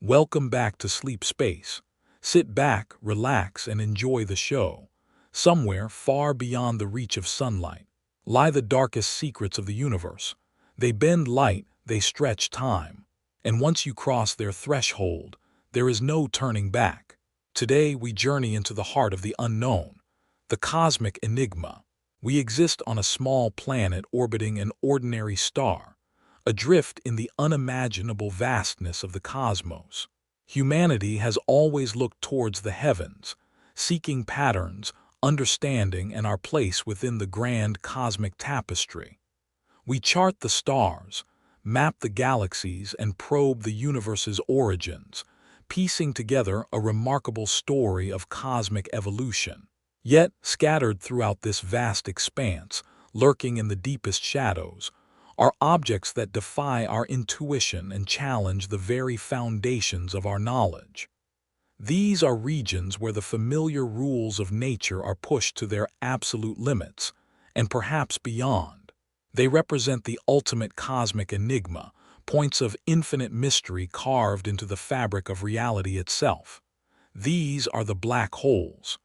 Welcome back to Sleep Space. Sit back, relax, and enjoy the show. Somewhere far beyond the reach of sunlight lie the darkest secrets of the universe. They bend light, they stretch time. And once you cross their threshold, there is no turning back. Today we journey into the heart of the unknown, the cosmic enigma. We exist on a small planet orbiting an ordinary star, adrift in the unimaginable vastness of the cosmos. Humanity has always looked towards the heavens, seeking patterns, understanding, and our place within the grand cosmic tapestry. We chart the stars, map the galaxies, and probe the universe's origins, piecing together a remarkable story of cosmic evolution. Yet, scattered throughout this vast expanse, lurking in the deepest shadows, are objects that defy our intuition and challenge the very foundations of our knowledge. These are regions where the familiar rules of nature are pushed to their absolute limits, and perhaps beyond. They represent the ultimate cosmic enigma, points of infinite mystery carved into the fabric of reality itself. These are the black holes,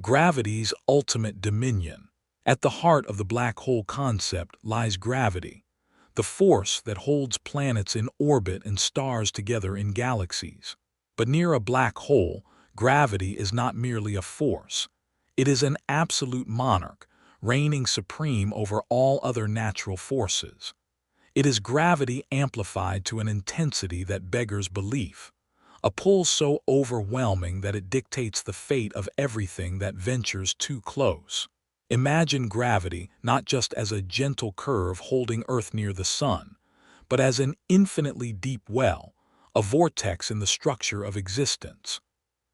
gravity's ultimate dominion. At the heart of the black hole concept lies gravity, the force that holds planets in orbit and stars together in galaxies. But near a black hole, gravity is not merely a force. It is an absolute monarch, reigning supreme over all other natural forces. It is gravity amplified to an intensity that beggars belief, a pull so overwhelming that it dictates the fate of everything that ventures too close. Imagine gravity not just as a gentle curve holding Earth near the sun, but as an infinitely deep well, a vortex in the structure of existence.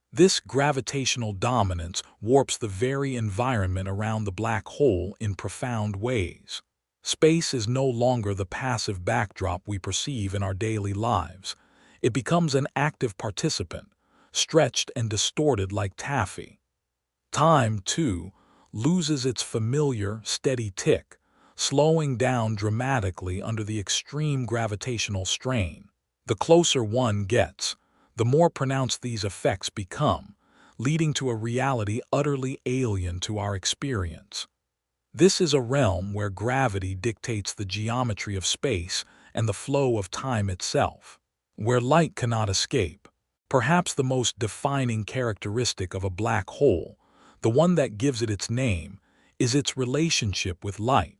This gravitational dominance warps the very environment around the black hole in profound ways. Space is no longer the passive backdrop we perceive in our daily lives. It becomes an active participant, stretched and distorted like taffy. Time, too, loses its familiar, steady tick, slowing down dramatically under the extreme gravitational strain. The closer one gets, the more pronounced these effects become, leading to a reality utterly alien to our experience. This is a realm where gravity dictates the geometry of space and the flow of time itself, where light cannot escape. Perhaps the most defining characteristic of a black hole, the one that gives it its name, is its relationship with light.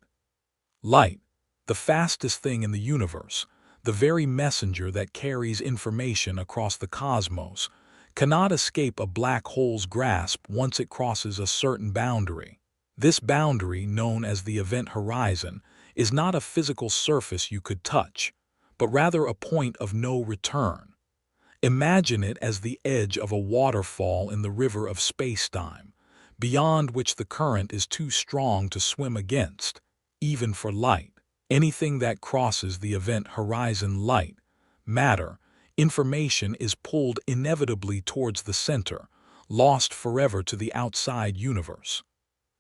Light, the fastest thing in the universe, the very messenger that carries information across the cosmos, cannot escape a black hole's grasp once it crosses a certain boundary. This boundary, known as the event horizon, is not a physical surface you could touch, but rather a point of no return. Imagine it as the edge of a waterfall in the river of space-time, beyond which the current is too strong to swim against, even for light. Anything that crosses the event horizon, light, matter, information, is pulled inevitably towards the center, lost forever to the outside universe.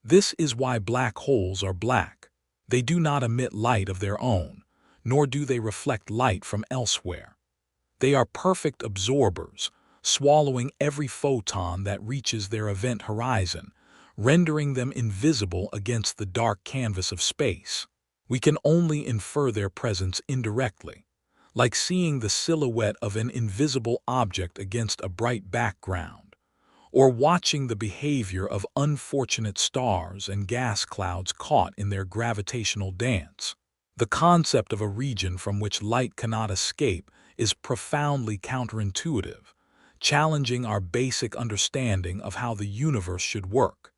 This is why black holes are black. They do not emit light of their own, nor do they reflect light from elsewhere. They are perfect absorbers, swallowing every photon that reaches their event horizon, rendering them invisible against the dark canvas of space. We can only infer their presence indirectly, like seeing the silhouette of an invisible object against a bright background, or watching the behavior of unfortunate stars and gas clouds caught in their gravitational dance. The concept of a region from which light cannot escape is profoundly counterintuitive, challenging our basic understanding of how the universe should work.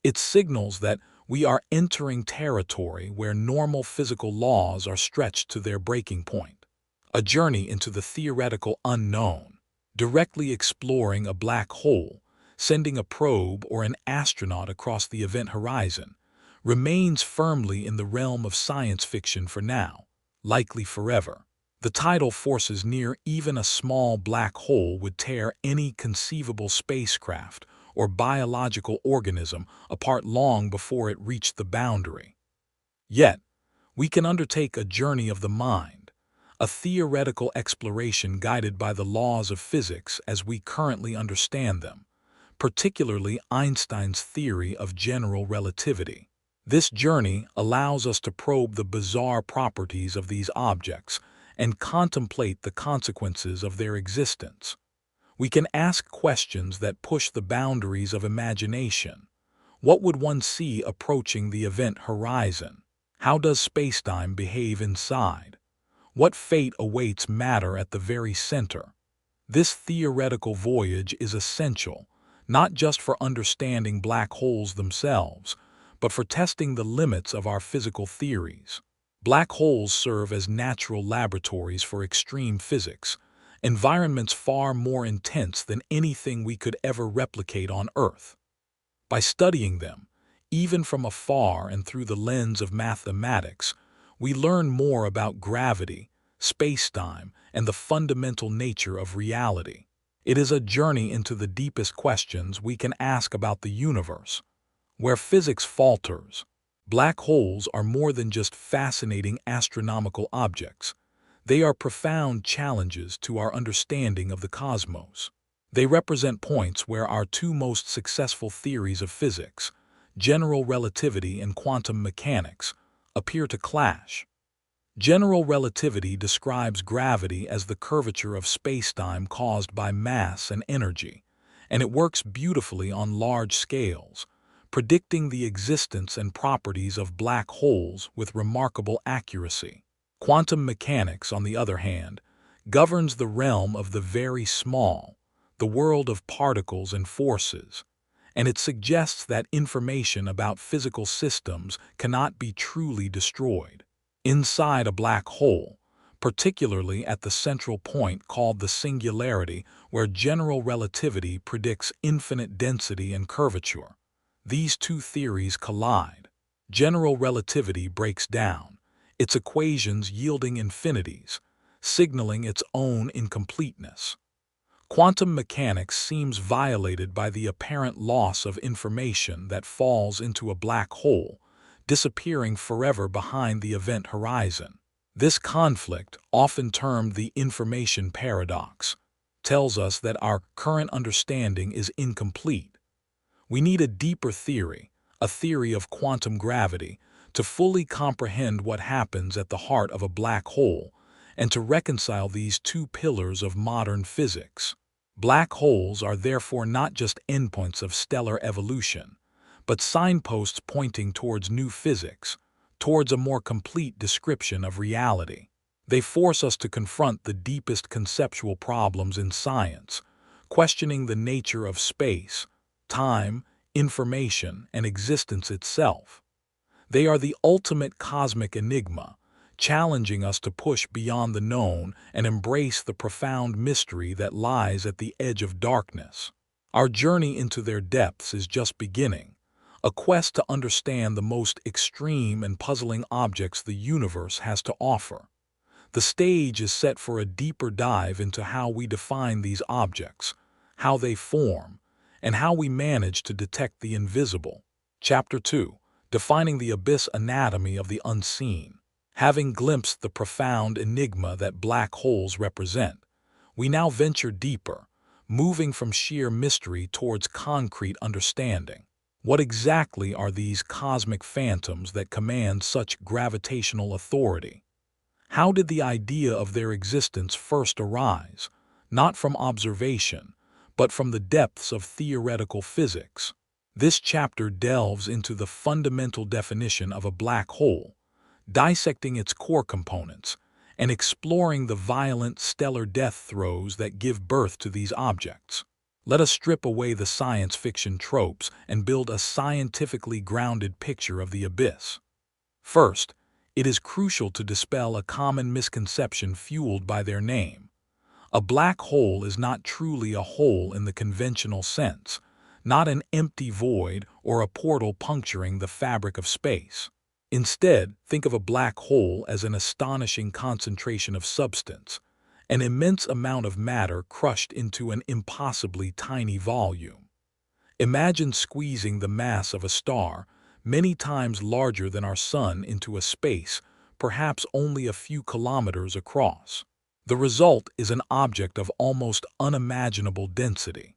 It signals that we are entering territory where normal physical laws are stretched to their breaking point. A journey into the theoretical unknown, directly exploring a black hole, sending a probe or an astronaut across the event horizon, remains firmly in the realm of science fiction for now, likely forever. The tidal forces near even a small black hole would tear any conceivable spacecraft or biological organism apart long before it reached the boundary. Yet, we can undertake a journey of the mind, a theoretical exploration guided by the laws of physics as we currently understand them, particularly Einstein's theory of general relativity. This journey allows us to probe the bizarre properties of these objects and contemplate the consequences of their existence. We can ask questions that push the boundaries of imagination. What would one see approaching the event horizon? How does spacetime behave inside? What fate awaits matter at the very center? This theoretical voyage is essential, not just for understanding black holes themselves, but for testing the limits of our physical theories. Black holes serve as natural laboratories for extreme physics, environments far more intense than anything we could ever replicate on Earth. By studying them, even from afar and through the lens of mathematics, we learn more about gravity, spacetime, and the fundamental nature of reality. It is a journey into the deepest questions we can ask about the universe. Where physics falters, black holes are more than just fascinating astronomical objects. They are profound challenges to our understanding of the cosmos. They represent points where our two most successful theories of physics, general relativity and quantum mechanics, appear to clash. General relativity describes gravity as the curvature of spacetime caused by mass and energy, and it works beautifully on large scales, predicting the existence and properties of black holes with remarkable accuracy. Quantum mechanics, on the other hand, governs the realm of the very small, the world of particles and forces, and it suggests that information about physical systems cannot be truly destroyed. Inside a black hole, particularly at the central point called the singularity, where general relativity predicts infinite density and curvature, these two theories collide. General relativity breaks down, its equations yielding infinities, signaling its own incompleteness. Quantum mechanics seems violated by the apparent loss of information that falls into a black hole, disappearing forever behind the event horizon. This conflict, often termed the information paradox, tells us that our current understanding is incomplete. We need a deeper theory, a theory of quantum gravity, to fully comprehend what happens at the heart of a black hole and to reconcile these two pillars of modern physics. Black holes are therefore not just endpoints of stellar evolution, but signposts pointing towards new physics, towards a more complete description of reality. They force us to confront the deepest conceptual problems in science, questioning the nature of space, time, information, and existence itself. They are the ultimate cosmic enigma, challenging us to push beyond the known and embrace the profound mystery that lies at the edge of darkness. Our journey into their depths is just beginning, a quest to understand the most extreme and puzzling objects the universe has to offer. The stage is set for a deeper dive into how we define these objects, how they form, and how we manage to detect the invisible. Chapter 2. Defining the abyss anatomy of the unseen. Having glimpsed the profound enigma that black holes represent, we now venture deeper, moving from sheer mystery towards concrete understanding. What exactly are these cosmic phantoms that command such gravitational authority? How did the idea of their existence first arise, not from observation, but from the depths of theoretical physics? This chapter delves into the fundamental definition of a black hole, dissecting its core components, and exploring the violent stellar death throes that give birth to these objects. Let us strip away the science fiction tropes and build a scientifically grounded picture of the abyss. First, it is crucial to dispel a common misconception fueled by their name. A black hole is not truly a hole in the conventional sense, not an empty void or a portal puncturing the fabric of space. Instead, think of a black hole as an astonishing concentration of substance, an immense amount of matter crushed into an impossibly tiny volume. Imagine squeezing the mass of a star, many times larger than our sun, into a space perhaps only a few kilometers across. The result is an object of almost unimaginable density.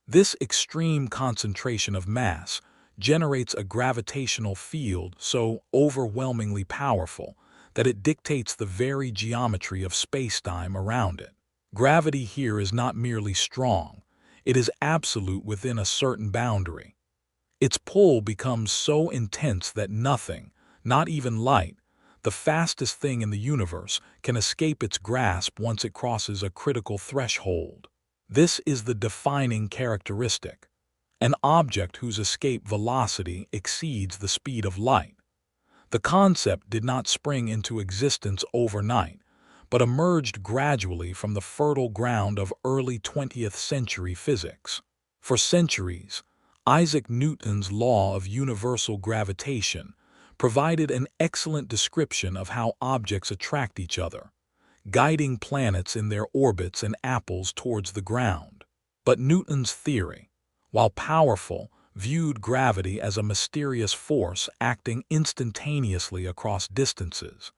This extreme concentration of mass generates a gravitational field so overwhelmingly powerful that it dictates the very geometry of spacetime around it. Gravity here is not merely strong, it is absolute within a certain boundary. Its pull becomes so intense that nothing, not even light, the fastest thing in the universe, can escape its grasp once it crosses a critical threshold. This is the defining characteristic, an object whose escape velocity exceeds the speed of light. The concept did not spring into existence overnight, but emerged gradually from the fertile ground of early 20th century physics. For centuries, Isaac Newton's law of universal gravitation provided an excellent description of how objects attract each other, guiding planets in their orbits and apples towards the ground. But Newton's theory, while powerful, viewed gravity as a mysterious force acting instantaneously across distances,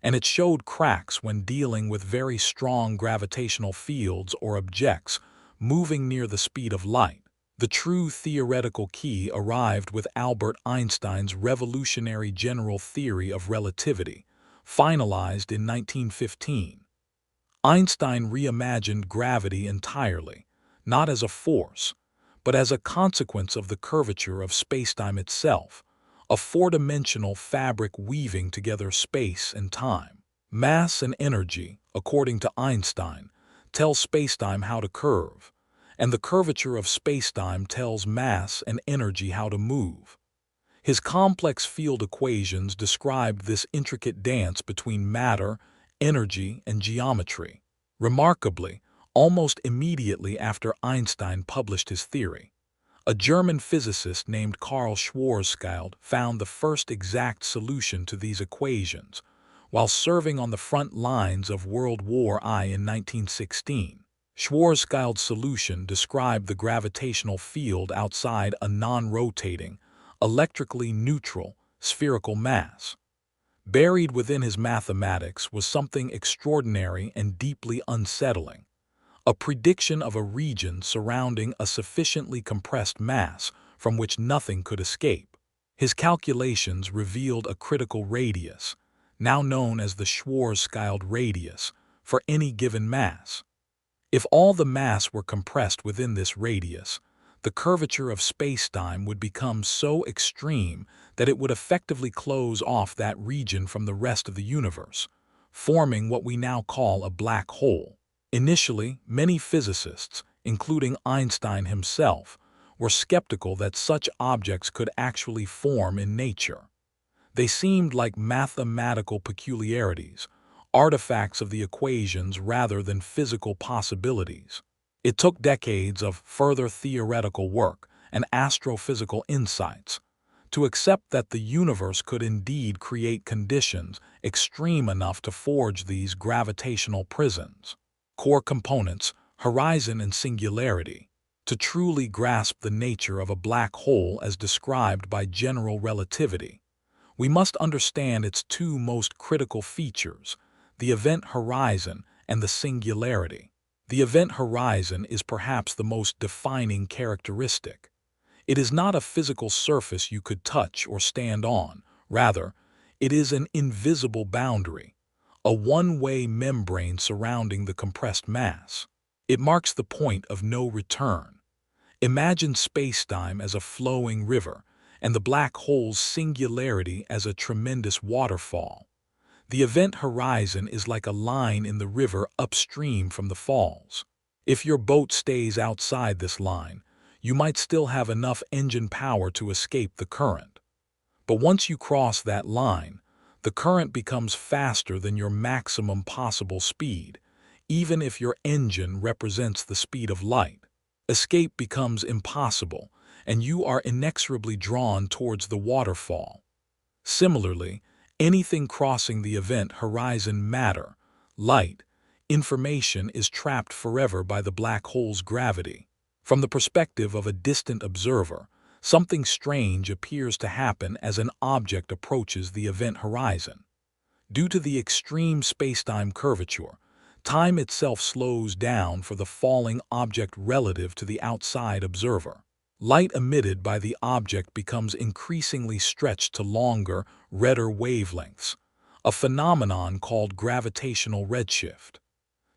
and it showed cracks when dealing with very strong gravitational fields or objects moving near the speed of light. The true theoretical key arrived with Albert Einstein's revolutionary general theory of relativity, finalized in 1915. Einstein reimagined gravity entirely, not as a force, but as a consequence of the curvature of spacetime itself, a four-dimensional fabric weaving together space and time. Mass and energy, according to Einstein, tell spacetime how to curve, and the curvature of spacetime tells mass and energy how to move. His complex field equations described this intricate dance between matter, energy, and geometry. Remarkably, almost immediately after Einstein published his theory, a German physicist named Karl Schwarzschild found the first exact solution to these equations while serving on the front lines of World War I in 1916. Schwarzschild's solution described the gravitational field outside a non-rotating, electrically neutral, spherical mass. Buried within his mathematics was something extraordinary and deeply unsettling, a prediction of a region surrounding a sufficiently compressed mass from which nothing could escape. His calculations revealed a critical radius, now known as the Schwarzschild radius, for any given mass. If all the mass were compressed within this radius, the curvature of spacetime would become so extreme that it would effectively close off that region from the rest of the universe, forming what we now call a black hole. Initially, many physicists, including Einstein himself, were skeptical that such objects could actually form in nature. They seemed like mathematical peculiarities, artifacts of the equations rather than physical possibilities. It took decades of further theoretical work and astrophysical insights to accept that the universe could indeed create conditions extreme enough to forge these gravitational prisons. Core components, horizon and singularity. To truly grasp the nature of a black hole as described by general relativity, we must understand its two most critical features, the event horizon and the singularity. The event horizon is perhaps the most defining characteristic. It is not a physical surface you could touch or stand on. Rather, it is an invisible boundary, a one-way membrane surrounding the compressed mass. It marks the point of no return. Imagine spacetime as a flowing river and the black hole's singularity as a tremendous waterfall. The event horizon is like a line in the river upstream from the falls. If your boat stays outside this line, you might still have enough engine power to escape the current. But once you cross that line, the current becomes faster than your maximum possible speed, even if your engine represents the speed of light. Escape becomes impossible, and you are inexorably drawn towards the waterfall. Similarly, anything crossing the event horizon, matter, light, information, is trapped forever by the black hole's gravity. From the perspective of a distant observer, something strange appears to happen as an object approaches the event horizon. Due to the extreme spacetime curvature, time itself slows down for the falling object relative to the outside observer. Light emitted by the object becomes increasingly stretched to longer, redder wavelengths, a phenomenon called gravitational redshift.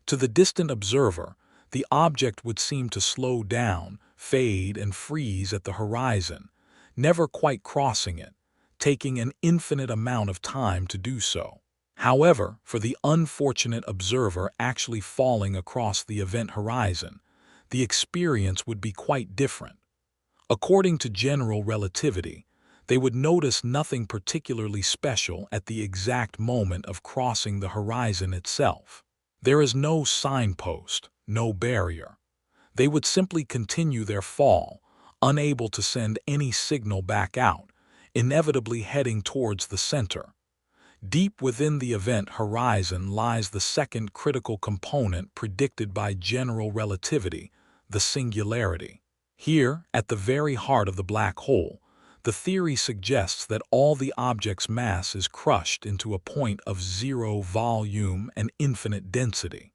To the distant observer, the object would seem to slow down, fade, and freeze at the horizon, never quite crossing it, taking an infinite amount of time to do so. However, for the unfortunate observer actually falling across the event horizon, the experience would be quite different. According to general relativity, they would notice nothing particularly special at the exact moment of crossing the horizon itself. There is no signpost, no barrier. They would simply continue their fall, unable to send any signal back out, inevitably heading towards the center. Deep within the event horizon lies the second critical component predicted by general relativity, the singularity. Here, at the very heart of the black hole, the theory suggests that all the object's mass is crushed into a point of zero volume and infinite density.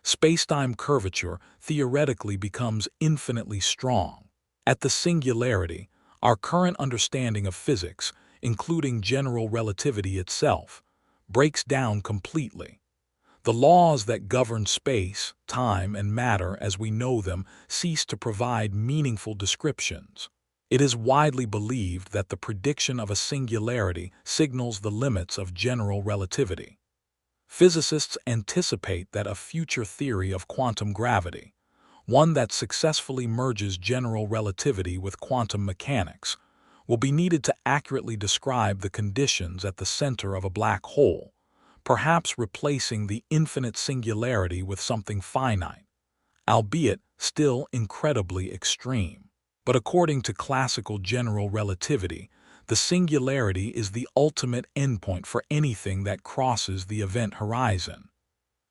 Spacetime curvature theoretically becomes infinitely strong. At the singularity, our current understanding of physics, including general relativity itself, breaks down completely. The laws that govern space, time, and matter as we know them cease to provide meaningful descriptions. It is widely believed that the prediction of a singularity signals the limits of general relativity. Physicists anticipate that a future theory of quantum gravity, one that successfully merges general relativity with quantum mechanics, will be needed to accurately describe the conditions at the center of a black hole, perhaps replacing the infinite singularity with something finite, albeit still incredibly extreme. But according to classical general relativity, the singularity is the ultimate endpoint for anything that crosses the event horizon.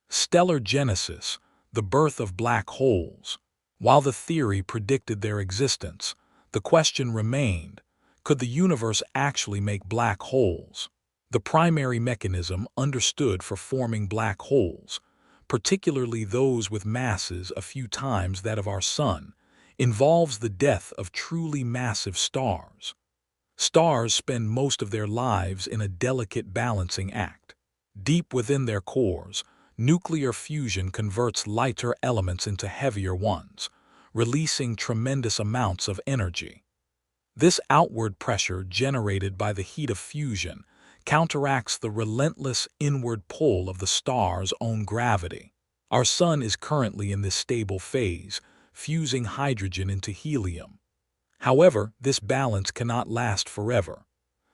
Stellar genesis, the birth of black holes. While the theory predicted their existence, the question remained, could the universe actually make black holes? The primary mechanism understood for forming black holes, particularly those with masses a few times that of our Sun, involves the death of truly massive stars. Stars spend most of their lives in a delicate balancing act. Deep within their cores, nuclear fusion converts lighter elements into heavier ones, releasing tremendous amounts of energy. This outward pressure generated by the heat of fusion counteracts the relentless inward pull of the star's own gravity. Our Sun is currently in this stable phase, fusing hydrogen into helium. However, this balance cannot last forever.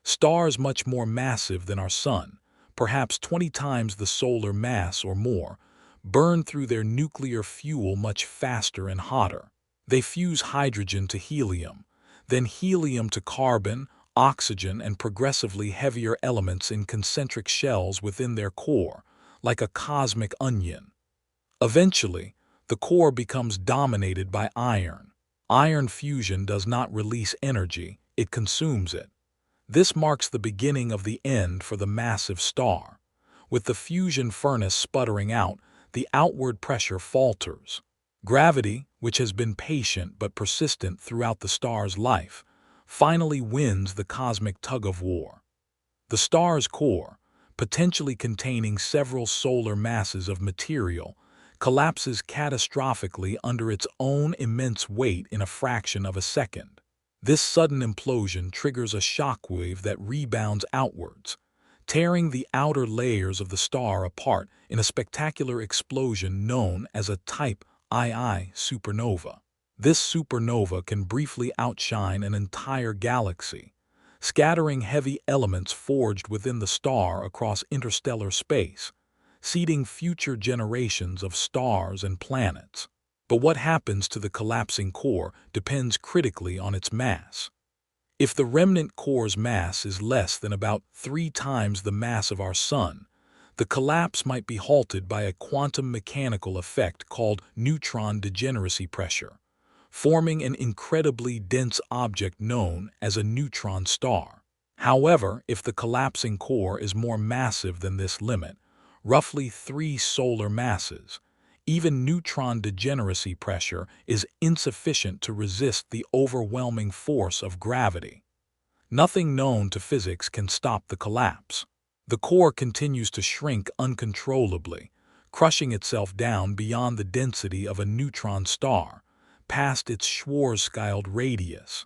Stars much more massive than our Sun, perhaps 20 times the solar mass or more, burn through their nuclear fuel much faster and hotter. They fuse hydrogen to helium, then helium to carbon, oxygen, and progressively heavier elements in concentric shells within their core, like a cosmic onion. Eventually, the core becomes dominated by iron. Iron fusion does not release energy, it consumes it. This marks the beginning of the end for the massive star. With the fusion furnace sputtering out, the outward pressure falters. Gravity, which has been patient but persistent throughout the star's life, finally wins the cosmic tug-of-war. The star's core, potentially containing several solar masses of material, collapses catastrophically under its own immense weight in a fraction of a second. This sudden implosion triggers a shockwave that rebounds outwards, tearing the outer layers of the star apart in a spectacular explosion known as a type II supernova. This supernova can briefly outshine an entire galaxy, scattering heavy elements forged within the star across interstellar space, seeding future generations of stars and planets. But what happens to the collapsing core depends critically on its mass. If the remnant core's mass is less than about 3 times the mass of our Sun, the collapse might be halted by a quantum mechanical effect called neutron degeneracy pressure, forming an incredibly dense object known as a neutron star. However, if the collapsing core is more massive than this limit, roughly 3 solar masses, even neutron degeneracy pressure is insufficient to resist the overwhelming force of gravity. Nothing known to physics can stop the collapse. The core continues to shrink uncontrollably, crushing itself down beyond the density of a neutron star, past its Schwarzschild radius.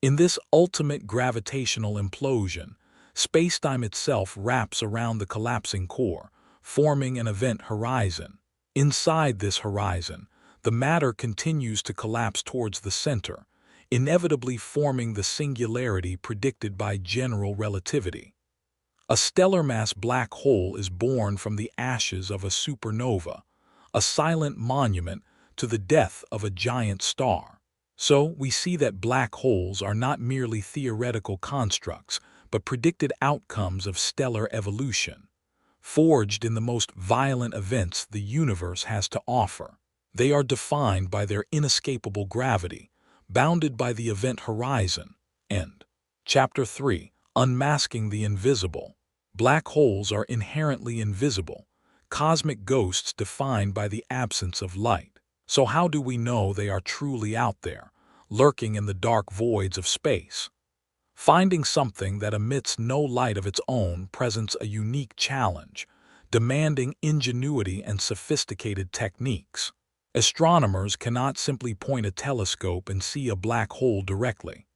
In this ultimate gravitational implosion, spacetime itself wraps around the collapsing core, forming an event horizon. Inside this horizon, the matter continues to collapse towards the center, inevitably forming the singularity predicted by general relativity. A stellar mass black hole is born from the ashes of a supernova, a silent monument to the death of a giant star. So, we see that black holes are not merely theoretical constructs, but predicted outcomes of stellar evolution, forged in the most violent events the universe has to offer. They are defined by their inescapable gravity, bounded by the event horizon. End. Chapter 3. Unmasking the Invisible. Black holes are inherently invisible, cosmic ghosts defined by the absence of light. So how do we know they are truly out there, lurking in the dark voids of space? Finding something that emits no light of its own presents a unique challenge, demanding ingenuity and sophisticated techniques. Astronomers cannot simply point a telescope and see a black hole directly.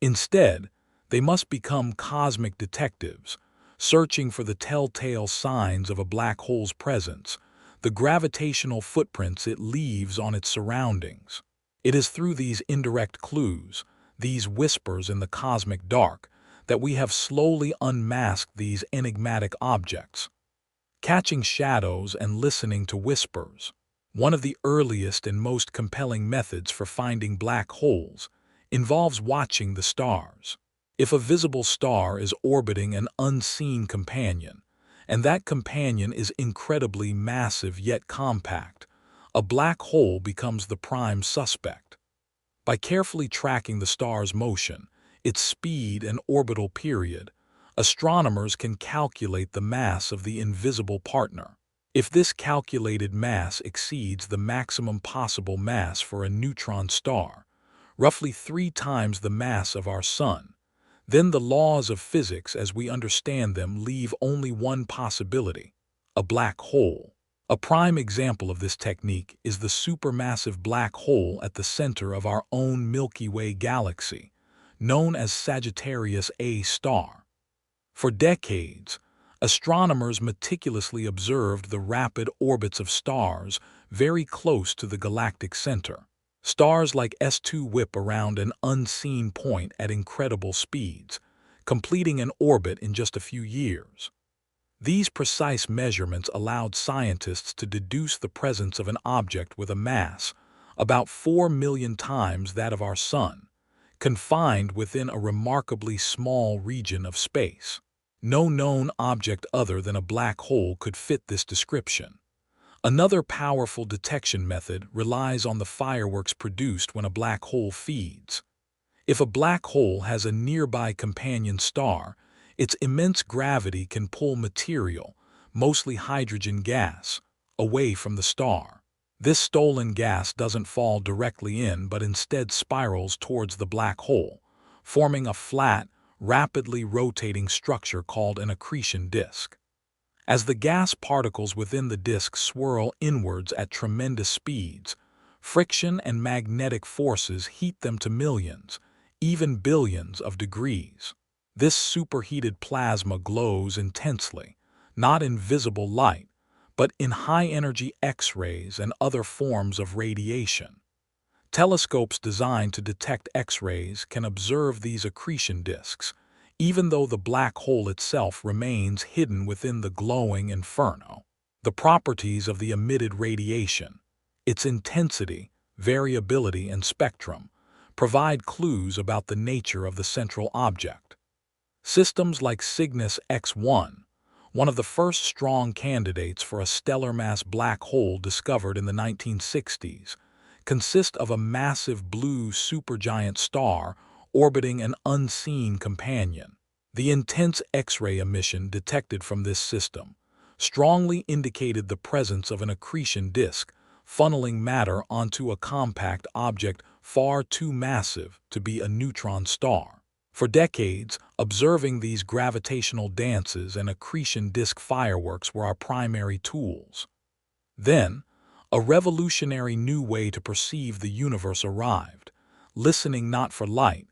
Instead, they must become cosmic detectives, searching for the telltale signs of a black hole's presence, the gravitational footprints it leaves on its surroundings. It is through these indirect clues, these whispers in the cosmic dark, that we have slowly unmasked these enigmatic objects. Catching shadows and listening to whispers. One of the earliest and most compelling methods for finding black holes involves watching the stars. If a visible star is orbiting an unseen companion, and that companion is incredibly massive yet compact, a black hole becomes the prime suspect. By carefully tracking the star's motion, its speed and orbital period, astronomers can calculate the mass of the invisible partner. If this calculated mass exceeds the maximum possible mass for a neutron star, roughly 3 times the mass of our Sun, then the laws of physics as we understand them leave only one possibility: a black hole. A prime example of this technique is the supermassive black hole at the center of our own Milky Way galaxy, known as Sagittarius A star. For decades, astronomers meticulously observed the rapid orbits of stars very close to the galactic center. Stars like S2 whip around an unseen point at incredible speeds, completing an orbit in just a few years. These precise measurements allowed scientists to deduce the presence of an object with a mass about 4 million times that of our Sun, confined within a remarkably small region of space. No known object other than a black hole could fit this description. Another powerful detection method relies on the fireworks produced when a black hole feeds. If a black hole has a nearby companion star, its immense gravity can pull material, mostly hydrogen gas, away from the star. This stolen gas doesn't fall directly in but instead spirals towards the black hole, forming a flat, rapidly rotating structure called an accretion disk. As the gas particles within the disk swirl inwards at tremendous speeds, friction and magnetic forces heat them to millions, even billions of degrees. This superheated plasma glows intensely, not in visible light, but in high-energy X-rays and other forms of radiation. Telescopes designed to detect X-rays can observe these accretion disks, even though the black hole itself remains hidden within the glowing inferno. The properties of the emitted radiation, its intensity, variability, and spectrum, provide clues about the nature of the central object. Systems like Cygnus X1, one of the first strong candidates for a stellar mass black hole discovered in the 1960s, consist of a massive blue supergiant star orbiting an unseen companion. The intense X-ray emission detected from this system strongly indicated the presence of an accretion disk funneling matter onto a compact object far too massive to be a neutron star. For decades, observing these gravitational dances and accretion disk fireworks were our primary tools. Then, a revolutionary new way to perceive the universe arrived, listening not for light,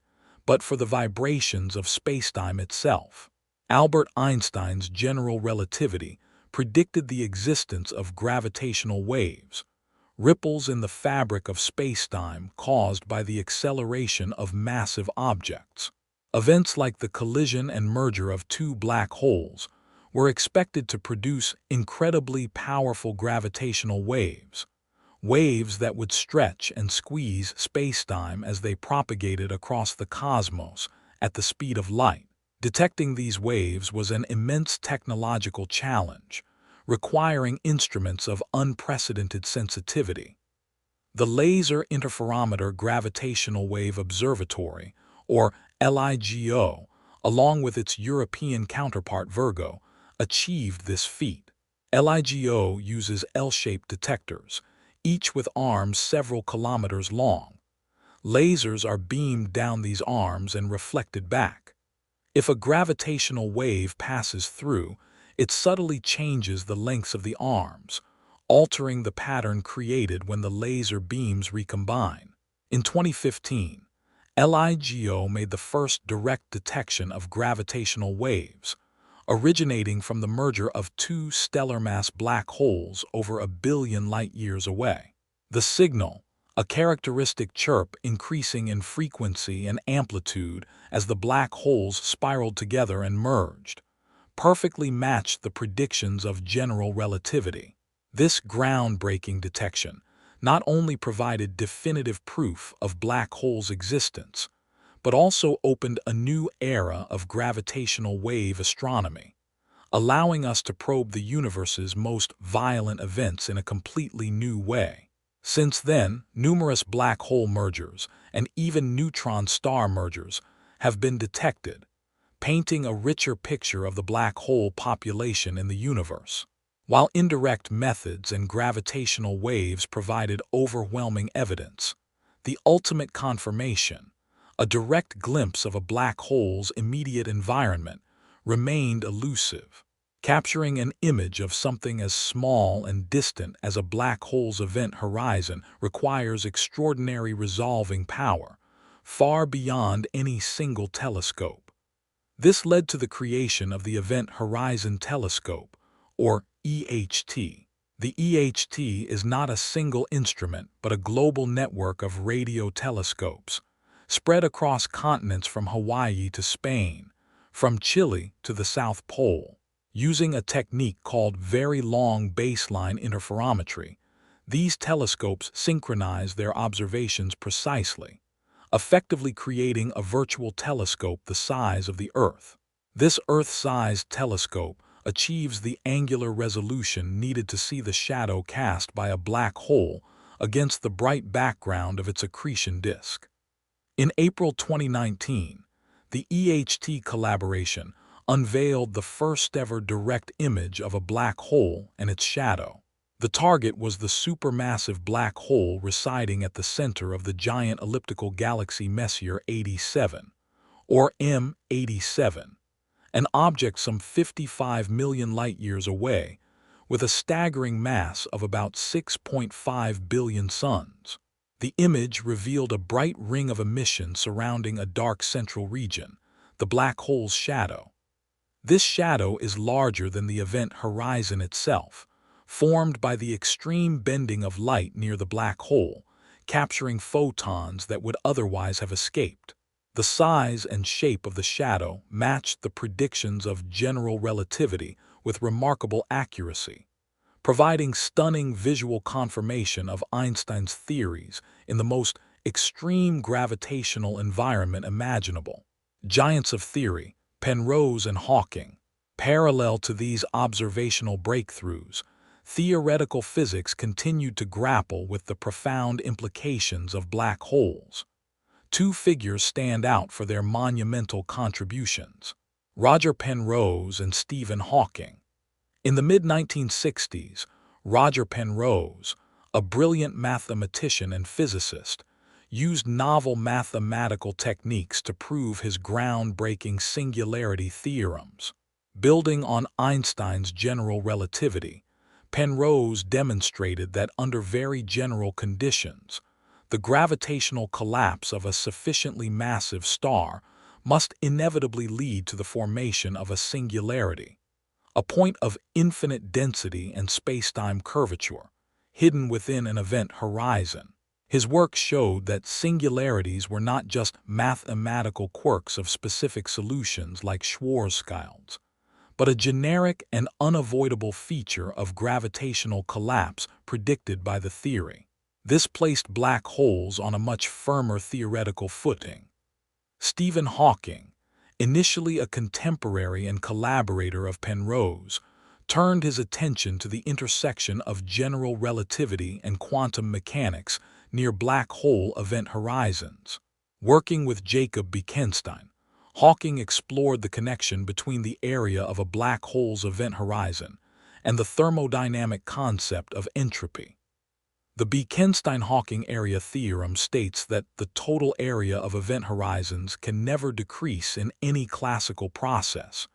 but for the vibrations of spacetime itself. Albert Einstein's general relativity predicted the existence of gravitational waves, ripples in the fabric of spacetime caused by the acceleration of massive objects. Events like the collision and merger of two black holes were expected to produce incredibly powerful gravitational waves, waves that would stretch and squeeze spacetime as they propagated across the cosmos at the speed of light. Detecting these waves was an immense technological challenge, requiring instruments of unprecedented sensitivity. The Laser Interferometer Gravitational Wave Observatory, or LIGO, along with its European counterpart Virgo, achieved this feat. LIGO uses L-shaped detectors, each with arms several kilometers long. Lasers are beamed down these arms and reflected back. If a gravitational wave passes through, it subtly changes the lengths of the arms, altering the pattern created when the laser beams recombine. In 2015, LIGO made the first direct detection of gravitational waves, originating from the merger of two stellar-mass black holes over 1 billion light-years away. The signal, a characteristic chirp increasing in frequency and amplitude as the black holes spiraled together and merged, perfectly matched the predictions of general relativity. This groundbreaking detection not only provided definitive proof of black holes' existence, but also opened a new era of gravitational wave astronomy, allowing us to probe the universe's most violent events in a completely new way. Since then, numerous black hole mergers and even neutron star mergers have been detected, painting a richer picture of the black hole population in the universe. While indirect methods and gravitational waves provided overwhelming evidence, the ultimate confirmation, a direct glimpse of a black hole's immediate environment, remained elusive. Capturing an image of something as small and distant as a black hole's event horizon requires extraordinary resolving power, far beyond any single telescope. This led to the creation of the Event Horizon Telescope, or EHT. The EHT is not a single instrument but a global network of radio telescopes, spread across continents from Hawaii to Spain, from Chile to the South Pole. Using a technique called very long baseline interferometry, these telescopes synchronize their observations precisely, effectively creating a virtual telescope the size of the Earth. This Earth-sized telescope achieves the angular resolution needed to see the shadow cast by a black hole against the bright background of its accretion disk. In April 2019, the EHT collaboration unveiled the first-ever direct image of a black hole and its shadow. The target was the supermassive black hole residing at the center of the giant elliptical galaxy Messier 87, or M87, an object some 55 million light-years away, with a staggering mass of about 6.5 billion suns. The image revealed a bright ring of emission surrounding a dark central region, the black hole's shadow. This shadow is larger than the event horizon itself, formed by the extreme bending of light near the black hole, capturing photons that would otherwise have escaped. The size and shape of the shadow matched the predictions of general relativity with remarkable accuracy, providing stunning visual confirmation of Einstein's theories in the most extreme gravitational environment imaginable. Giants of theory, Penrose and Hawking. Parallel to these observational breakthroughs, theoretical physics continued to grapple with the profound implications of black holes. Two figures stand out for their monumental contributions. Roger Penrose and Stephen Hawking. In the mid-1960s, Roger Penrose, a brilliant mathematician and physicist, used novel mathematical techniques to prove his groundbreaking singularity theorems. Building on Einstein's general relativity, Penrose demonstrated that under very general conditions, the gravitational collapse of a sufficiently massive star must inevitably lead to the formation of a singularity, a point of infinite density and spacetime curvature, hidden within an event horizon. His work showed that singularities were not just mathematical quirks of specific solutions like Schwarzschilds, but a generic and unavoidable feature of gravitational collapse predicted by the theory. This placed black holes on a much firmer theoretical footing. Stephen Hawking, initially a contemporary and collaborator of Penrose, turned his attention to the intersection of general relativity and quantum mechanics near black hole event horizons. Working with Jacob Bekenstein, Hawking explored the connection between the area of a black hole's event horizon and the thermodynamic concept of entropy. The Bekenstein-Hawking area theorem states that the total area of event horizons can never decrease in any classical process,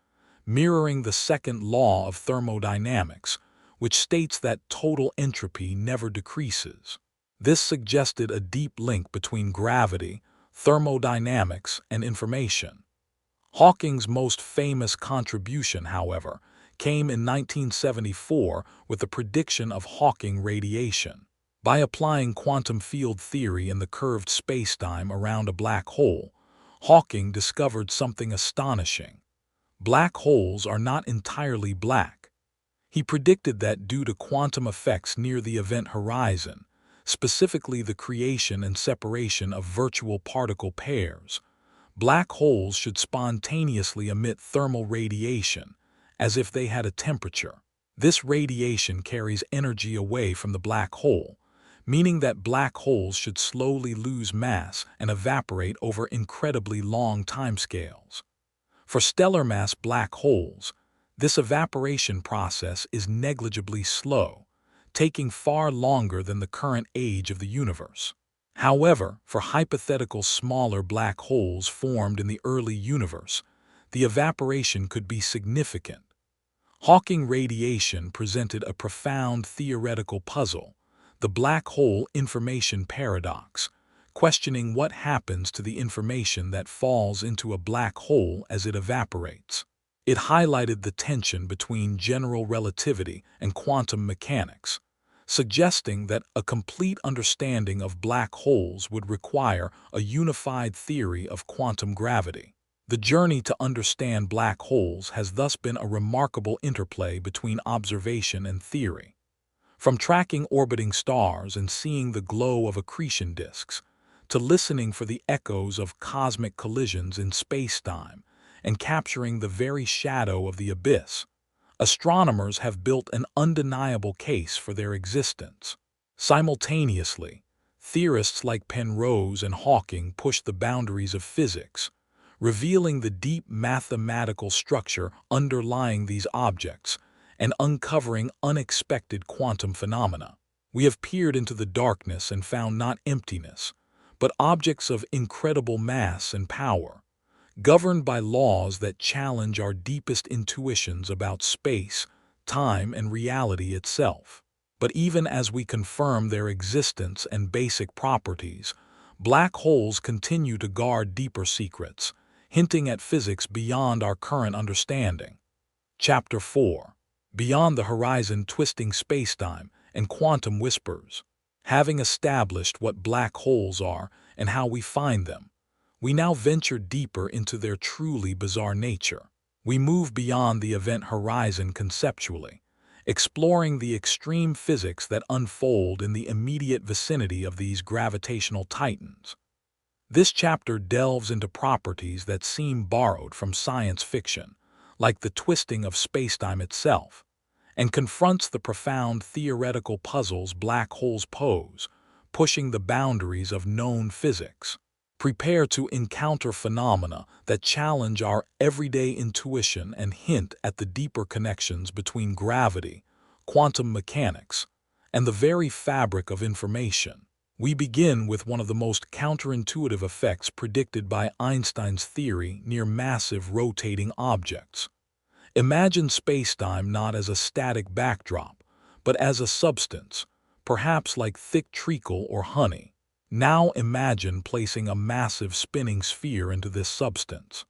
mirroring the second law of thermodynamics, which states that total entropy never decreases. This suggested a deep link between gravity, thermodynamics, and information. Hawking's most famous contribution, however, came in 1974 with the prediction of Hawking radiation. By applying quantum field theory in the curved spacetime around a black hole, Hawking discovered something astonishing. Black holes are not entirely black. He predicted that due to quantum effects near the event horizon, specifically the creation and separation of virtual particle pairs, black holes should spontaneously emit thermal radiation, as if they had a temperature. This radiation carries energy away from the black hole, meaning that black holes should slowly lose mass and evaporate over incredibly long timescales. For stellar mass black holes, this evaporation process is negligibly slow, taking far longer than the current age of the universe. However, for hypothetical smaller black holes formed in the early universe, the evaporation could be significant. Hawking radiation presented a profound theoretical puzzle, the black hole information paradox, questioning what happens to the information that falls into a black hole as it evaporates. It highlighted the tension between general relativity and quantum mechanics, suggesting that a complete understanding of black holes would require a unified theory of quantum gravity. The journey to understand black holes has thus been a remarkable interplay between observation and theory. From tracking orbiting stars and seeing the glow of accretion disks, to listening for the echoes of cosmic collisions in space-time and capturing the very shadow of the abyss, astronomers have built an undeniable case for their existence. Simultaneously, theorists like Penrose and Hawking push the boundaries of physics, revealing the deep mathematical structure underlying these objects and uncovering unexpected quantum phenomena. We have peered into the darkness and found not emptiness, but objects of incredible mass and power, governed by laws that challenge our deepest intuitions about space, time, and reality itself. But even as we confirm their existence and basic properties, black holes continue to guard deeper secrets, hinting at physics beyond our current understanding. Chapter 4. Beyond the Horizon: Twisting Spacetime and Quantum Whispers. Having established what black holes are and how we find them, we now venture deeper into their truly bizarre nature. We move beyond the event horizon conceptually, exploring the extreme physics that unfold in the immediate vicinity of these gravitational titans. This chapter delves into properties that seem borrowed from science fiction, like the twisting of spacetime itself, and confronts the profound theoretical puzzles black holes pose, pushing the boundaries of known physics. Prepare to encounter phenomena that challenge our everyday intuition and hint at the deeper connections between gravity, quantum mechanics, and the very fabric of information. We begin with one of the most counterintuitive effects predicted by Einstein's theory near massive rotating objects. Imagine spacetime not as a static backdrop, but as a substance, perhaps like thick treacle or honey. Now imagine placing a massive spinning sphere into this substance.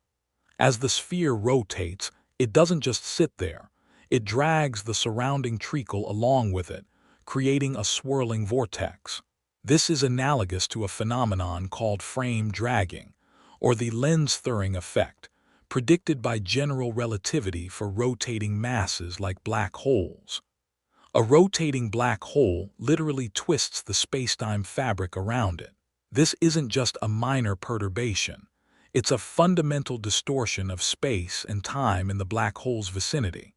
As the sphere rotates, it doesn't just sit there. It drags the surrounding treacle along with it, creating a swirling vortex. This is analogous to a phenomenon called frame dragging, or the lens-thirring effect, predicted by general relativity for rotating masses like black holes. A rotating black hole literally twists the spacetime fabric around it. This isn't just a minor perturbation. It's a fundamental distortion of space and time in the black hole's vicinity.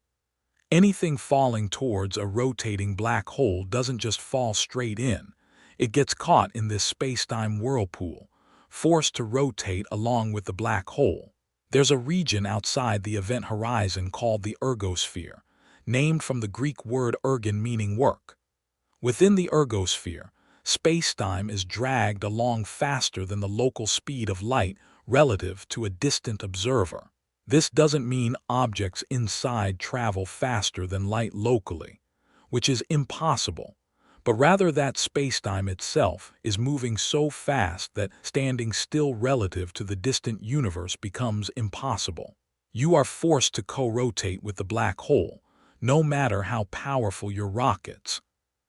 Anything falling towards a rotating black hole doesn't just fall straight in. It gets caught in this spacetime whirlpool, forced to rotate along with the black hole. There's a region outside the event horizon called the ergosphere, named from the Greek word ergon meaning work. Within the ergosphere, spacetime is dragged along faster than the local speed of light relative to a distant observer. This doesn't mean objects inside travel faster than light locally, which is impossible, but rather that spacetime itself is moving so fast that standing still relative to the distant universe becomes impossible. You are forced to co-rotate with the black hole, no matter how powerful your rockets.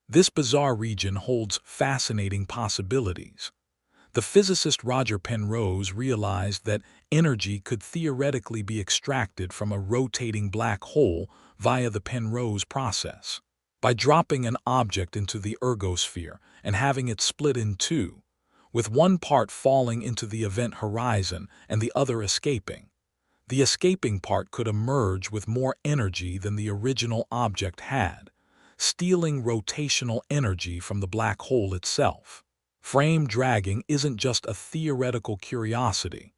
This bizarre region holds fascinating possibilities. The physicist Roger Penrose realized that energy could theoretically be extracted from a rotating black hole via the Penrose process. By dropping an object into the ergosphere and having it split in two, with one part falling into the event horizon and the other escaping, the escaping part could emerge with more energy than the original object had, stealing rotational energy from the black hole itself. Frame dragging isn't just a theoretical curiosity.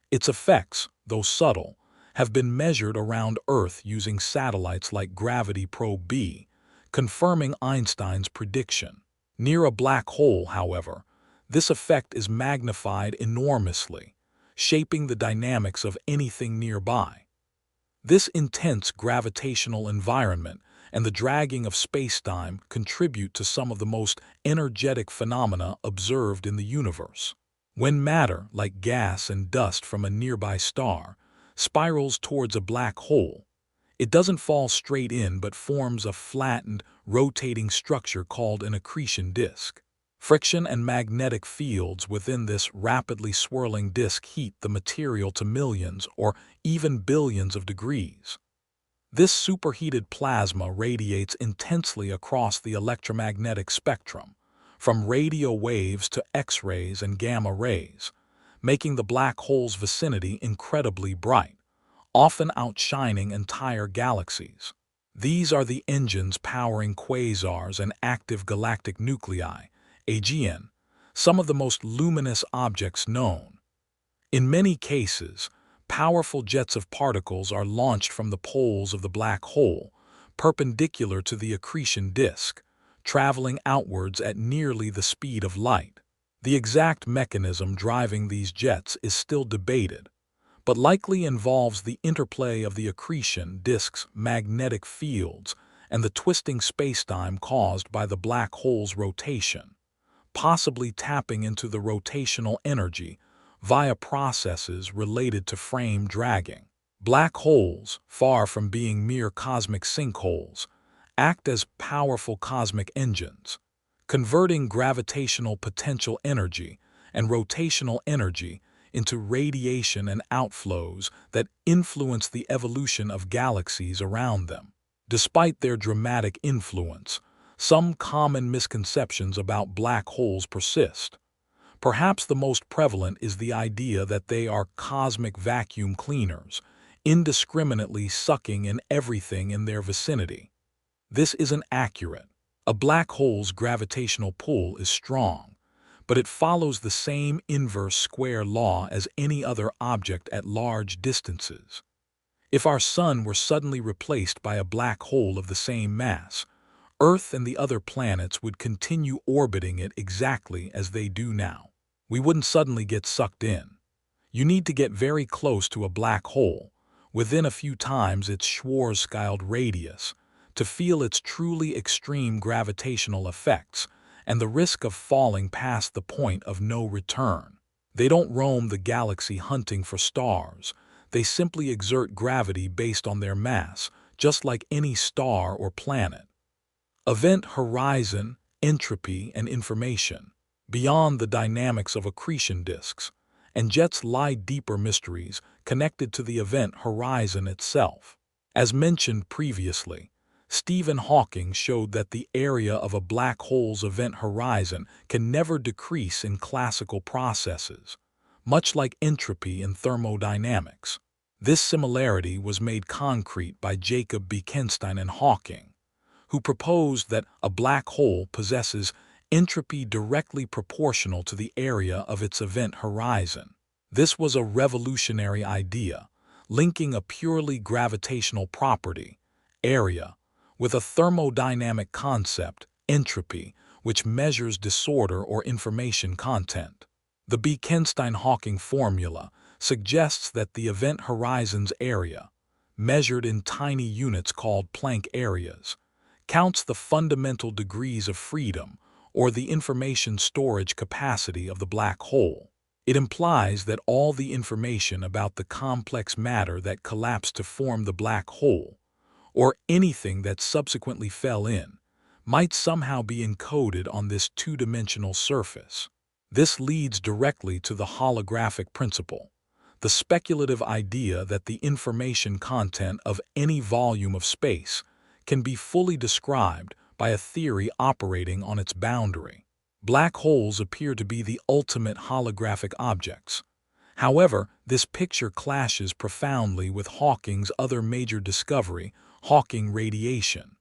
Its effects, though subtle, have been measured around Earth using satellites like Gravity Probe B, confirming Einstein's prediction. Near a black hole, however, this effect is magnified enormously, shaping the dynamics of anything nearby. This intense gravitational environment and the dragging of spacetime contribute to some of the most energetic phenomena observed in the universe. When matter, like gas and dust from a nearby star, spirals towards a black hole, it doesn't fall straight in but forms a flattened, rotating structure called an accretion disk. Friction and magnetic fields within this rapidly swirling disk heat the material to millions or even billions of degrees. This superheated plasma radiates intensely across the electromagnetic spectrum, from radio waves to X-rays and gamma rays, making the black hole's vicinity incredibly bright, often outshining entire galaxies. These are the engines powering quasars and active galactic nuclei, AGN, some of the most luminous objects known. In many cases, powerful jets of particles are launched from the poles of the black hole, perpendicular to the accretion disk, traveling outwards at nearly the speed of light. The exact mechanism driving these jets is still debated, but likely involves the interplay of the accretion disk's magnetic fields and the twisting spacetime caused by the black hole's rotation, possibly tapping into the rotational energy via processes related to frame dragging. Black holes, far from being mere cosmic sinkholes, act as powerful cosmic engines, converting gravitational potential energy and rotational energy into radiation and outflows that influence the evolution of galaxies around them. Despite their dramatic influence, some common misconceptions about black holes persist. Perhaps the most prevalent is the idea that they are cosmic vacuum cleaners, indiscriminately sucking in everything in their vicinity. This isn't accurate. A black hole's gravitational pull is strong, but it follows the same inverse square law as any other object at large distances. If our sun were suddenly replaced by a black hole of the same mass, Earth and the other planets would continue orbiting it exactly as they do now. We wouldn't suddenly get sucked in. You need to get very close to a black hole, within a few times its Schwarzschild radius, to feel its truly extreme gravitational effects and the risk of falling past the point of no return. They don't roam the galaxy hunting for stars. They simply exert gravity based on their mass, just like any star or planet. Event horizon, entropy, and information. Beyond the dynamics of accretion disks, and jets lie deeper mysteries connected to the event horizon itself. As mentioned previously, Stephen Hawking showed that the area of a black hole's event horizon can never decrease in classical processes, much like entropy in thermodynamics. This similarity was made concrete by Jacob Bekenstein and Hawking, who proposed that a black hole possesses entropy directly proportional to the area of its event horizon. This was a revolutionary idea, linking a purely gravitational property, area, with a thermodynamic concept, entropy, which measures disorder or information content. The Bekenstein-Hawking formula suggests that the event horizon's area, measured in tiny units called Planck areas, counts the fundamental degrees of freedom or the information storage capacity of the black hole. It implies that all the information about the complex matter that collapsed to form the black hole, or anything that subsequently fell in, might somehow be encoded on this two-dimensional surface. This leads directly to the holographic principle, the speculative idea that the information content of any volume of space can be fully described by a theory operating on its boundary. Black holes appear to be the ultimate holographic objects. However, this picture clashes profoundly with Hawking's other major discovery, Hawking radiation.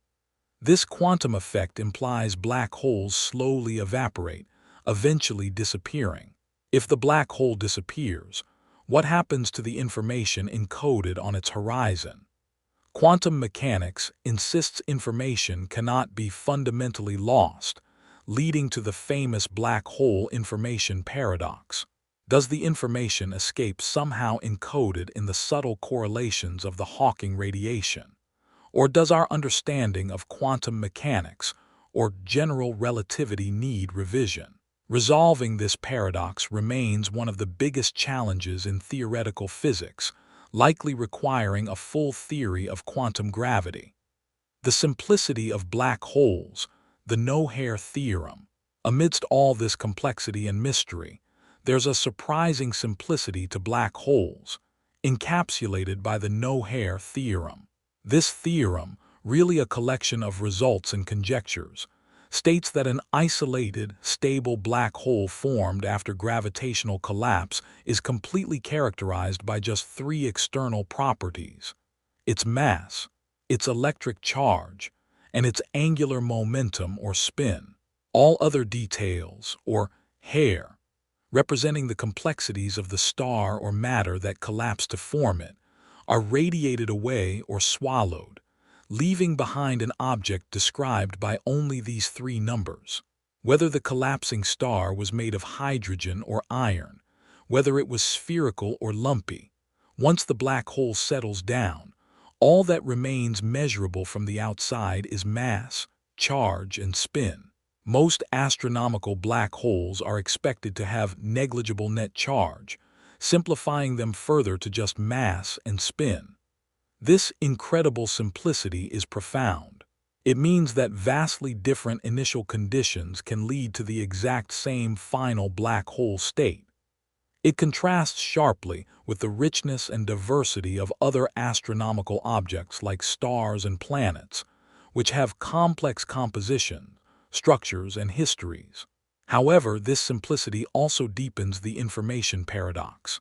This quantum effect implies black holes slowly evaporate, eventually disappearing. If the black hole disappears, what happens to the information encoded on its horizon? Quantum mechanics insists information cannot be fundamentally lost, leading to the famous black hole information paradox. Does the information escape somehow encoded in the subtle correlations of the Hawking radiation? Or does our understanding of quantum mechanics or general relativity need revision? Resolving this paradox remains one of the biggest challenges in theoretical physics, likely requiring a full theory of quantum gravity. The simplicity of black holes, the no-hair theorem. Amidst all this complexity and mystery, there's a surprising simplicity to black holes, encapsulated by the no-hair theorem. This theorem, really a collection of results and conjectures, states that an isolated, stable black hole formed after gravitational collapse is completely characterized by just three external properties: its mass, its electric charge, and its angular momentum or spin. All other details, or hair, representing the complexities of the star or matter that collapsed to form it, are radiated away or swallowed, leaving behind an object described by only these three numbers. Whether the collapsing star was made of hydrogen or iron, whether it was spherical or lumpy, once the black hole settles down, all that remains measurable from the outside is mass, charge, and spin. Most astronomical black holes are expected to have negligible net charge, simplifying them further to just mass and spin. This incredible simplicity is profound. It means that vastly different initial conditions can lead to the exact same final black hole state. It contrasts sharply with the richness and diversity of other astronomical objects like stars and planets, which have complex composition, structures, and histories. However, this simplicity also deepens the information paradox.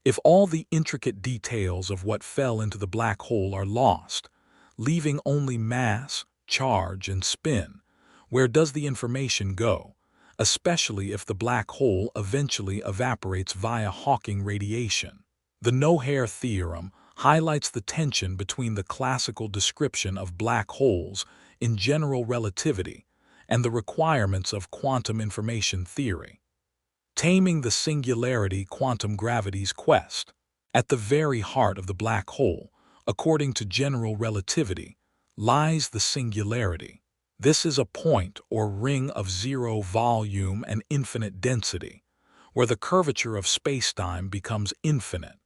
If all the intricate details of what fell into the black hole are lost, leaving only mass, charge, and spin, where does the information go? especially if the black hole eventually evaporates via Hawking radiation. The no-hair theorem highlights the tension between the classical description of black holes in general relativity and the requirements of quantum information theory. Taming the singularity, quantum gravity's quest. At the very heart of the black hole, according to general relativity, lies the singularity. This is a point or ring of zero volume and infinite density, where the curvature of spacetime becomes infinite,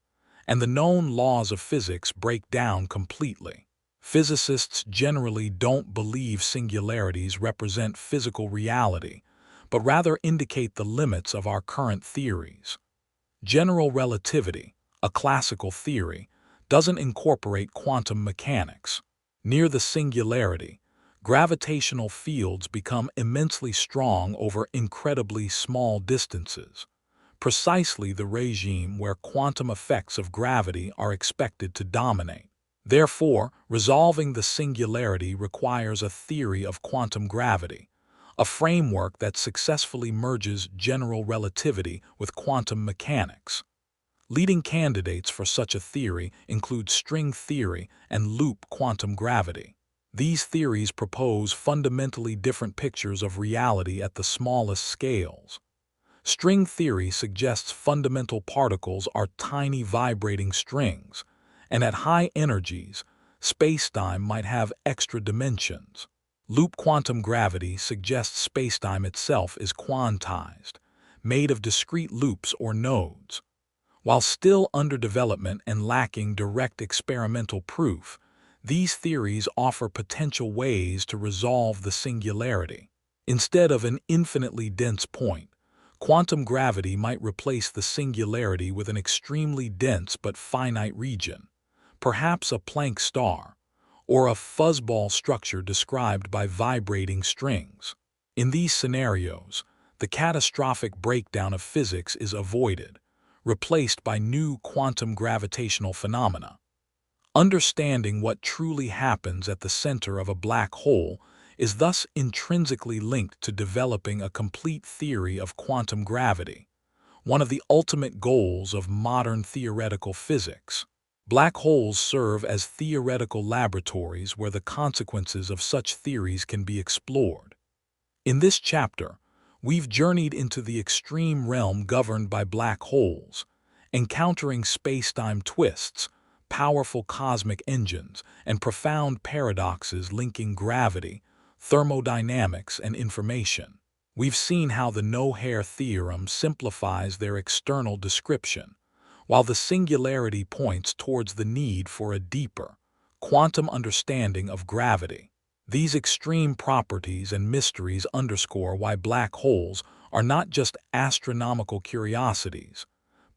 and the known laws of physics break down completely. Physicists generally don't believe singularities represent physical reality, but rather indicate the limits of our current theories. General relativity, a classical theory, doesn't incorporate quantum mechanics. Near the singularity, gravitational fields become immensely strong over incredibly small distances, precisely the regime where quantum effects of gravity are expected to dominate. Therefore, resolving the singularity requires a theory of quantum gravity, a framework that successfully merges general relativity with quantum mechanics. Leading candidates for such a theory include string theory and loop quantum gravity. These theories propose fundamentally different pictures of reality at the smallest scales. String theory suggests fundamental particles are tiny vibrating strings, and at high energies, spacetime might have extra dimensions. Loop quantum gravity suggests spacetime itself is quantized, made of discrete loops or nodes. While still under development and lacking direct experimental proof, these theories offer potential ways to resolve the singularity. Instead of an infinitely dense point, quantum gravity might replace the singularity with an extremely dense but finite region, perhaps a Planck star, or a fuzzball structure described by vibrating strings. In these scenarios, the catastrophic breakdown of physics is avoided, replaced by new quantum gravitational phenomena. Understanding what truly happens at the center of a black hole is thus intrinsically linked to developing a complete theory of quantum gravity, one of the ultimate goals of modern theoretical physics. Black holes serve as theoretical laboratories where the consequences of such theories can be explored. In this chapter, we've journeyed into the extreme realm governed by black holes, encountering spacetime twists, powerful cosmic engines, and profound paradoxes linking gravity, thermodynamics, and information. We've seen how the no-hair theorem simplifies their external description, while the singularity points towards the need for a deeper, quantum understanding of gravity. These extreme properties and mysteries underscore why black holes are not just astronomical curiosities,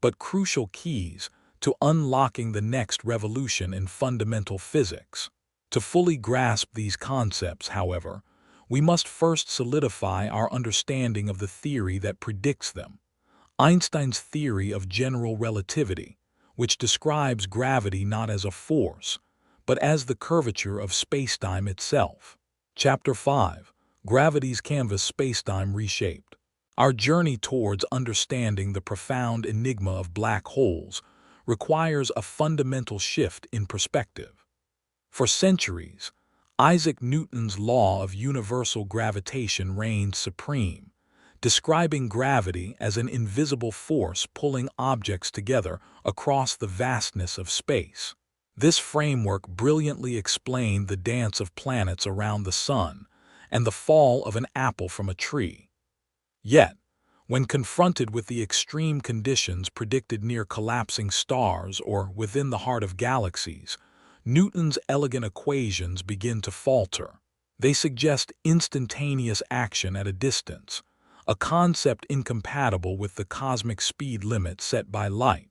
but crucial keys to unlocking the next revolution in fundamental physics. To fully grasp these concepts, however, we must first solidify our understanding of the theory that predicts them, Einstein's theory of general relativity, which describes gravity not as a force, but as the curvature of spacetime itself. Chapter 5: Gravity's Canvas, Spacetime Reshaped. Our journey towards understanding the profound enigma of black holes requires a fundamental shift in perspective. For centuries, Isaac Newton's law of universal gravitation reigned supreme, describing gravity as an invisible force pulling objects together across the vastness of space. This framework brilliantly explained the dance of planets around the sun and the fall of an apple from a tree. Yet, when confronted with the extreme conditions predicted near collapsing stars or within the heart of galaxies, Newton's elegant equations begin to falter. They suggest instantaneous action at a distance, a concept incompatible with the cosmic speed limit set by light.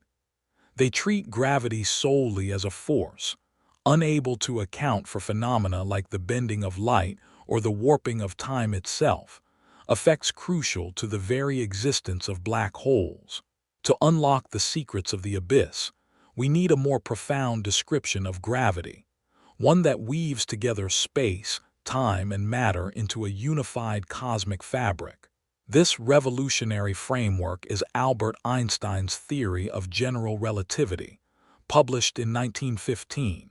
They treat gravity solely as a force, unable to account for phenomena like the bending of light or the warping of time itself, effects crucial to the very existence of black holes. To unlock the secrets of the abyss, we need a more profound description of gravity, one that weaves together space, time, and matter into a unified cosmic fabric. This revolutionary framework is Albert Einstein's theory of general relativity, published in 1915.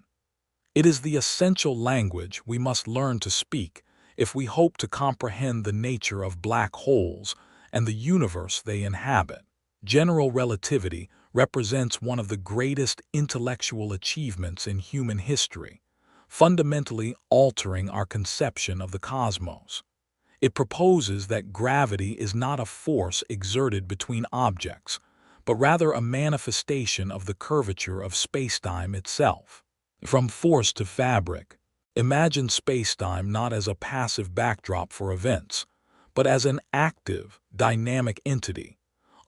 It is the essential language we must learn to speak if we hope to comprehend the nature of black holes and the universe they inhabit. General relativity represents one of the greatest intellectual achievements in human history, fundamentally altering our conception of the cosmos. It proposes that gravity is not a force exerted between objects, but rather a manifestation of the curvature of spacetime itself. From force to fabric, imagine spacetime not as a passive backdrop for events, but as an active, dynamic entity,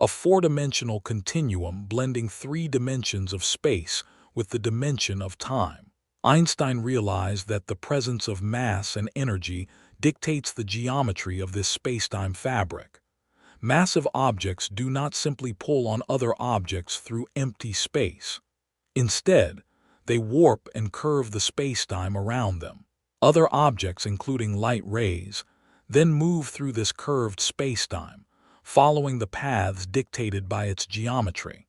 a four-dimensional continuum blending three dimensions of space with the dimension of time. Einstein realized that the presence of mass and energy dictates the geometry of this spacetime fabric. Massive objects do not simply pull on other objects through empty space. Instead, they warp and curve the spacetime around them. Other objects, including light rays, then move through this curved spacetime, following the paths dictated by its geometry.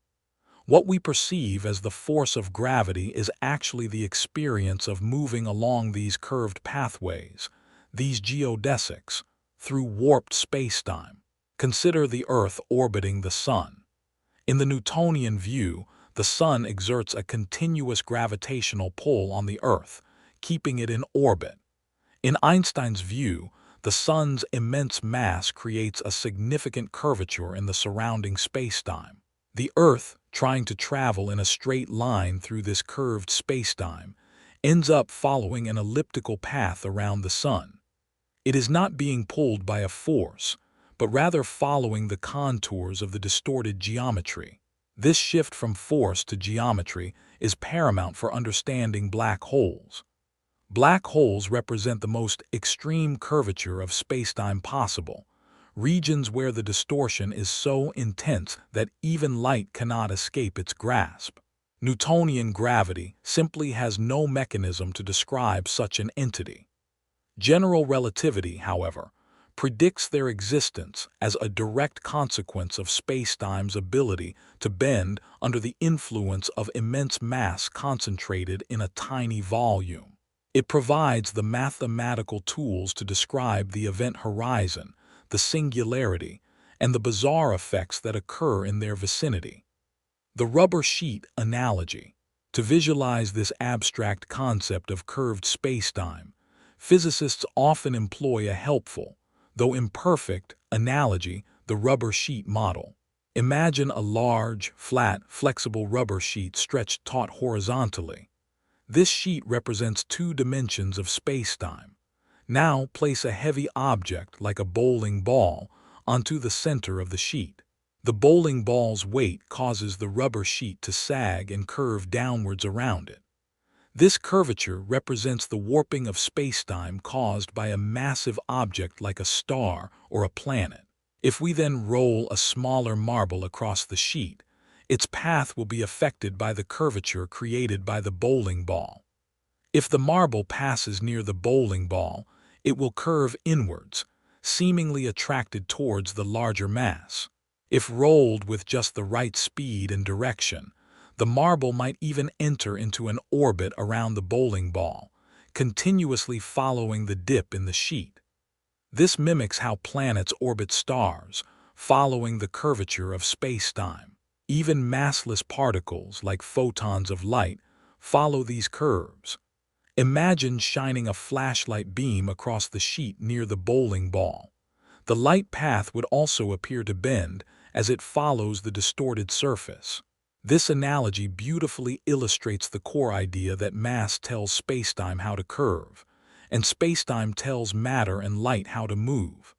What we perceive as the force of gravity is actually the experience of moving along these curved pathways, these geodesics, through warped spacetime. Consider the Earth orbiting the Sun. In the Newtonian view, the Sun exerts a continuous gravitational pull on the Earth, keeping it in orbit. In Einstein's view, the Sun's immense mass creates a significant curvature in the surrounding spacetime. The Earth, trying to travel in a straight line through this curved spacetime, ends up following an elliptical path around the Sun. It is not being pulled by a force, but rather following the contours of the distorted geometry. This shift from force to geometry is paramount for understanding black holes. Black holes represent the most extreme curvature of spacetime possible, regions where the distortion is so intense that even light cannot escape its grasp. Newtonian gravity simply has no mechanism to describe such an entity. General relativity, however, predicts their existence as a direct consequence of spacetime's ability to bend under the influence of immense mass concentrated in a tiny volume. It provides the mathematical tools to describe the event horizon, the singularity, and the bizarre effects that occur in their vicinity. The rubber sheet analogy. To visualize this abstract concept of curved spacetime, physicists often employ a helpful, though imperfect, analogy, the rubber sheet model. Imagine a large, flat, flexible rubber sheet stretched taut horizontally. This sheet represents two dimensions of spacetime. Now place a heavy object like a bowling ball onto the center of the sheet. The bowling ball's weight causes the rubber sheet to sag and curve downwards around it. This curvature represents the warping of spacetime caused by a massive object like a star or a planet. If we then roll a smaller marble across the sheet, its path will be affected by the curvature created by the bowling ball. If the marble passes near the bowling ball, it will curve inwards, seemingly attracted towards the larger mass. If rolled with just the right speed and direction, the marble might even enter into an orbit around the bowling ball, continuously following the dip in the sheet. This mimics how planets orbit stars, following the curvature of spacetime. Even massless particles, like photons of light, follow these curves. Imagine shining a flashlight beam across the sheet near the bowling ball. The light path would also appear to bend as it follows the distorted surface. This analogy beautifully illustrates the core idea that mass tells spacetime how to curve, and spacetime tells matter and light how to move.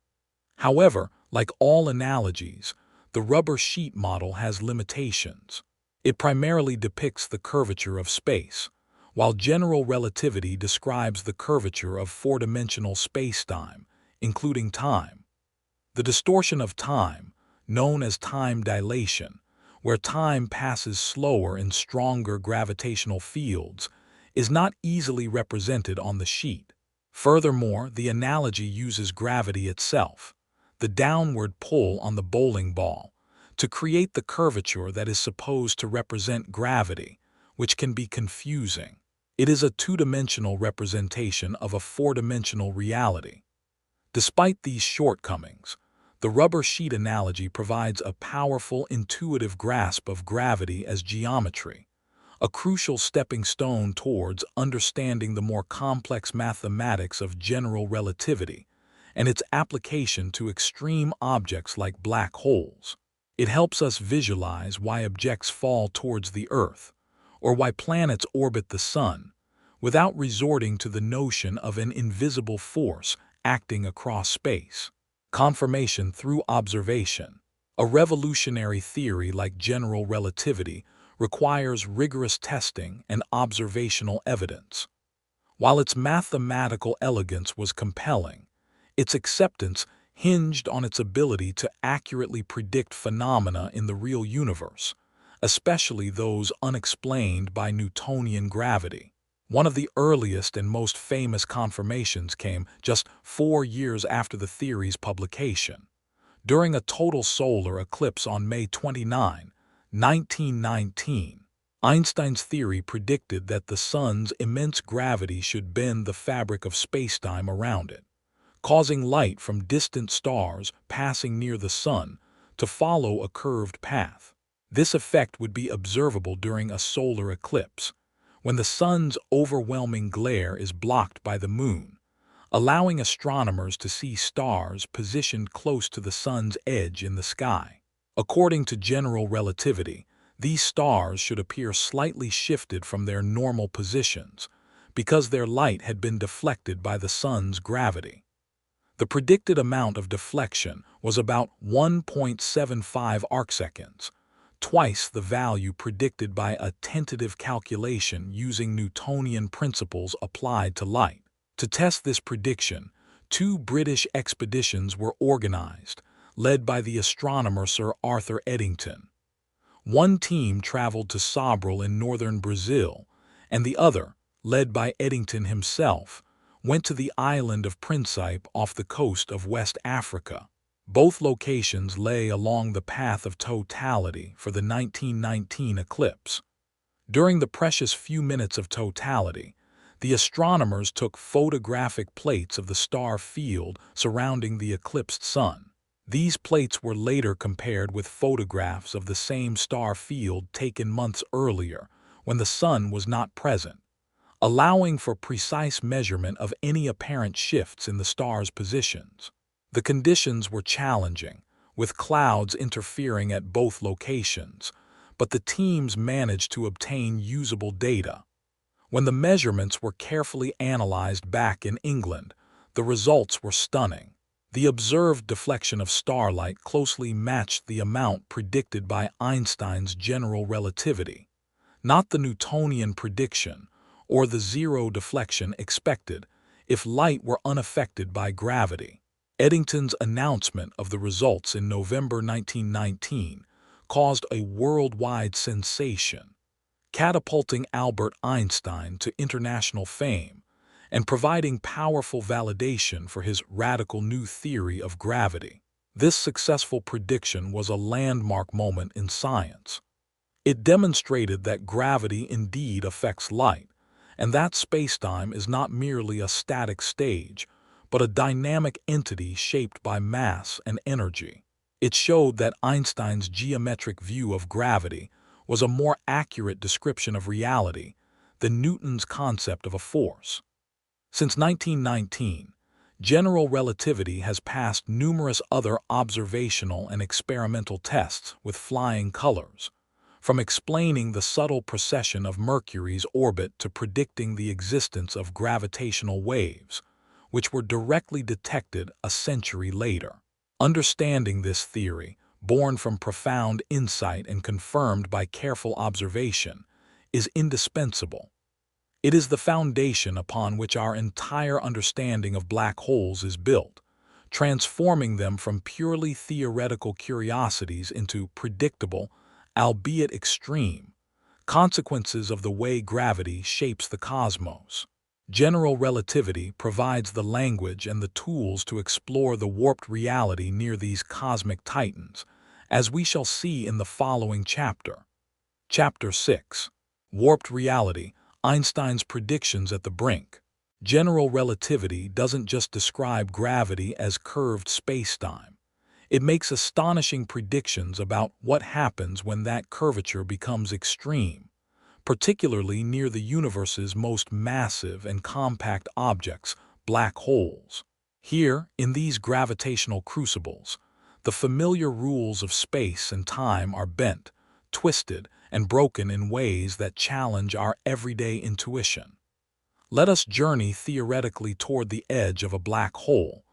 However, like all analogies, the rubber sheet model has limitations. It primarily depicts the curvature of space, while general relativity describes the curvature of four-dimensional spacetime, including time. The distortion of time, known as time dilation, where time passes slower in stronger gravitational fields, is not easily represented on the sheet. Furthermore, the analogy uses gravity itself, the downward pull on the bowling ball, to create the curvature that is supposed to represent gravity, which can be confusing. It is a two-dimensional representation of a four-dimensional reality. Despite these shortcomings, the rubber sheet analogy provides a powerful, intuitive grasp of gravity as geometry, a crucial stepping stone towards understanding the more complex mathematics of general relativity and its application to extreme objects like black holes. It helps us visualize why objects fall towards the Earth, or why planets orbit the Sun, without resorting to the notion of an invisible force acting across space. Confirmation through observation. A revolutionary theory like general relativity requires rigorous testing and observational evidence. While its mathematical elegance was compelling, its acceptance hinged on its ability to accurately predict phenomena in the real universe, especially those unexplained by Newtonian gravity. One of the earliest and most famous confirmations came just 4 years after the theory's publication. During a total solar eclipse on May 29, 1919, Einstein's theory predicted that the Sun's immense gravity should bend the fabric of spacetime around it, causing light from distant stars passing near the Sun to follow a curved path. This effect would be observable during a solar eclipse, when the Sun's overwhelming glare is blocked by the Moon, allowing astronomers to see stars positioned close to the Sun's edge in the sky. According to general relativity, these stars should appear slightly shifted from their normal positions because their light had been deflected by the Sun's gravity. The predicted amount of deflection was about 1.75 arcseconds, twice the value predicted by a tentative calculation using Newtonian principles applied to light. To test this prediction, 2 British expeditions were organized, led by the astronomer Sir Arthur Eddington. One team traveled to Sobral in northern Brazil, and the other, led by Eddington himself, went to the island of Principe off the coast of West Africa. Both locations lay along the path of totality for the 1919 eclipse. During the precious few minutes of totality, the astronomers took photographic plates of the star field surrounding the eclipsed Sun. These plates were later compared with photographs of the same star field taken months earlier when the Sun was not present, allowing for precise measurement of any apparent shifts in the star's positions. The conditions were challenging, with clouds interfering at both locations, but the teams managed to obtain usable data. When the measurements were carefully analyzed back in England, the results were stunning. The observed deflection of starlight closely matched the amount predicted by Einstein's general relativity, not the Newtonian prediction or the zero deflection expected if light were unaffected by gravity. Eddington's announcement of the results in November 1919 caused a worldwide sensation, catapulting Albert Einstein to international fame and providing powerful validation for his radical new theory of gravity. This successful prediction was a landmark moment in science. It demonstrated that gravity indeed affects light, and that spacetime is not merely a static stage, but a dynamic entity shaped by mass and energy. It showed that Einstein's geometric view of gravity was a more accurate description of reality than Newton's concept of a force. Since 1919, general relativity has passed numerous other observational and experimental tests with flying colors, from explaining the subtle precession of Mercury's orbit to predicting the existence of gravitational waves, which were directly detected a century later. Understanding this theory, born from profound insight and confirmed by careful observation, is indispensable. It is the foundation upon which our entire understanding of black holes is built, transforming them from purely theoretical curiosities into predictable, albeit extreme, consequences of the way gravity shapes the cosmos. General relativity provides the language and the tools to explore the warped reality near these cosmic titans, as we shall see in the following chapter. Chapter 6. Warped Reality, Einstein's Predictions at the Brink. General relativity doesn't just describe gravity as curved spacetime. It makes astonishing predictions about what happens when that curvature becomes extreme, particularly near the universe's most massive and compact objects, black holes. Here, in these gravitational crucibles, the familiar rules of space and time are bent, twisted, and broken in ways that challenge our everyday intuition. Let us journey theoretically toward the edge of a black hole,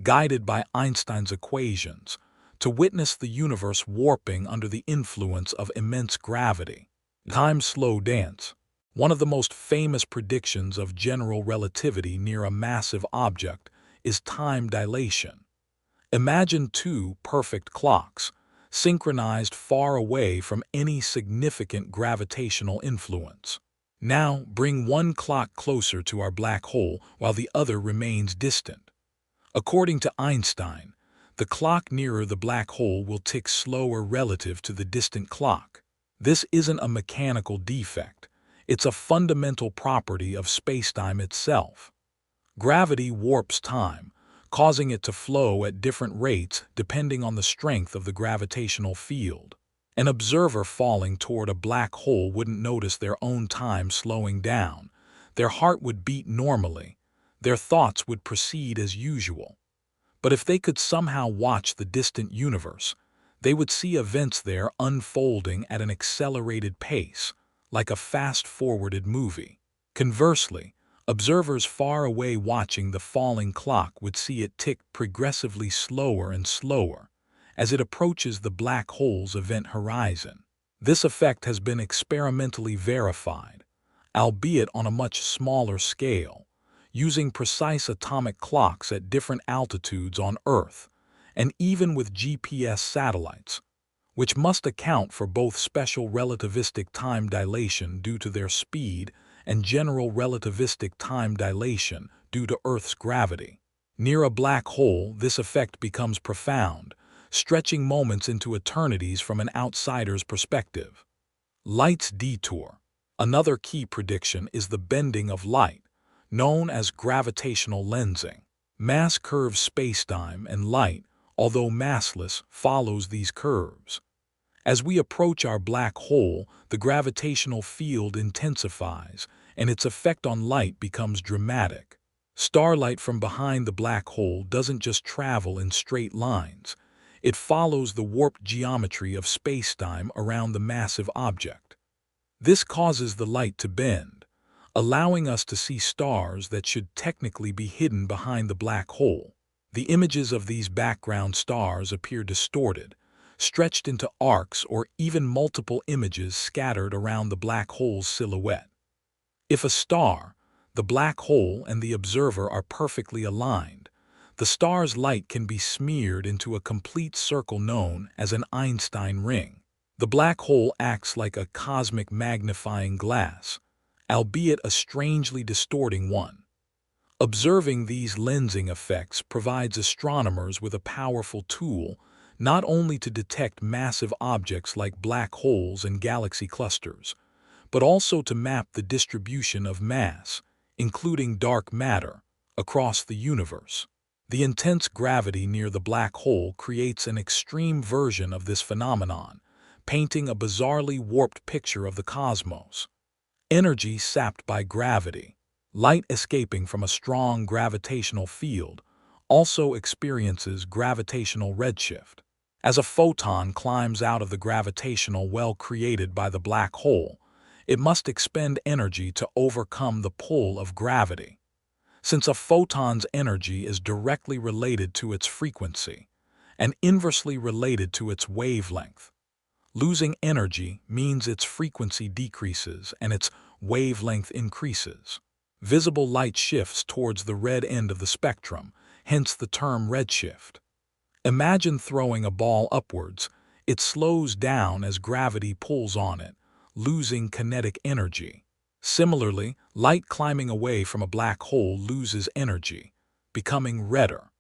guided by Einstein's equations, to witness the universe warping under the influence of immense gravity. Time's slow dance. One of the most famous predictions of general relativity near a massive object is time dilation. Imagine two perfect clocks, synchronized far away from any significant gravitational influence. Now bring one clock closer to our black hole while the other remains distant. According to Einstein, the clock nearer the black hole will tick slower relative to the distant clock. This isn't a mechanical defect. It's a fundamental property of spacetime itself. Gravity warps time, causing it to flow at different rates depending on the strength of the gravitational field. An observer falling toward a black hole wouldn't notice their own time slowing down. Their heart would beat normally. Their thoughts would proceed as usual. But if they could somehow watch the distant universe, they would see events there unfolding at an accelerated pace, like a fast-forwarded movie. Conversely, observers far away watching the falling clock would see it tick progressively slower and slower as it approaches the black hole's event horizon. This effect has been experimentally verified, albeit on a much smaller scale, using precise atomic clocks at different altitudes on Earth, and even with GPS satellites, which must account for both special relativistic time dilation due to their speed and general relativistic time dilation due to Earth's gravity. Near a black hole, this effect becomes profound, stretching moments into eternities from an outsider's perspective. Light's detour. Another key prediction is the bending of light, known as gravitational lensing. Mass curves spacetime, and light, although massless, follows these curves. As we approach our black hole, the gravitational field intensifies, and its effect on light becomes dramatic. Starlight from behind the black hole doesn't just travel in straight lines. It follows the warped geometry of spacetime around the massive object. This causes the light to bend, allowing us to see stars that should technically be hidden behind the black hole. The images of these background stars appear distorted, stretched into arcs or even multiple images scattered around the black hole's silhouette. If a star, the black hole, and the observer are perfectly aligned, the star's light can be smeared into a complete circle known as an Einstein ring. The black hole acts like a cosmic magnifying glass, albeit a strangely distorting one. Observing these lensing effects provides astronomers with a powerful tool not only to detect massive objects like black holes and galaxy clusters, but also to map the distribution of mass, including dark matter, across the universe. The intense gravity near the black hole creates an extreme version of this phenomenon, painting a bizarrely warped picture of the cosmos. Energy sapped by gravity. Light escaping from a strong gravitational field also experiences gravitational redshift. As a photon climbs out of the gravitational well created by the black hole, it must expend energy to overcome the pull of gravity. Since a photon's energy is directly related to its frequency and inversely related to its wavelength, losing energy means its frequency decreases and its wavelength increases. Visible light shifts towards the red end of the spectrum, hence the term redshift. Imagine throwing a ball upwards. It slows down as gravity pulls on it, losing kinetic energy. Similarly, light climbing away from a black hole loses energy, becoming redder.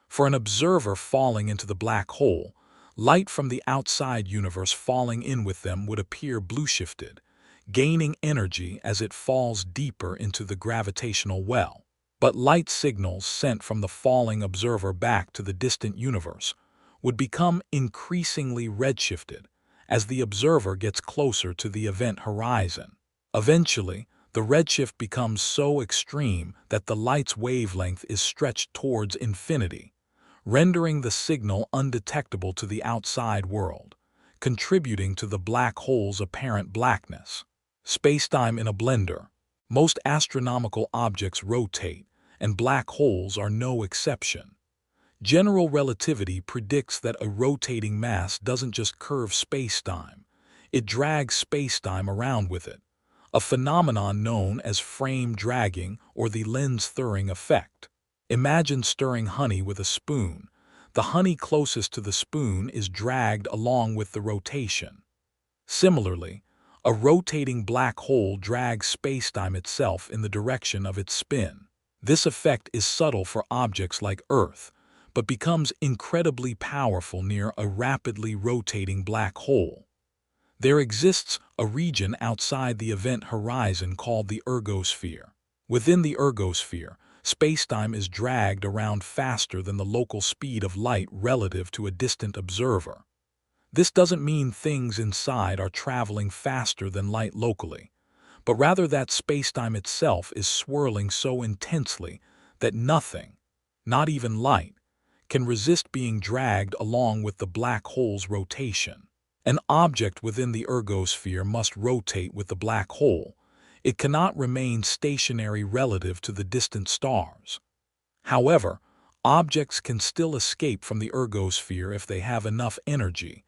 For an observer falling into the black hole, light from the outside universe falling in with them would appear blue-shifted, gaining energy as it falls deeper into the gravitational well. But light signals sent from the falling observer back to the distant universe would become increasingly redshifted as the observer gets closer to the event horizon. Eventually, the redshift becomes so extreme that the light's wavelength is stretched towards infinity, rendering the signal undetectable to the outside world, contributing to the black hole's apparent blackness. Spacetime in a blender. Most astronomical objects rotate, and black holes are no exception. General relativity predicts that a rotating mass doesn't just curve spacetime, it drags spacetime around with it, a phenomenon known as frame dragging or the lens-thurring effect. Imagine stirring honey with a spoon. The honey closest to the spoon is dragged along with the rotation. Similarly, a rotating black hole drags spacetime itself in the direction of its spin. This effect is subtle for objects like Earth, but becomes incredibly powerful near a rapidly rotating black hole. There exists a region outside the event horizon called the ergosphere. Within the ergosphere, spacetime is dragged around faster than the local speed of light relative to a distant observer. This doesn't mean things inside are traveling faster than light locally, but rather that spacetime itself is swirling so intensely that nothing, not even light, can resist being dragged along with the black hole's rotation. An object within the ergosphere must rotate with the black hole. It cannot remain stationary relative to the distant stars. However, objects can still escape from the ergosphere if they have enough energy,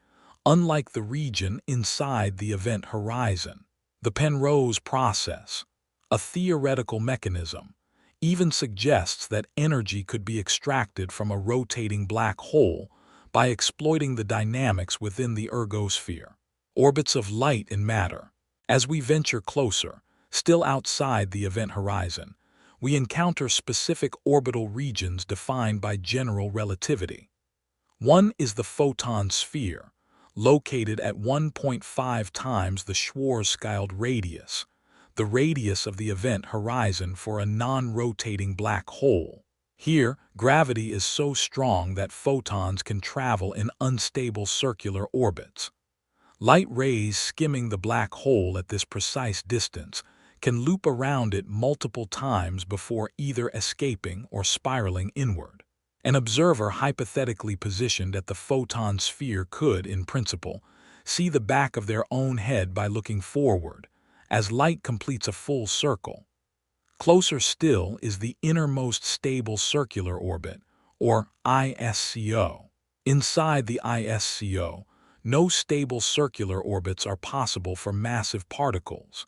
unlike the region inside the event horizon. The Penrose process, a theoretical mechanism, even suggests that energy could be extracted from a rotating black hole by exploiting the dynamics within the ergosphere. Orbits of light and matter. As we venture closer, still outside the event horizon, we encounter specific orbital regions defined by general relativity. One is the photon sphere, located at 1.5 times the Schwarzschild radius, the radius of the event horizon for a non-rotating black hole. Here, gravity is so strong that photons can travel in unstable circular orbits. Light rays skimming the black hole at this precise distance can loop around it multiple times before either escaping or spiraling inward. An observer hypothetically positioned at the photon sphere could, in principle, see the back of their own head by looking forward, as light completes a full circle. Closer still is the innermost stable circular orbit, or ISCO. Inside the ISCO, no stable circular orbits are possible for massive particles.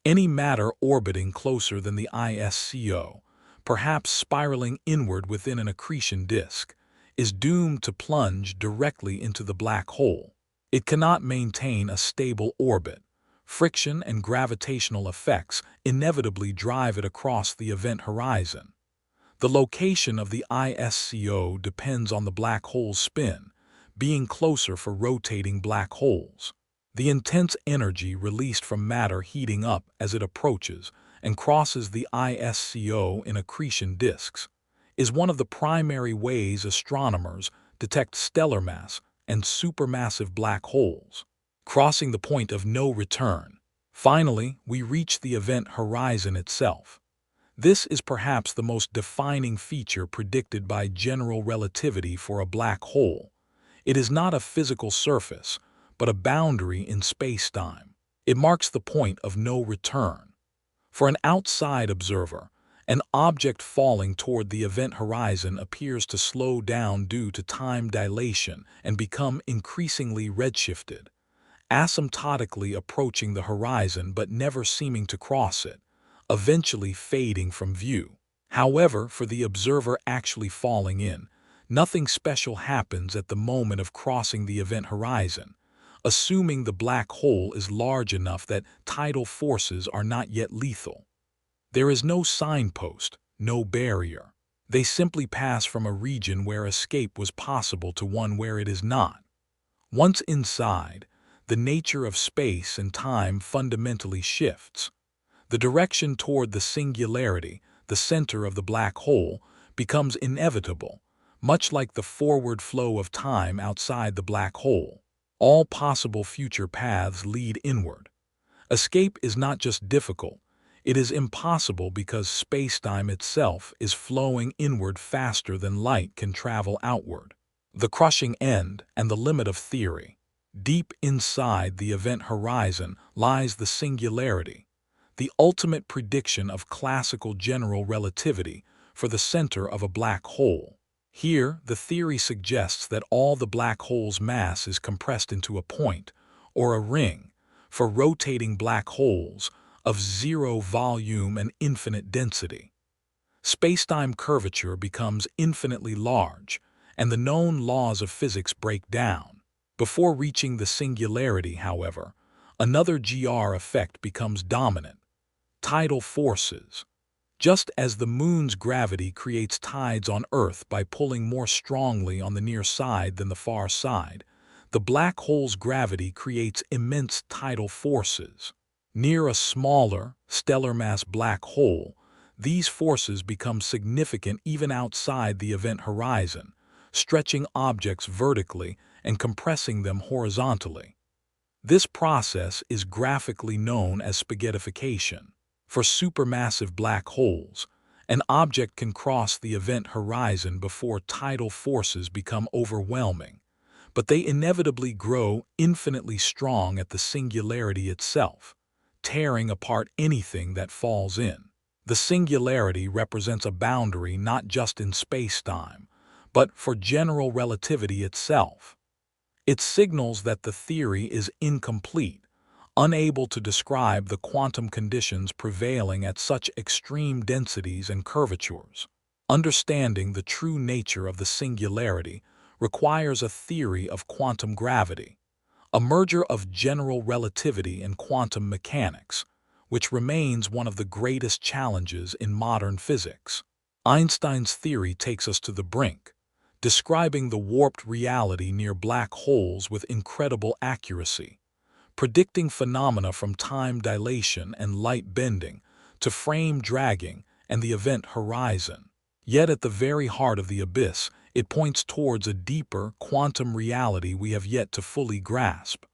Any matter orbiting closer than the ISCO, perhaps spiraling inward within an accretion disk, is doomed to plunge directly into the black hole. It cannot maintain a stable orbit. Friction and gravitational effects inevitably drive it across the event horizon. The location of the ISCO depends on the black hole's spin, being closer for rotating black holes. The intense energy released from matter heating up as it approaches and crosses the ISCO in accretion disks is one of the primary ways astronomers detect stellar mass and supermassive black holes, crossing the point of no return. Finally, we reach the event horizon itself. This is perhaps the most defining feature predicted by general relativity for a black hole. It is not a physical surface, but a boundary in spacetime. It marks the point of no return. For an outside observer, an object falling toward the event horizon appears to slow down due to time dilation and become increasingly redshifted, asymptotically approaching the horizon but never seeming to cross it, eventually fading from view. However, for the observer actually falling in, nothing special happens at the moment of crossing the event horizon. assuming the black hole is large enough that tidal forces are not yet lethal. There is no signpost, no barrier. They simply pass from a region where escape was possible to one where it is not. Once inside, the nature of space and time fundamentally shifts. The direction toward the singularity, the center of the black hole, becomes inevitable, much like the forward flow of time outside the black hole. All possible future paths lead inward. Escape is not just difficult, it is impossible because space-time itself is flowing inward faster than light can travel outward. The crushing end and the limit of theory. Deep inside the event horizon lies the singularity, the ultimate prediction of classical general relativity for the center of a black hole. Here, the theory suggests that all the black hole's mass is compressed into a point, or a ring, for rotating black holes of zero volume and infinite density. Spacetime curvature becomes infinitely large, and the known laws of physics break down. Before reaching the singularity, however, another GR effect becomes dominant: tidal forces. Just as the moon's gravity creates tides on Earth by pulling more strongly on the near side than the far side, the black hole's gravity creates immense tidal forces. Near a smaller, stellar mass black hole, these forces become significant even outside the event horizon, stretching objects vertically and compressing them horizontally. This process is graphically known as spaghettification. For supermassive black holes, an object can cross the event horizon before tidal forces become overwhelming, but they inevitably grow infinitely strong at the singularity itself, tearing apart anything that falls in. The singularity represents a boundary not just in space-time, but for general relativity itself. It signals that the theory is incomplete, unable to describe the quantum conditions prevailing at such extreme densities and curvatures. Understanding the true nature of the singularity requires a theory of quantum gravity, a merger of general relativity and quantum mechanics, which remains one of the greatest challenges in modern physics. Einstein's theory takes us to the brink, describing the warped reality near black holes with incredible accuracy, predicting phenomena from time dilation and light bending to frame dragging and the event horizon. Yet at the very heart of the abyss, it points towards a deeper quantum reality we have yet to fully grasp.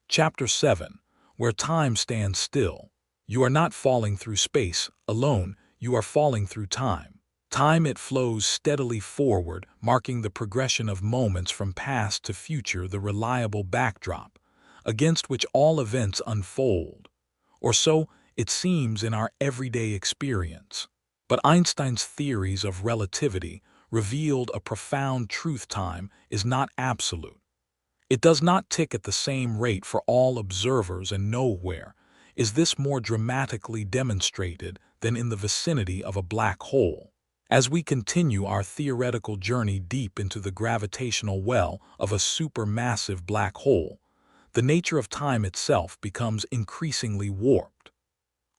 Chapter 7, Where Time Stands Still. You are not falling through space alone, you are falling through time. Time, it flows steadily forward, marking the progression of moments from past to future, the reliable backdrop against which all events unfold. Or so it seems in our everyday experience. But Einstein's theories of relativity revealed a profound truth: time is not absolute. It does not tick at the same rate for all observers, and nowhere is this more dramatically demonstrated than in the vicinity of a black hole. As we continue our theoretical journey deep into the gravitational well of a supermassive black hole, the nature of time itself becomes increasingly warped.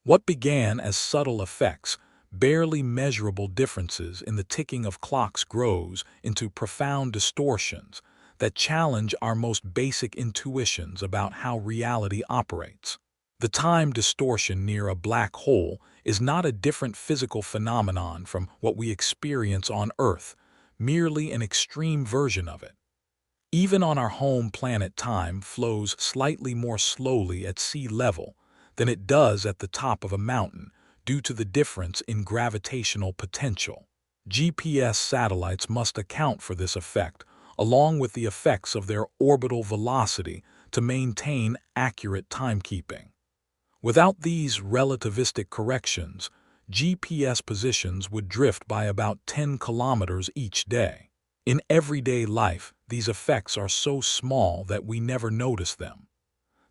What began as subtle effects, barely measurable differences in the ticking of clocks, grows into profound distortions that challenge our most basic intuitions about how reality operates. The time distortion near a black hole is not a different physical phenomenon from what we experience on Earth, merely an extreme version of it. Even on our home planet, time flows slightly more slowly at sea level than it does at the top of a mountain due to the difference in gravitational potential. GPS satellites must account for this effect, along with the effects of their orbital velocity, to maintain accurate timekeeping. Without these relativistic corrections, GPS positions would drift by about 10 kilometers each day. In everyday life, these effects are so small that we never notice them.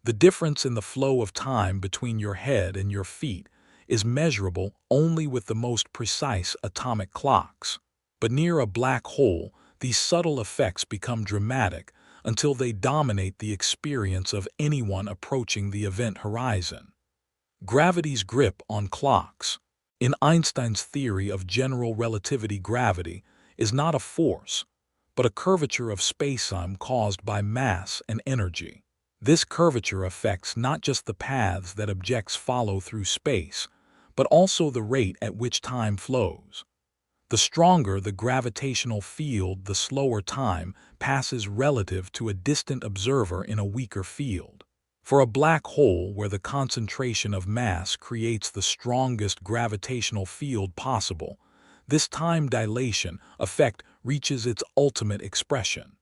The difference in the flow of time between your head and your feet is measurable only with the most precise atomic clocks. But near a black hole, these subtle effects become dramatic, until they dominate the experience of anyone approaching the event horizon. Gravity's grip on clocks. In Einstein's theory of general relativity, gravity is not a force, but a curvature of spacetime caused by mass and energy. This curvature affects not just the paths that objects follow through space, but also the rate at which time flows. The stronger the gravitational field, the slower time passes relative to a distant observer in a weaker field. For a black hole where the concentration of mass creates the strongest gravitational field possible, this time dilation effect reaches its ultimate expression.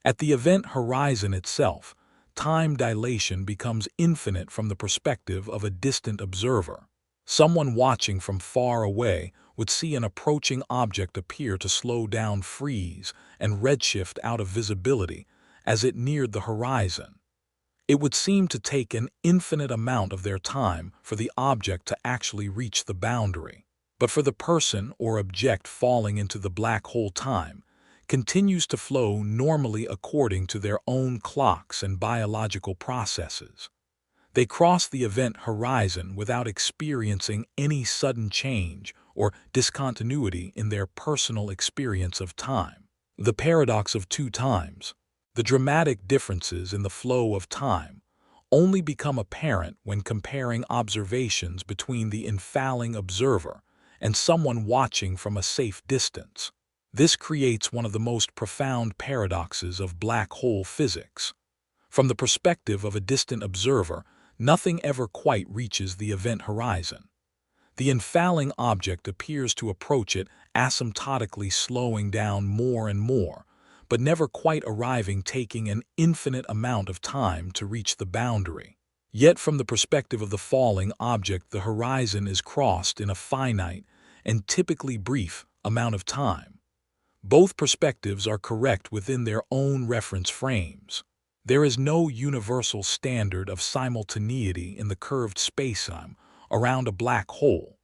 At the event horizon itself, time dilation becomes infinite from the perspective of a distant observer. Someone watching from far away would see an approaching object appear to slow down, freeze, and redshift out of visibility as it neared the horizon. It would seem to take an infinite amount of their time for the object to actually reach the boundary. But for the person or object falling into the black hole, time continues to flow normally according to their own clocks and biological processes. They cross the event horizon without experiencing any sudden change or discontinuity in their personal experience of time. The paradox of two times. The dramatic differences in the flow of time only become apparent when comparing observations between the infalling observer and someone watching from a safe distance. This creates one of the most profound paradoxes of black hole physics. From the perspective of a distant observer, nothing ever quite reaches the event horizon. The infalling object appears to approach it asymptotically, slowing down more and more, but never quite arriving, taking an infinite amount of time to reach the boundary. Yet from the perspective of the falling object, the horizon is crossed in a finite and typically brief amount of time. Both perspectives are correct within their own reference frames. There is no universal standard of simultaneity in the curved spacetime around a black hole.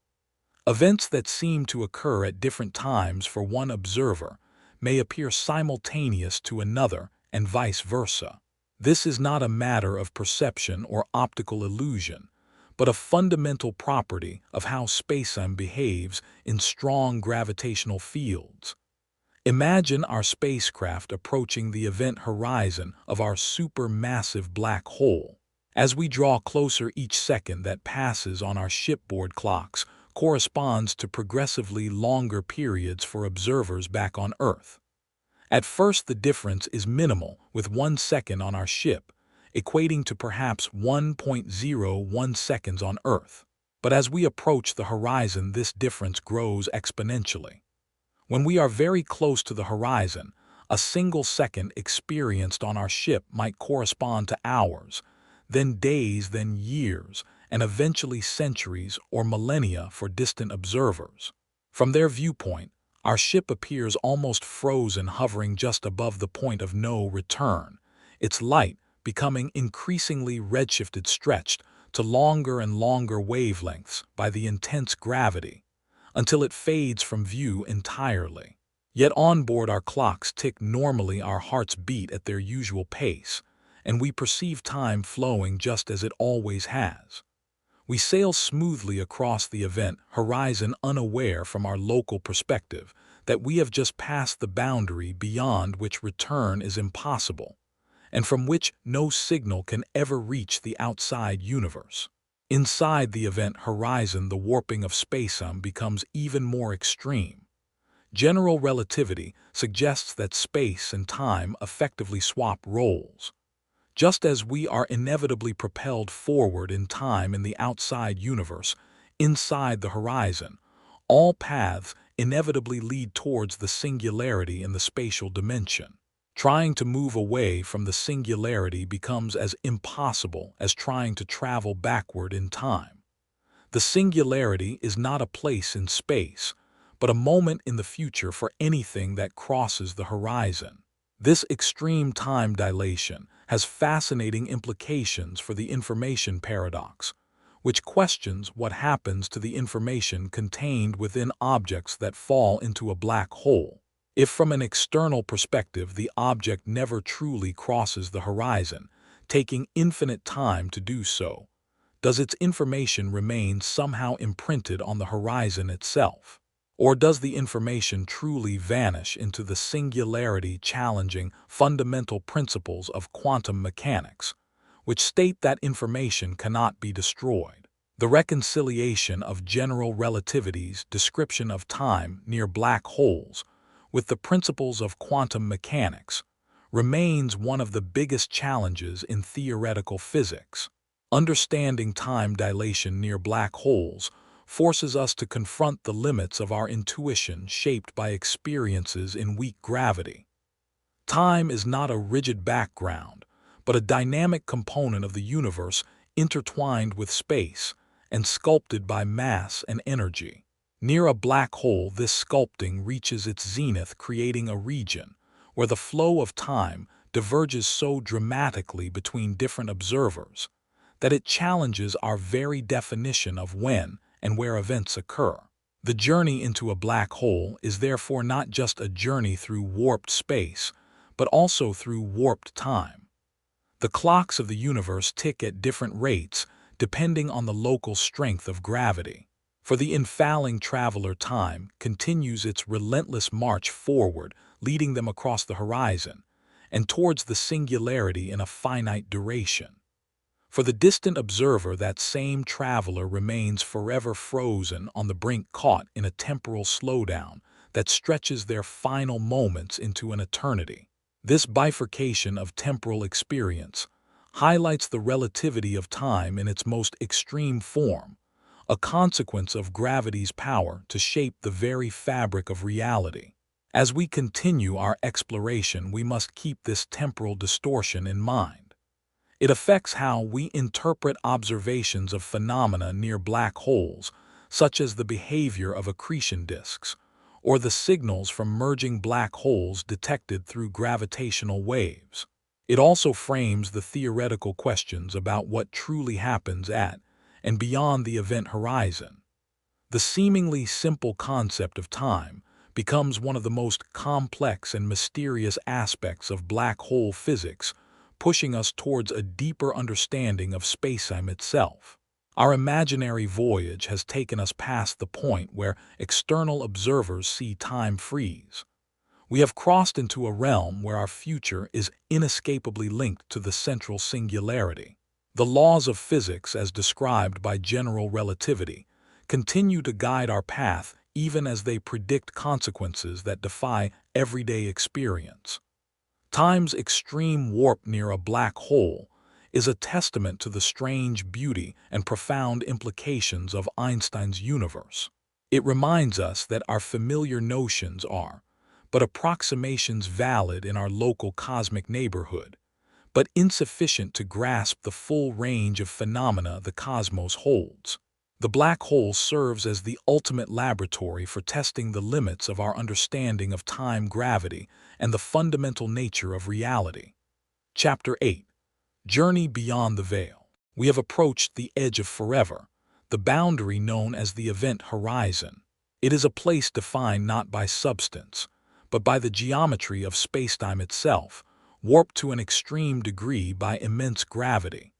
Events that seem to occur at different times for one observer may appear simultaneous to another, and vice versa. This is not a matter of perception or optical illusion, but a fundamental property of how spacetime behaves in strong gravitational fields. Imagine our spacecraft approaching the event horizon of our supermassive black hole. As we draw closer, each second that passes on our shipboard clocks corresponds to progressively longer periods for observers back on Earth. At first, the difference is minimal, with 1 second on our ship equating to perhaps 1.01 seconds on Earth. But as we approach the horizon, this difference grows exponentially. When we are very close to the horizon, a single second experienced on our ship might correspond to hours, then days, then years, and eventually centuries or millennia for distant observers. From their viewpoint, our ship appears almost frozen, hovering just above the point of no return, its light becoming increasingly redshifted, stretched to longer and longer wavelengths by the intense gravity, until it fades from view entirely. Yet on board, our clocks tick normally, our hearts beat at their usual pace, and we perceive time flowing just as it always has. We sail smoothly across the event horizon, unaware from our local perspective that we have just passed the boundary beyond which return is impossible, and from which no signal can ever reach the outside universe. Inside the event horizon, the warping of spacetime becomes even more extreme. General relativity suggests that space and time effectively swap roles. Just as we are inevitably propelled forward in time in the outside universe, inside the horizon, all paths inevitably lead towards the singularity in the spatial dimension. Trying to move away from the singularity becomes as impossible as trying to travel backward in time. The singularity is not a place in space, but a moment in the future for anything that crosses the horizon. This extreme time dilation has fascinating implications for the information paradox, which questions what happens to the information contained within objects that fall into a black hole. If from an external perspective the object never truly crosses the horizon, taking infinite time to do so, does its information remain somehow imprinted on the horizon itself? Or does the information truly vanish into the singularity challenging fundamental principles of quantum mechanics, which state that information cannot be destroyed? The reconciliation of general relativity's description of time near black holes with the principles of quantum mechanics remains one of the biggest challenges in theoretical physics. Understanding time dilation near black holes forces us to confront the limits of our intuition shaped by experiences in weak gravity. Time is not a rigid background, but a dynamic component of the universe intertwined with space and sculpted by mass and energy. Near a black hole, this sculpting reaches its zenith, creating a region where the flow of time diverges so dramatically between different observers that it challenges our very definition of when and where events occur. The journey into a black hole is therefore not just a journey through warped space, but also through warped time. The clocks of the universe tick at different rates depending on the local strength of gravity. For the infalling traveler, time continues its relentless march forward, leading them across the horizon and towards the singularity in a finite duration. For the distant observer, that same traveler remains forever frozen on the brink, caught in a temporal slowdown that stretches their final moments into an eternity. This bifurcation of temporal experience highlights the relativity of time in its most extreme form, a consequence of gravity's power to shape the very fabric of reality. As we continue our exploration, we must keep this temporal distortion in mind. It affects how we interpret observations of phenomena near black holes, such as the behavior of accretion disks, or the signals from merging black holes detected through gravitational waves. It also frames the theoretical questions about what truly happens at and beyond the event horizon. The seemingly simple concept of time becomes one of the most complex and mysterious aspects of black hole physics, pushing us towards a deeper understanding of spacetime itself. Our imaginary voyage has taken us past the point where external observers see time freeze. We have crossed into a realm where our future is inescapably linked to the central singularity. The laws of physics, as described by general relativity, continue to guide our path even as they predict consequences that defy everyday experience. Time's extreme warp near a black hole is a testament to the strange beauty and profound implications of Einstein's universe. It reminds us that our familiar notions are but approximations valid in our local cosmic neighborhood, but insufficient to grasp the full range of phenomena the cosmos holds. The black hole serves as the ultimate laboratory for testing the limits of our understanding of time, gravity, and the fundamental nature of reality. Chapter 8. Journey Beyond the Veil. We have approached the edge of forever, the boundary known as the event horizon. It is a place defined not by substance, but by the geometry of spacetime itself, warped to an extreme degree by immense gravity.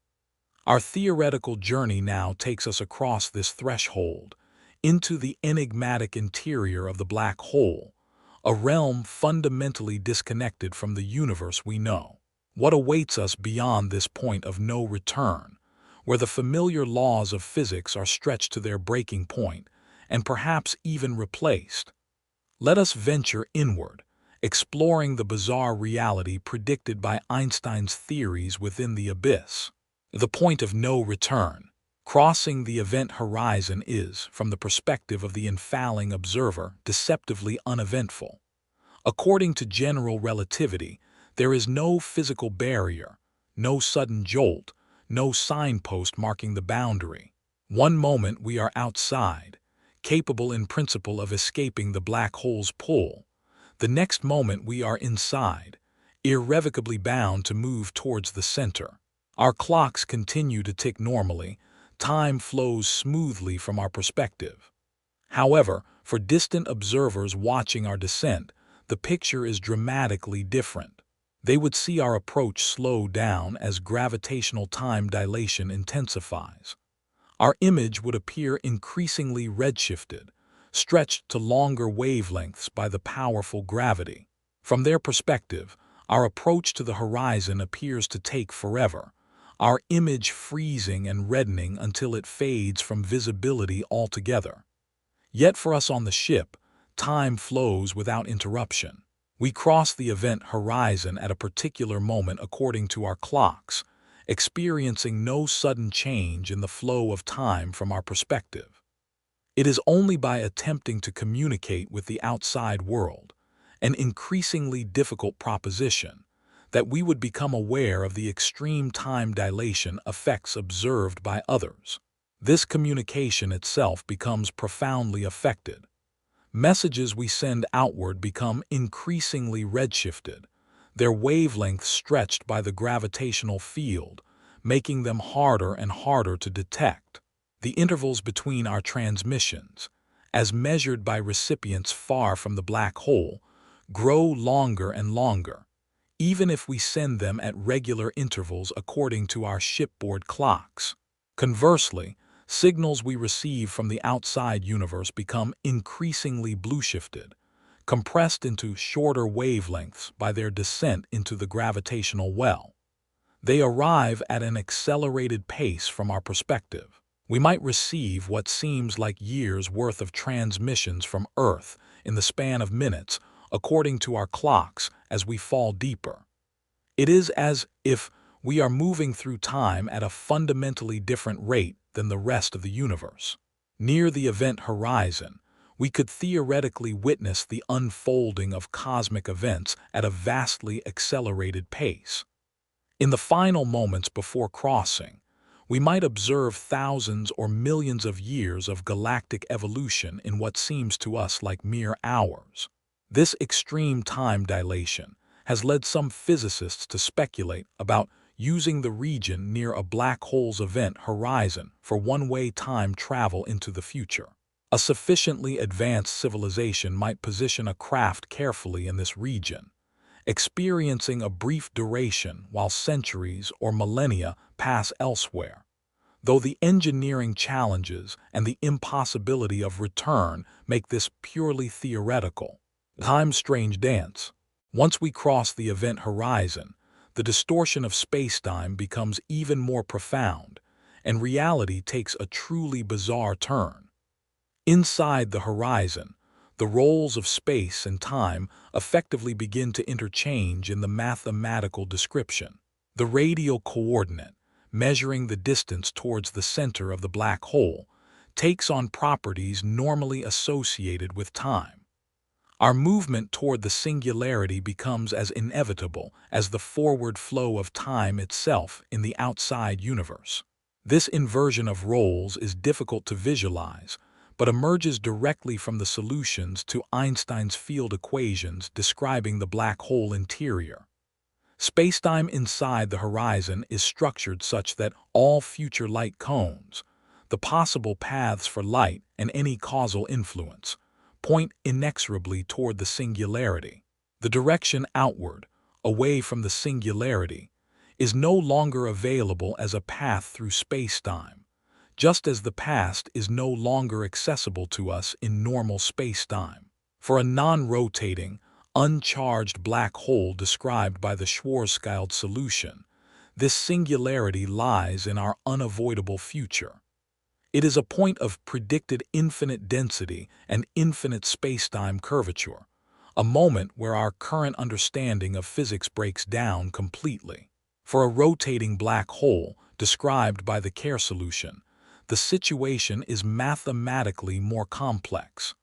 Our theoretical journey now takes us across this threshold, into the enigmatic interior of the black hole, a realm fundamentally disconnected from the universe we know. What awaits us beyond this point of no return, where the familiar laws of physics are stretched to their breaking point, and perhaps even replaced? Let us venture inward, exploring the bizarre reality predicted by Einstein's theories within the abyss. The point of no return. Crossing the event horizon is, from the perspective of the infalling observer, deceptively uneventful. According to general relativity, there is no physical barrier, no sudden jolt, no signpost marking the boundary. One moment we are outside, capable in principle of escaping the black hole's pull. The next moment we are inside, irrevocably bound to move towards the center. Our clocks continue to tick normally, time flows smoothly from our perspective. However, for distant observers watching our descent, the picture is dramatically different. They would see our approach slow down as gravitational time dilation intensifies. Our image would appear increasingly redshifted, stretched to longer wavelengths by the powerful gravity. From their perspective, our approach to the horizon appears to take forever, our image freezing and reddening until it fades from visibility altogether. Yet for us on the ship, time flows without interruption. We cross the event horizon at a particular moment according to our clocks, experiencing no sudden change in the flow of time from our perspective. It is only by attempting to communicate with the outside world, an increasingly difficult proposition, that we would become aware of the extreme time dilation effects observed by others. This communication itself becomes profoundly affected. Messages we send outward become increasingly redshifted, their wavelengths stretched by the gravitational field, making them harder and harder to detect. The intervals between our transmissions, as measured by recipients far from the black hole, grow longer and longer, even if we send them at regular intervals according to our shipboard clocks. Conversely, signals we receive from the outside universe become increasingly blue-shifted, compressed into shorter wavelengths by their descent into the gravitational well. They arrive at an accelerated pace from our perspective. We might receive what seems like years' worth of transmissions from Earth in the span of minutes, according to our clocks, as we fall deeper. It is as if we are moving through time at a fundamentally different rate than the rest of the universe. Near the event horizon, we could theoretically witness the unfolding of cosmic events at a vastly accelerated pace. In the final moments before crossing, we might observe thousands or millions of years of galactic evolution in what seems to us like mere hours. This extreme time dilation has led some physicists to speculate about using the region near a black hole's event horizon for one-way time travel into the future. A sufficiently advanced civilization might position a craft carefully in this region, experiencing a brief duration while centuries or millennia pass elsewhere. Though the engineering challenges and the impossibility of return make this purely theoretical. Time's strange dance. Once we cross the event horizon, the distortion of spacetime becomes even more profound, and reality takes a truly bizarre turn. Inside the horizon, the roles of space and time effectively begin to interchange in the mathematical description. The radial coordinate, measuring the distance towards the center of the black hole, takes on properties normally associated with time. Our movement toward the singularity becomes as inevitable as the forward flow of time itself in the outside universe. This inversion of roles is difficult to visualize, but emerges directly from the solutions to Einstein's field equations describing the black hole interior. Spacetime inside the horizon is structured such that all future light cones, the possible paths for light and any causal influence, point inexorably toward the singularity. The direction outward, away from the singularity, is no longer available as a path through spacetime, just as the past is no longer accessible to us in normal spacetime. For a non-rotating, uncharged black hole described by the Schwarzschild solution, this singularity lies in our unavoidable future. It is a point of predicted infinite density and infinite spacetime curvature, a moment where our current understanding of physics breaks down completely. For a rotating black hole, described by the Kerr solution, the situation is mathematically more complex.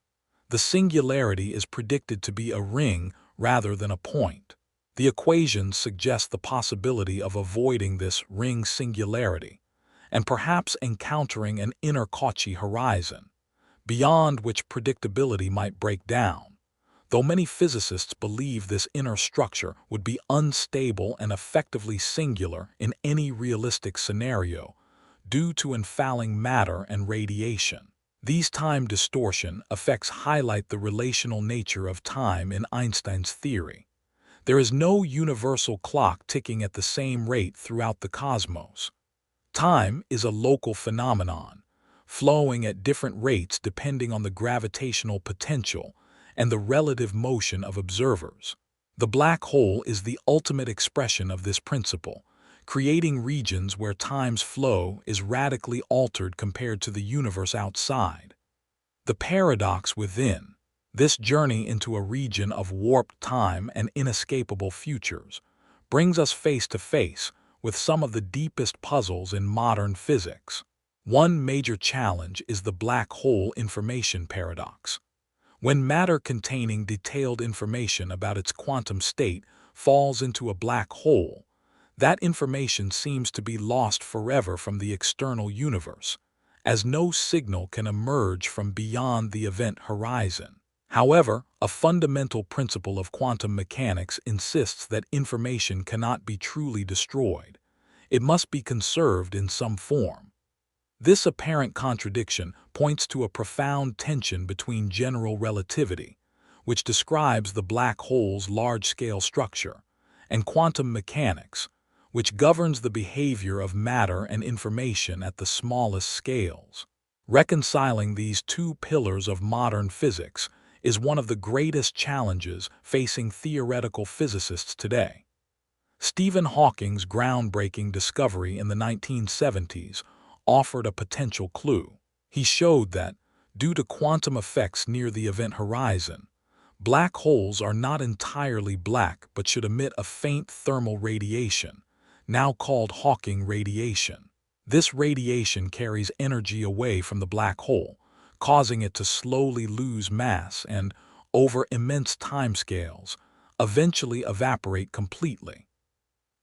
The singularity is predicted to be a ring rather than a point. The equations suggest the possibility of avoiding this ring singularity, and perhaps encountering an inner Cauchy horizon, beyond which predictability might break down, though many physicists believe this inner structure would be unstable and effectively singular in any realistic scenario due to infalling matter and radiation. These time distortion effects highlight the relational nature of time in Einstein's theory. There is no universal clock ticking at the same rate throughout the cosmos. Time is a local phenomenon, flowing at different rates depending on the gravitational potential and the relative motion of observers. The black hole is the ultimate expression of this principle, creating regions where time's flow is radically altered compared to the universe outside. The paradox within, this journey into a region of warped time and inescapable futures, brings us face to face with some of the deepest puzzles in modern physics. One major challenge is the black hole information paradox. When matter containing detailed information about its quantum state falls into a black hole, that information seems to be lost forever from the external universe, as no signal can emerge from beyond the event horizon. However, a fundamental principle of quantum mechanics insists that information cannot be truly destroyed. It must be conserved in some form. This apparent contradiction points to a profound tension between general relativity, which describes the black hole's large-scale structure, and quantum mechanics, which governs the behavior of matter and information at the smallest scales. Reconciling these two pillars of modern physics is one of the greatest challenges facing theoretical physicists today. Stephen Hawking's groundbreaking discovery in the 1970s offered a potential clue. He showed that, due to quantum effects near the event horizon, black holes are not entirely black but should emit a faint thermal radiation, now called Hawking radiation. This radiation carries energy away from the black hole, causing it to slowly lose mass and, over immense timescales, eventually evaporate completely.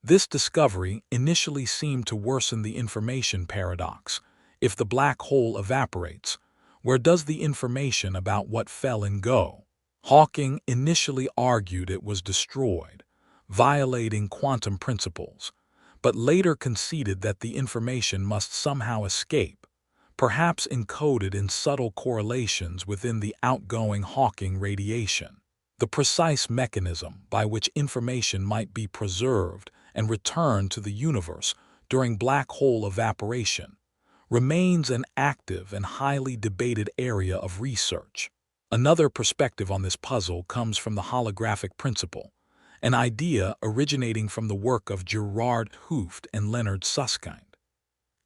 This discovery initially seemed to worsen the information paradox. If the black hole evaporates, where does the information about what fell in go? Hawking initially argued it was destroyed, violating quantum principles, but later conceded that the information must somehow escape, perhaps encoded in subtle correlations within the outgoing Hawking radiation. The precise mechanism by which information might be preserved and returned to the universe during black hole evaporation remains an active and highly debated area of research. Another perspective on this puzzle comes from the holographic principle, an idea originating from the work of Gerard Hooft and Leonard Susskind.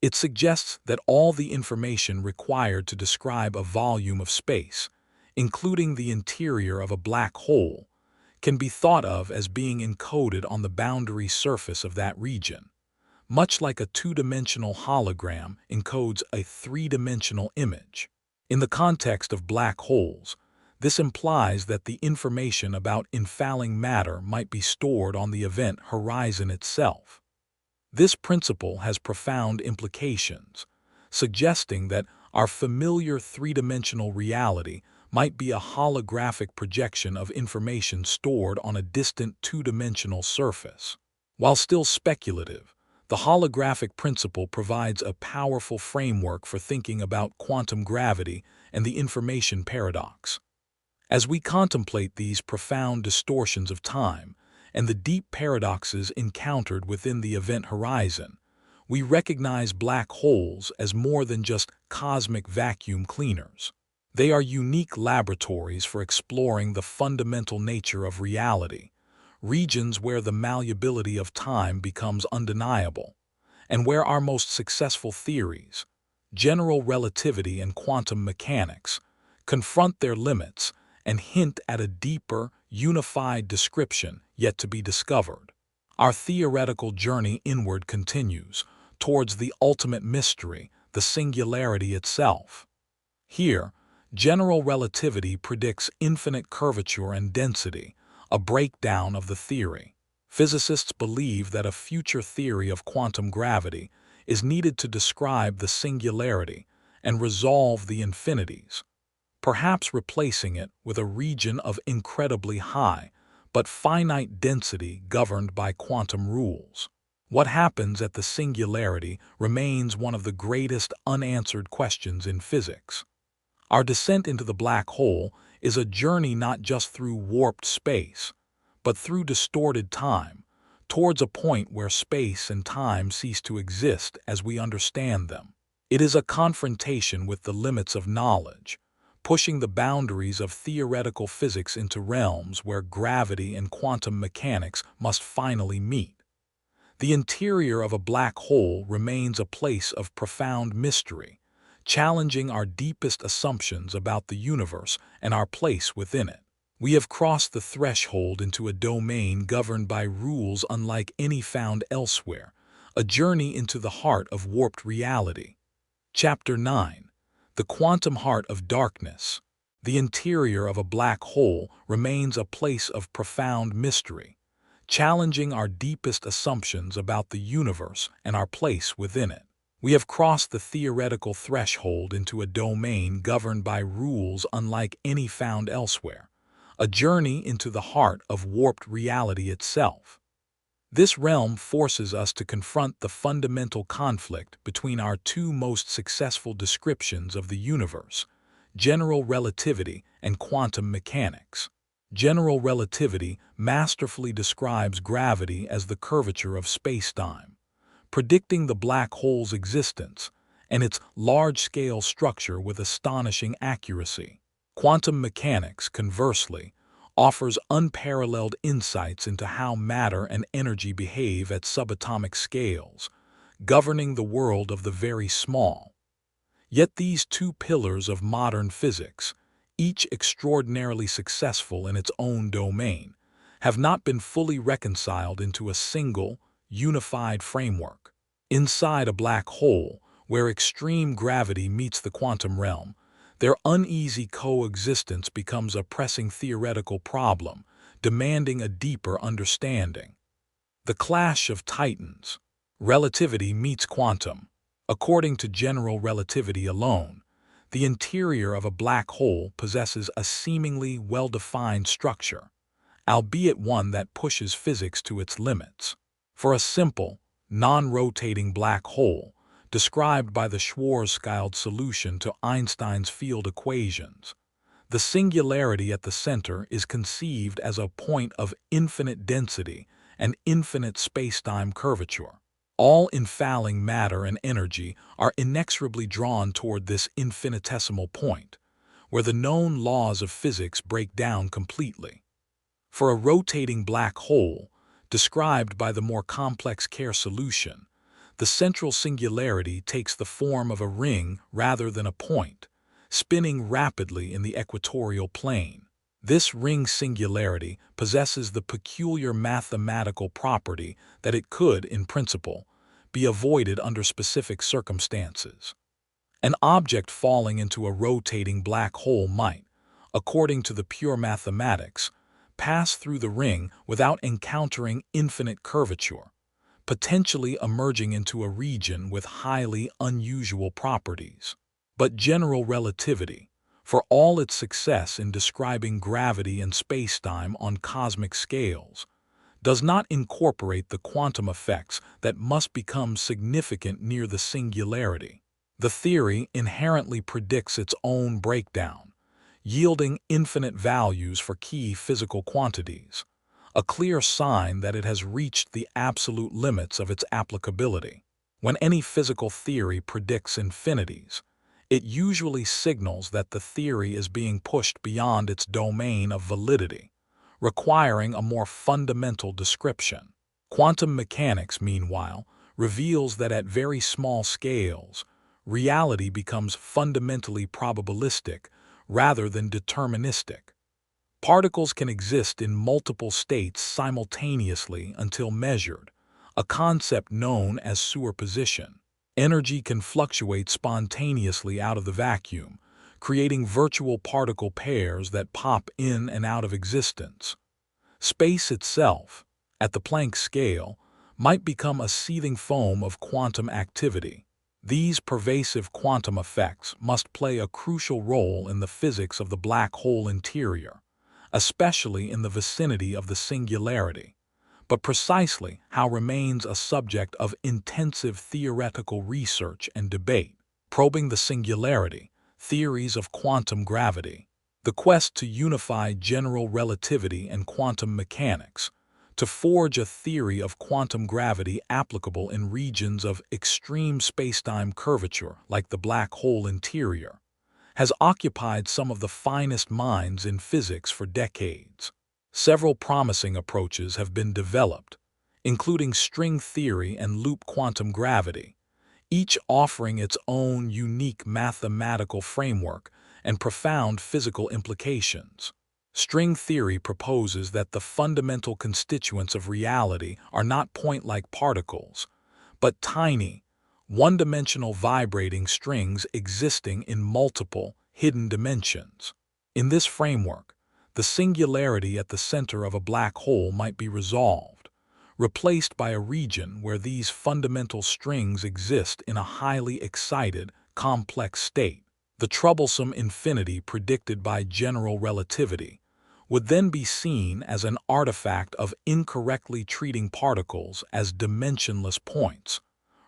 It suggests that all the information required to describe a volume of space, including the interior of a black hole, can be thought of as being encoded on the boundary surface of that region, much like a two-dimensional hologram encodes a three-dimensional image. In the context of black holes, this implies that the information about infalling matter might be stored on the event horizon itself. This principle has profound implications, suggesting that our familiar three-dimensional reality might be a holographic projection of information stored on a distant two-dimensional surface. While still speculative, the holographic principle provides a powerful framework for thinking about quantum gravity and the information paradox. As we contemplate these profound distortions of time and the deep paradoxes encountered within the event horizon, we recognize black holes as more than just cosmic vacuum cleaners. They are unique laboratories for exploring the fundamental nature of reality, regions where the malleability of time becomes undeniable, and where our most successful theories, general relativity and quantum mechanics, confront their limits and hint at a deeper, unified description yet to be discovered. Our theoretical journey inward continues, towards the ultimate mystery, the singularity itself. Here, general relativity predicts infinite curvature and density, a breakdown of the theory. Physicists believe that a future theory of quantum gravity is needed to describe the singularity and resolve the infinities, perhaps replacing it with a region of incredibly high but finite density governed by quantum rules. What happens at the singularity remains one of the greatest unanswered questions in physics. Our descent into the black hole is a journey not just through warped space, but through distorted time, towards a point where space and time cease to exist as we understand them. It is a confrontation with the limits of knowledge, pushing the boundaries of theoretical physics into realms where gravity and quantum mechanics must finally meet. The interior of a black hole remains a place of profound mystery, challenging our deepest assumptions about the universe and our place within it. We have crossed the threshold into a domain governed by rules unlike any found elsewhere, a journey into the heart of warped reality. Chapter 9. The Quantum Heart of Darkness. The interior of a black hole remains a place of profound mystery, challenging our deepest assumptions about the universe and our place within it. We have crossed the theoretical threshold into a domain governed by rules unlike any found elsewhere, a journey into the heart of warped reality itself. This realm forces us to confront the fundamental conflict between our two most successful descriptions of the universe, general relativity and quantum mechanics. General relativity masterfully describes gravity as the curvature of spacetime, predicting the black hole's existence and its large-scale structure with astonishing accuracy. Quantum mechanics, conversely, offers unparalleled insights into how matter and energy behave at subatomic scales, governing the world of the very small. Yet these two pillars of modern physics, each extraordinarily successful in its own domain, have not been fully reconciled into a single, unified framework. Inside a black hole, where extreme gravity meets the quantum realm, their uneasy coexistence becomes a pressing theoretical problem, demanding a deeper understanding. The clash of titans. Relativity meets quantum. According to general relativity alone, the interior of a black hole possesses a seemingly well-defined structure, albeit one that pushes physics to its limits. For a simple, non-rotating black hole, described by the Schwarzschild solution to Einstein's field equations, the singularity at the center is conceived as a point of infinite density and infinite spacetime curvature. All infalling matter and energy are inexorably drawn toward this infinitesimal point, where the known laws of physics break down completely. For a rotating black hole, described by the more complex Kerr solution, the central singularity takes the form of a ring rather than a point, spinning rapidly in the equatorial plane. This ring singularity possesses the peculiar mathematical property that it could, in principle, be avoided under specific circumstances. An object falling into a rotating black hole might, according to the pure mathematics, pass through the ring without encountering infinite curvature, potentially emerging into a region with highly unusual properties. But general relativity, for all its success in describing gravity and spacetime on cosmic scales, does not incorporate the quantum effects that must become significant near the singularity. The theory inherently predicts its own breakdown, yielding infinite values for key physical quantities, a clear sign that it has reached the absolute limits of its applicability. When any physical theory predicts infinities, it usually signals that the theory is being pushed beyond its domain of validity, requiring a more fundamental description. Quantum mechanics, meanwhile, reveals that at very small scales, reality becomes fundamentally probabilistic rather than deterministic. Particles can exist in multiple states simultaneously until measured, a concept known as superposition. Energy can fluctuate spontaneously out of the vacuum, creating virtual particle pairs that pop in and out of existence. Space itself, at the Planck scale, might become a seething foam of quantum activity. These pervasive quantum effects must play a crucial role in the physics of the black hole interior, especially in the vicinity of the singularity. But precisely how remains a subject of intensive theoretical research and debate. Probing the singularity, Theories of quantum gravity. The quest to unify general relativity and quantum mechanics, to forge a theory of quantum gravity applicable in regions of extreme spacetime curvature like the black hole interior, has occupied some of the finest minds in physics for decades. Several promising approaches have been developed, including string theory and loop quantum gravity, each offering its own unique mathematical framework and profound physical implications. String theory proposes that the fundamental constituents of reality are not point-like particles, but tiny, one-dimensional vibrating strings existing in multiple, hidden dimensions. In this framework, the singularity at the center of a black hole might be resolved, replaced by a region where these fundamental strings exist in a highly excited, complex state. The troublesome infinity predicted by general relativity would then be seen as an artifact of incorrectly treating particles as dimensionless points,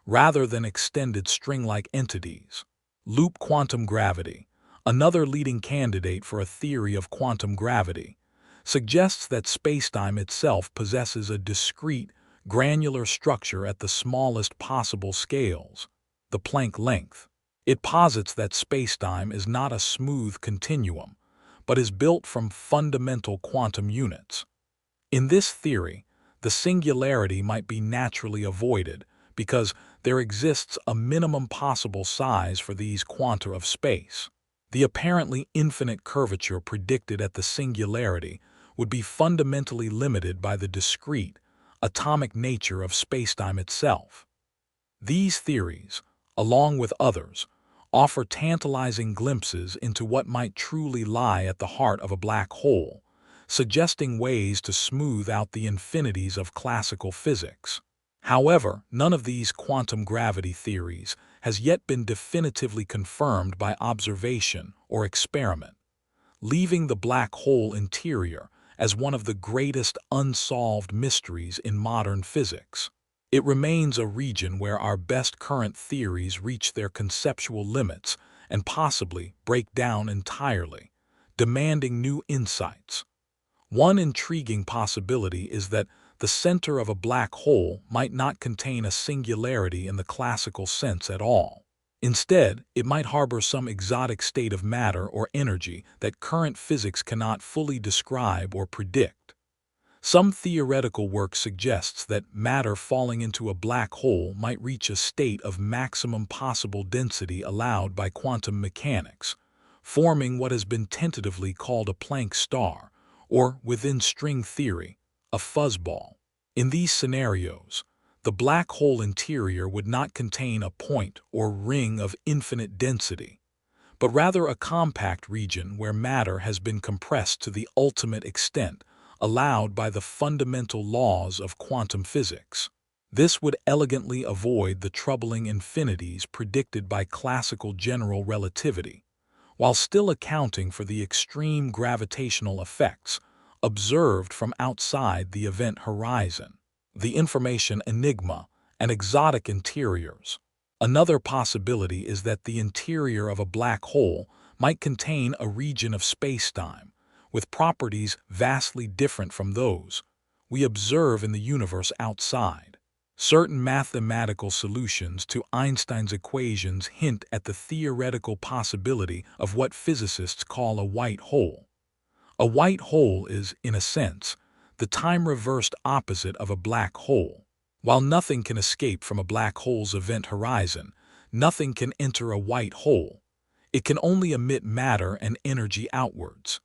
rather than extended string-like entities. Loop quantum gravity, another leading candidate for a theory of quantum gravity, suggests that spacetime itself possesses a discrete, granular structure at the smallest possible scales, the Planck length. It posits that spacetime is not a smooth continuum, but is built from fundamental quantum units. In this theory, the singularity might be naturally avoided because there exists a minimum possible size for these quanta of space. The apparently infinite curvature predicted at the singularity would be fundamentally limited by the discrete, atomic nature of spacetime itself. These theories, along with others, offer tantalizing glimpses into what might truly lie at the heart of a black hole, suggesting ways to smooth out the infinities of classical physics. However, none of these quantum gravity theories has yet been definitively confirmed by observation or experiment, leaving the black hole interior as one of the greatest unsolved mysteries in modern physics. It remains a region where our best current theories reach their conceptual limits and possibly break down entirely, demanding new insights. One intriguing possibility is that the center of a black hole might not contain a singularity in the classical sense at all. Instead, it might harbor some exotic state of matter or energy that current physics cannot fully describe or predict. Some theoretical work suggests that matter falling into a black hole might reach a state of maximum possible density allowed by quantum mechanics, forming what has been tentatively called a Planck star, or, within string theory, a fuzzball. In these scenarios, the black hole interior would not contain a point or ring of infinite density, but rather a compact region where matter has been compressed to the ultimate extent allowed by the fundamental laws of quantum physics. This would elegantly avoid the troubling infinities predicted by classical general relativity, while still accounting for the extreme gravitational effects observed from outside the event horizon. The information enigma and exotic interiors. Another possibility is that the interior of a black hole might contain a region of spacetime with properties vastly different from those we observe in the universe outside. Certain mathematical solutions to Einstein's equations hint at the theoretical possibility of what physicists call a white hole. A white hole is, in a sense, the time-reversed opposite of a black hole. While nothing can escape from a black hole's event horizon, nothing can enter a white hole. It can only emit matter and energy outwards.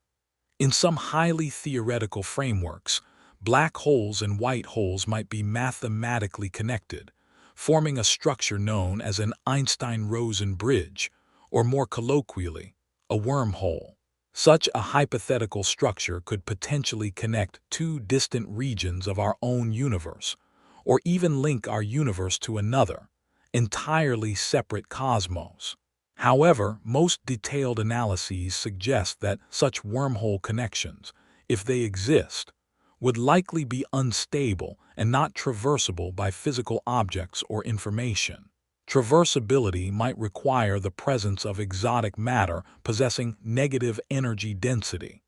In some highly theoretical frameworks, black holes and white holes might be mathematically connected, forming a structure known as an Einstein-Rosen bridge, or more colloquially, a wormhole. Such a hypothetical structure could potentially connect two distant regions of our own universe, or even link our universe to another, entirely separate cosmos. However, most detailed analyses suggest that such wormhole connections, if they exist, would likely be unstable and not traversable by physical objects or information. Traversability might require the presence of exotic matter possessing negative energy density,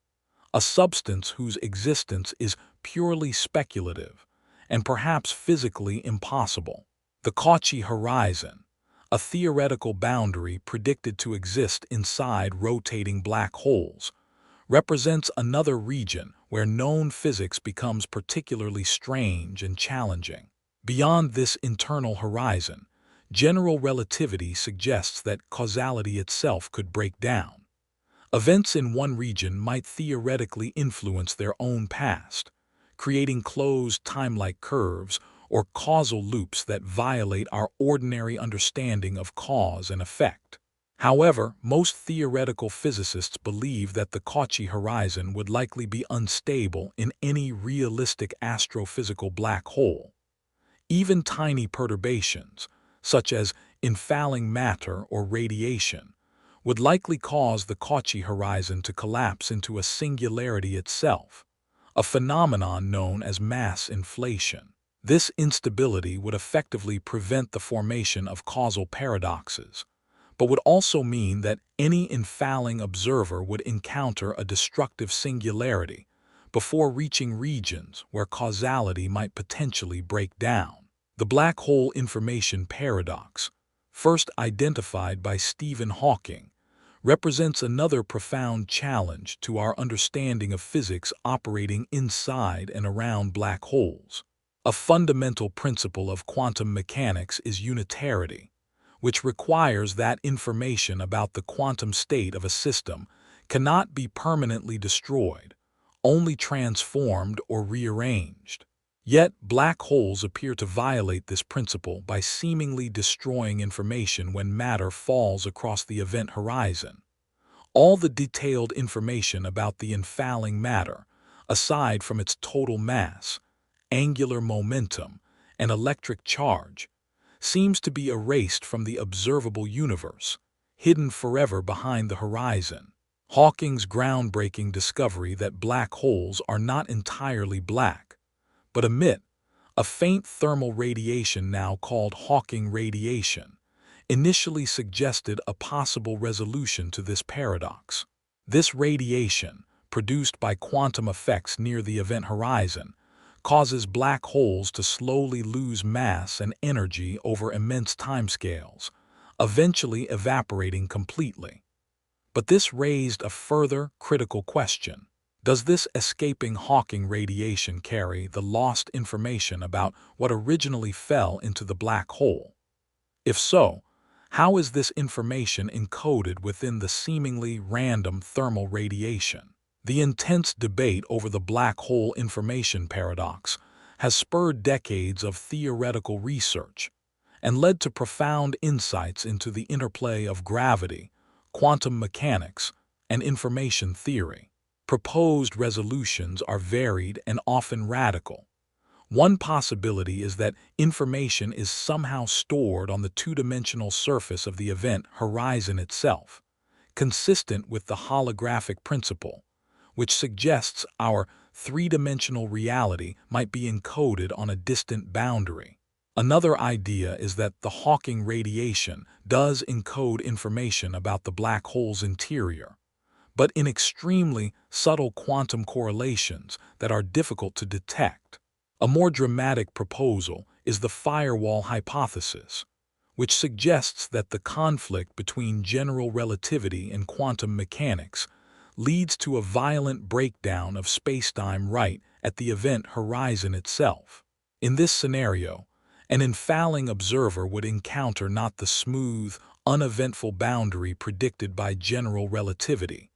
a substance whose existence is purely speculative and perhaps physically impossible. The Cauchy horizon, a theoretical boundary predicted to exist inside rotating black holes, represents another region where known physics becomes particularly strange and challenging. Beyond this internal horizon, general relativity suggests that causality itself could break down. Events in one region might theoretically influence their own past, creating closed time-like curves or causal loops that violate our ordinary understanding of cause and effect. However, most theoretical physicists believe that the Cauchy horizon would likely be unstable in any realistic astrophysical black hole. Even tiny perturbations, such as infalling matter or radiation, would likely cause the Cauchy horizon to collapse into a singularity itself, a phenomenon known as mass inflation. This instability would effectively prevent the formation of causal paradoxes, but would also mean that any infalling observer would encounter a destructive singularity before reaching regions where causality might potentially break down. The black hole information paradox, first identified by Stephen Hawking, represents another profound challenge to our understanding of physics operating inside and around black holes. A fundamental principle of quantum mechanics is unitarity, which requires that information about the quantum state of a system cannot be permanently destroyed, only transformed or rearranged. Yet, black holes appear to violate this principle by seemingly destroying information when matter falls across the event horizon. All the detailed information about the infalling matter, aside from its total mass, angular momentum, and electric charge, seems to be erased from the observable universe, hidden forever behind the horizon. Hawking's groundbreaking discovery that black holes are not entirely black, but emit a faint thermal radiation now called Hawking radiation, initially suggested a possible resolution to this paradox. This radiation, produced by quantum effects near the event horizon, causes black holes to slowly lose mass and energy over immense timescales, eventually evaporating completely. But this raised a further critical question. Does this escaping Hawking radiation carry the lost information about what originally fell into the black hole? If so, how is this information encoded within the seemingly random thermal radiation? The intense debate over the black hole information paradox has spurred decades of theoretical research and led to profound insights into the interplay of gravity, quantum mechanics, and information theory. Proposed resolutions are varied and often radical. One possibility is that information is somehow stored on the two-dimensional surface of the event horizon itself, consistent with the holographic principle, which suggests our three-dimensional reality might be encoded on a distant boundary. Another idea is that the Hawking radiation does encode information about the black hole's interior, but in extremely subtle quantum correlations that are difficult to detect. A more dramatic proposal is the firewall hypothesis, which suggests that the conflict between general relativity and quantum mechanics leads to a violent breakdown of spacetime right at the event horizon itself. In this scenario, an infalling observer would encounter not the smooth, uneventful boundary predicted by general relativity,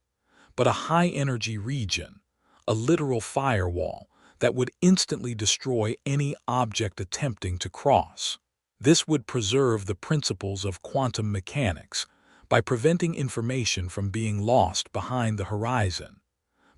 but a high-energy region, a literal firewall, that would instantly destroy any object attempting to cross. This would preserve the principles of quantum mechanics by preventing information from being lost behind the horizon,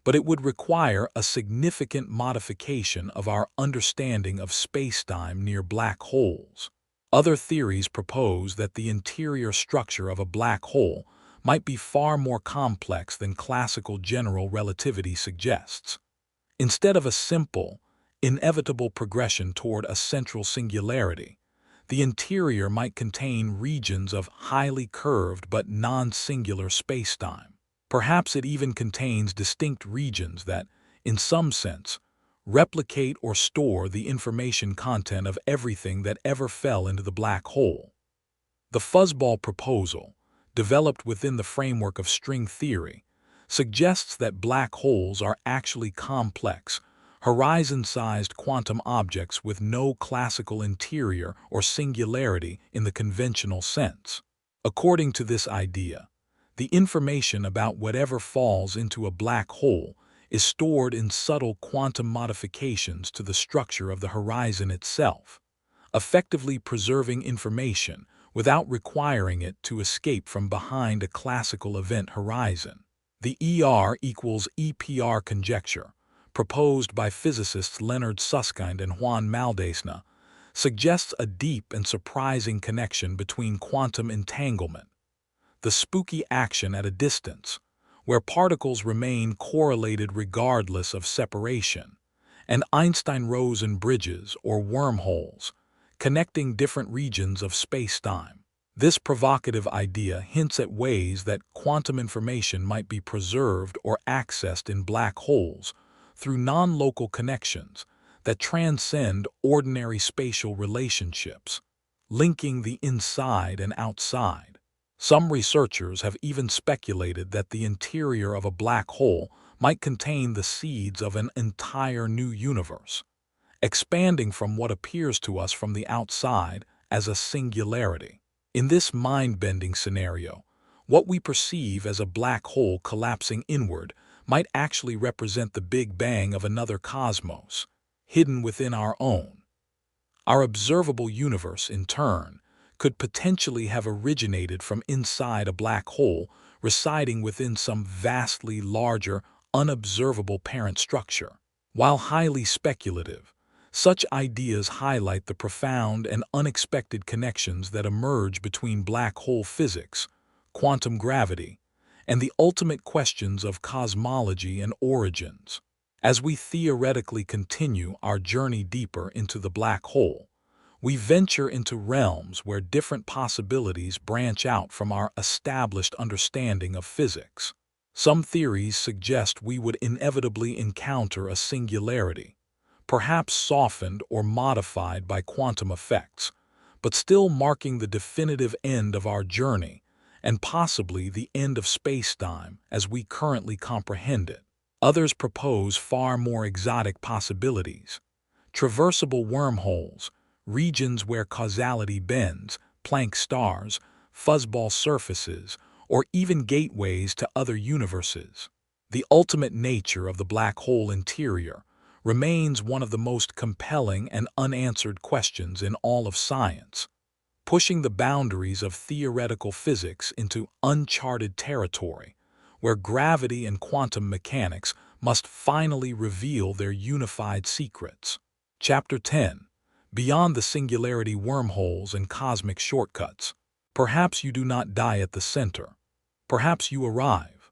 but it would require a significant modification of our understanding of spacetime near black holes. Other theories propose that the interior structure of a black hole might be far more complex than classical general relativity suggests. Instead of a simple, inevitable progression toward a central singularity, The interior might contain regions of highly curved but non-singular spacetime. Perhaps it even contains distinct regions that, in some sense, replicate or store the information content of everything that ever fell into the black hole. The fuzzball proposal, developed within the framework of string theory, suggests that black holes are actually complex, horizon-sized quantum objects with no classical interior or singularity in the conventional sense. According to this idea, the information about whatever falls into a black hole is stored in subtle quantum modifications to the structure of the horizon itself, effectively preserving information without requiring it to escape from behind a classical event horizon. The ER equals EPR conjecture, proposed by physicists Leonard Susskind and Juan Maldacena, suggests a deep and surprising connection between quantum entanglement, the spooky action at a distance, where particles remain correlated regardless of separation, and Einstein-Rosen bridges or wormholes, connecting different regions of space-time. This provocative idea hints at ways that quantum information might be preserved or accessed in black holes through non-local connections that transcend ordinary spatial relationships, linking the inside and outside. Some researchers have even speculated that the interior of a black hole might contain the seeds of an entire new universe, expanding from what appears to us from the outside as a singularity. In this mind-bending scenario, what we perceive as a black hole collapsing inward might actually represent the Big Bang of another cosmos, hidden within our own. Our observable universe, in turn, could potentially have originated from inside a black hole residing within some vastly larger, unobservable parent structure. While highly speculative, such ideas highlight the profound and unexpected connections that emerge between black hole physics, quantum gravity, and the ultimate questions of cosmology and origins. As we theoretically continue our journey deeper into the black hole, we venture into realms where different possibilities branch out from our established understanding of physics. Some theories suggest we would inevitably encounter a singularity, perhaps softened or modified by quantum effects, but still marking the definitive end of our journey and possibly the end of space-time as we currently comprehend it. Others propose far more exotic possibilities: traversable wormholes, regions where causality bends, Planck stars, fuzzball surfaces, or even gateways to other universes. The ultimate nature of the black hole interior remains one of the most compelling and unanswered questions in all of science, pushing the boundaries of theoretical physics into uncharted territory, where gravity and quantum mechanics must finally reveal their unified secrets. Chapter 10. Beyond the singularity, wormholes and cosmic shortcuts. Perhaps you do not die at the center. Perhaps you arrive.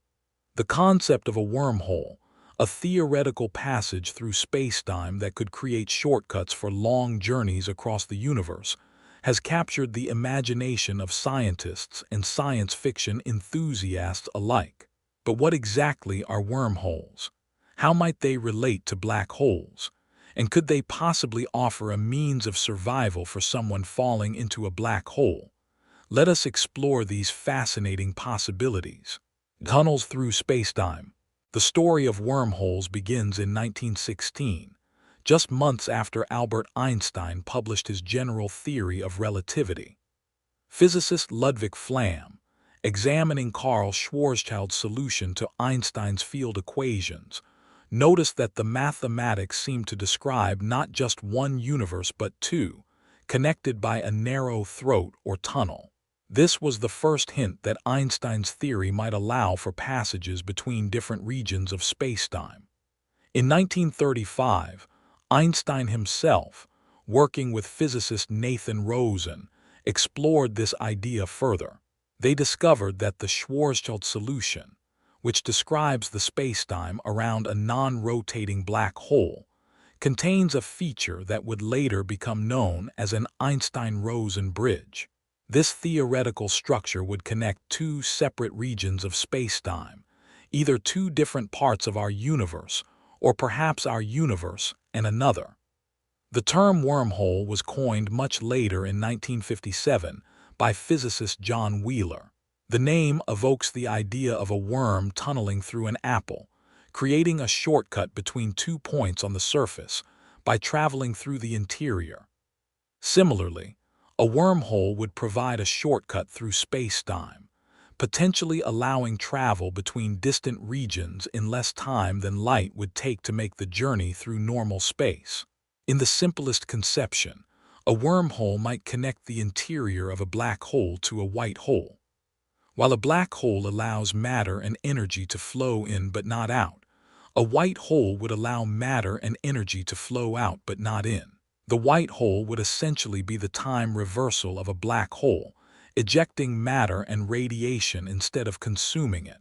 The concept of a wormhole, a theoretical passage through space-time that could create shortcuts for long journeys across the universe, has captured the imagination of scientists and science fiction enthusiasts alike. But what exactly are wormholes? How might they relate to black holes? And could they possibly offer a means of survival for someone falling into a black hole? Let us explore these fascinating possibilities. Tunnels through spacetime. The story of wormholes begins in 1916, just months after Albert Einstein published his general theory of relativity. Physicist Ludwig Flamm, examining Karl Schwarzschild's solution to Einstein's field equations, noticed that the mathematics seemed to describe not just one universe but two, connected by a narrow throat or tunnel. This was the first hint that Einstein's theory might allow for passages between different regions of spacetime. In 1935, Einstein himself, working with physicist Nathan Rosen, explored this idea further. They discovered that the Schwarzschild solution, which describes the spacetime around a non-rotating black hole, contains a feature that would later become known as an Einstein-Rosen bridge. This theoretical structure would connect two separate regions of spacetime, either two different parts of our universe, or perhaps our universe and another. The term wormhole was coined much later in 1957 by physicist John Wheeler. The name evokes the idea of a worm tunneling through an apple, creating a shortcut between 2 points on the surface by traveling through the interior. Similarly, a wormhole would provide a shortcut through space-time, potentially allowing travel between distant regions in less time than light would take to make the journey through normal space. In the simplest conception, a wormhole might connect the interior of a black hole to a white hole. While a black hole allows matter and energy to flow in but not out, a white hole would allow matter and energy to flow out but not in. The white hole would essentially be the time reversal of a black hole, ejecting matter and radiation instead of consuming it.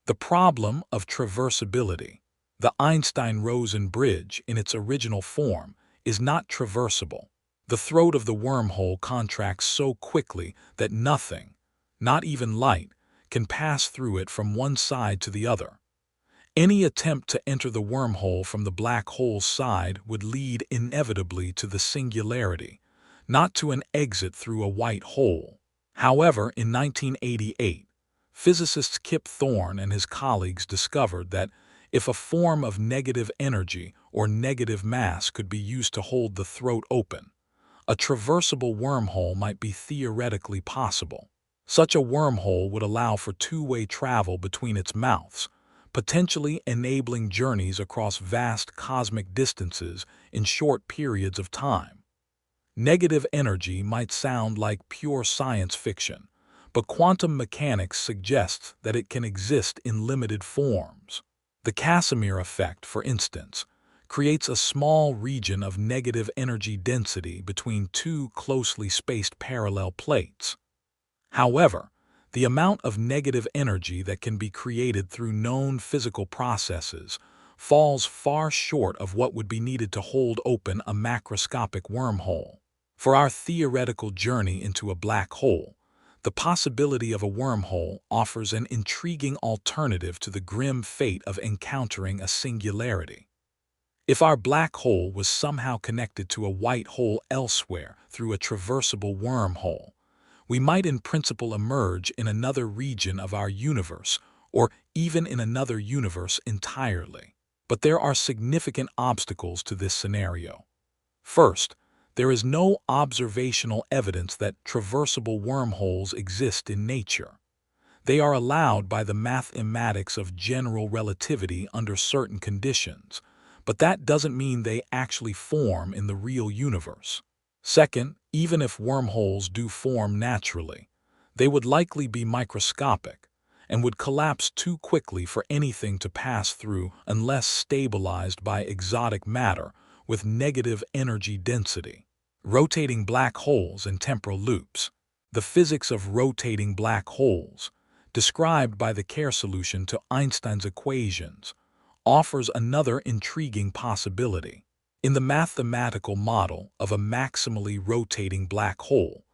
The problem of traversability. The Einstein-Rosen bridge, in its original form, is not traversable. The throat of the wormhole contracts so quickly that nothing, not even light, can pass through it from one side to the other. Any attempt to enter the wormhole from the black hole's side would lead inevitably to the singularity, not to an exit through a white hole. However, in 1988, physicist Kip Thorne and his colleagues discovered that if a form of negative energy or negative mass could be used to hold the throat open, a traversable wormhole might be theoretically possible. Such a wormhole would allow for two-way travel between its mouths, potentially enabling journeys across vast cosmic distances in short periods of time. Negative energy might sound like pure science fiction, but quantum mechanics suggests that it can exist in limited forms. The Casimir effect, for instance, creates a small region of negative energy density between two closely spaced parallel plates. However, the amount of negative energy that can be created through known physical processes falls far short of what would be needed to hold open a macroscopic wormhole. For our theoretical journey into a black hole, the possibility of a wormhole offers an intriguing alternative to the grim fate of encountering a singularity. If our black hole was somehow connected to a white hole elsewhere through a traversable wormhole, we might in principle emerge in another region of our universe, or even in another universe entirely. But there are significant obstacles to this scenario. First, there is no observational evidence that traversable wormholes exist in nature. They are allowed by the mathematics of general relativity under certain conditions, but that doesn't mean they actually form in the real universe. Second, even if wormholes do form naturally, they would likely be microscopic and would collapse too quickly for anything to pass through unless stabilized by exotic matter with negative energy density. Rotating black holes and temporal loops. The physics of rotating black holes, described by the Kerr solution to Einstein's equations, offers another intriguing possibility. In the mathematical model of a maximally rotating black hole,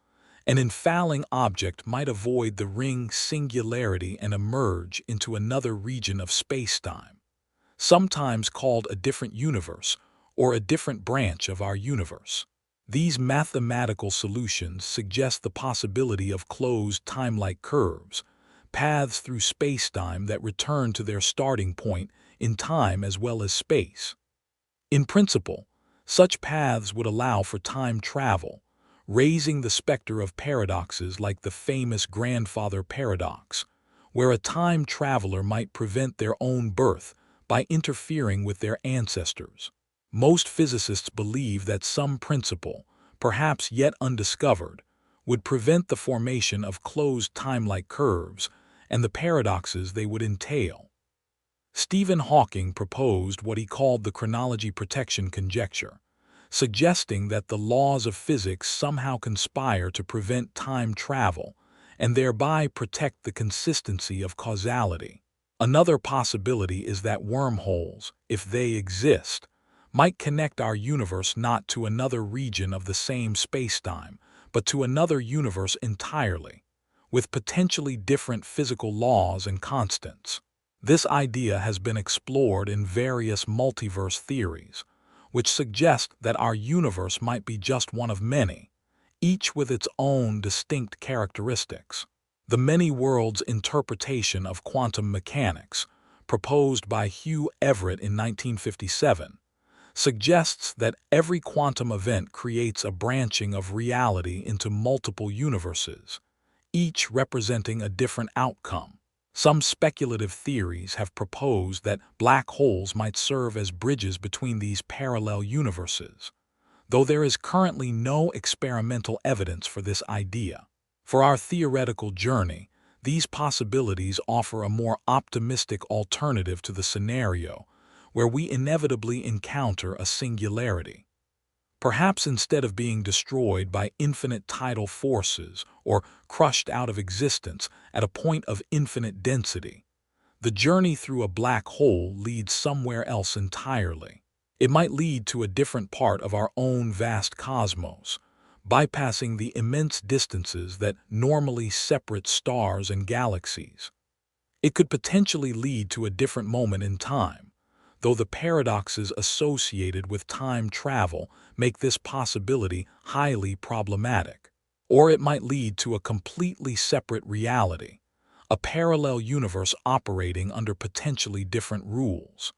an infalling object might avoid the ring singularity and emerge into another region of spacetime, sometimes called a different universe or a different branch of our universe. These mathematical solutions suggest the possibility of closed time-like curves, paths through spacetime that return to their starting point in time as well as space. In principle, such paths would allow for time travel, raising the specter of paradoxes like the famous grandfather paradox, where a time traveler might prevent their own birth by interfering with their ancestors. Most physicists believe that some principle, perhaps yet undiscovered, would prevent the formation of closed time-like curves and the paradoxes they would entail. Stephen Hawking proposed what he called the chronology protection conjecture, suggesting that the laws of physics somehow conspire to prevent time travel and thereby protect the consistency of causality. Another possibility is that wormholes, if they exist, might connect our universe not to another region of the same spacetime, but to another universe entirely, with potentially different physical laws and constants. This idea has been explored in various multiverse theories, which suggest that our universe might be just one of many, each with its own distinct characteristics. The many worlds interpretation of quantum mechanics, proposed by Hugh Everett in 1957, suggests that every quantum event creates a branching of reality into multiple universes, each representing a different outcome. Some speculative theories have proposed that black holes might serve as bridges between these parallel universes, though there is currently no experimental evidence for this idea. For our theoretical journey, these possibilities offer a more optimistic alternative to the scenario where we inevitably encounter a singularity. Perhaps instead of being destroyed by infinite tidal forces or crushed out of existence at a point of infinite density, the journey through a black hole leads somewhere else entirely. It might lead to a different part of our own vast cosmos, bypassing the immense distances that normally separate stars and galaxies. It could potentially lead to a different moment in time, though the paradoxes associated with time travel make this possibility highly problematic. Or it might lead to a completely separate reality, a parallel universe operating under potentially different rules.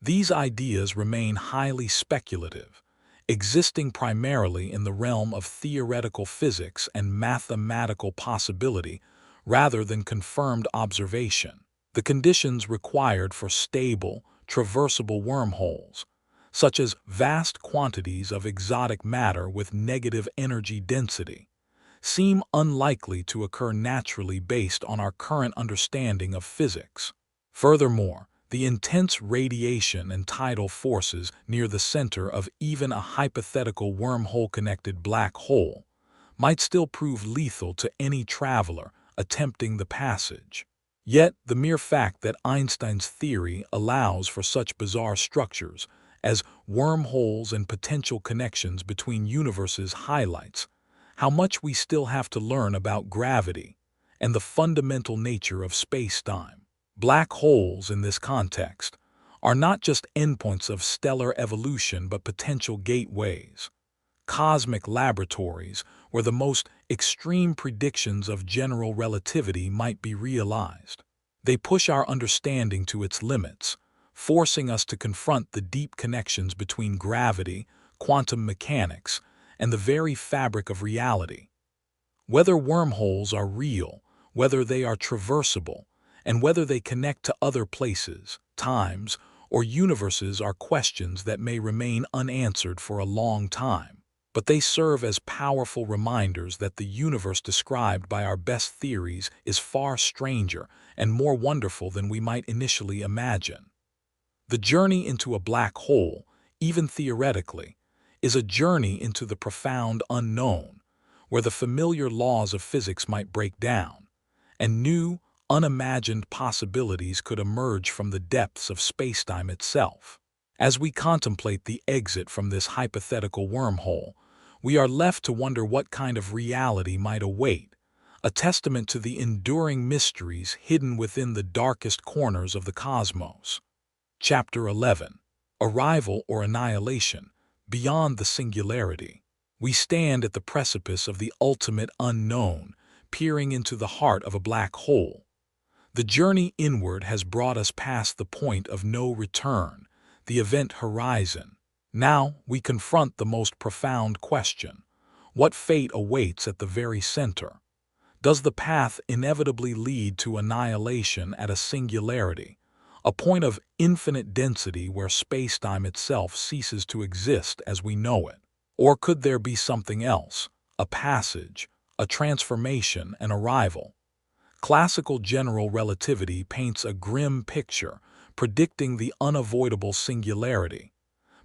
These ideas remain highly speculative, existing primarily in the realm of theoretical physics and mathematical possibility rather than confirmed observation. The conditions required for stable, traversable wormholes, such as vast quantities of exotic matter with negative energy density, seem unlikely to occur naturally based on our current understanding of physics. Furthermore, the intense radiation and tidal forces near the center of even a hypothetical wormhole-connected black hole might still prove lethal to any traveler attempting the passage. Yet, the mere fact that Einstein's theory allows for such bizarre structures as wormholes and potential connections between universes highlights how much we still have to learn about gravity and the fundamental nature of space-time. Black holes, in this context, are not just endpoints of stellar evolution but potential gateways, cosmic laboratories where the most extreme predictions of general relativity might be realized. They push our understanding to its limits, forcing us to confront the deep connections between gravity, quantum mechanics, and the very fabric of reality. Whether wormholes are real, whether they are traversable, and whether they connect to other places, times, or universes are questions that may remain unanswered for a long time. But they serve as powerful reminders that the universe described by our best theories is far stranger and more wonderful than we might initially imagine. The journey into a black hole, even theoretically, is a journey into the profound unknown, where the familiar laws of physics might break down, and new, unimagined possibilities could emerge from the depths of spacetime itself. As we contemplate the exit from this hypothetical wormhole, we are left to wonder what kind of reality might await, a testament to the enduring mysteries hidden within the darkest corners of the cosmos. Chapter 11. Arrival or Annihilation, Beyond the Singularity. We stand at the precipice of the ultimate unknown, peering into the heart of a black hole. The journey inward has brought us past the point of no return, the event horizon. Now we confront the most profound question: what fate awaits at the very center? Does the path inevitably lead to annihilation at a singularity, a point of infinite density where spacetime itself ceases to exist as we know it? Or could there be something else, a passage, a transformation, an arrival? Classical general relativity paints a grim picture, predicting the unavoidable singularity.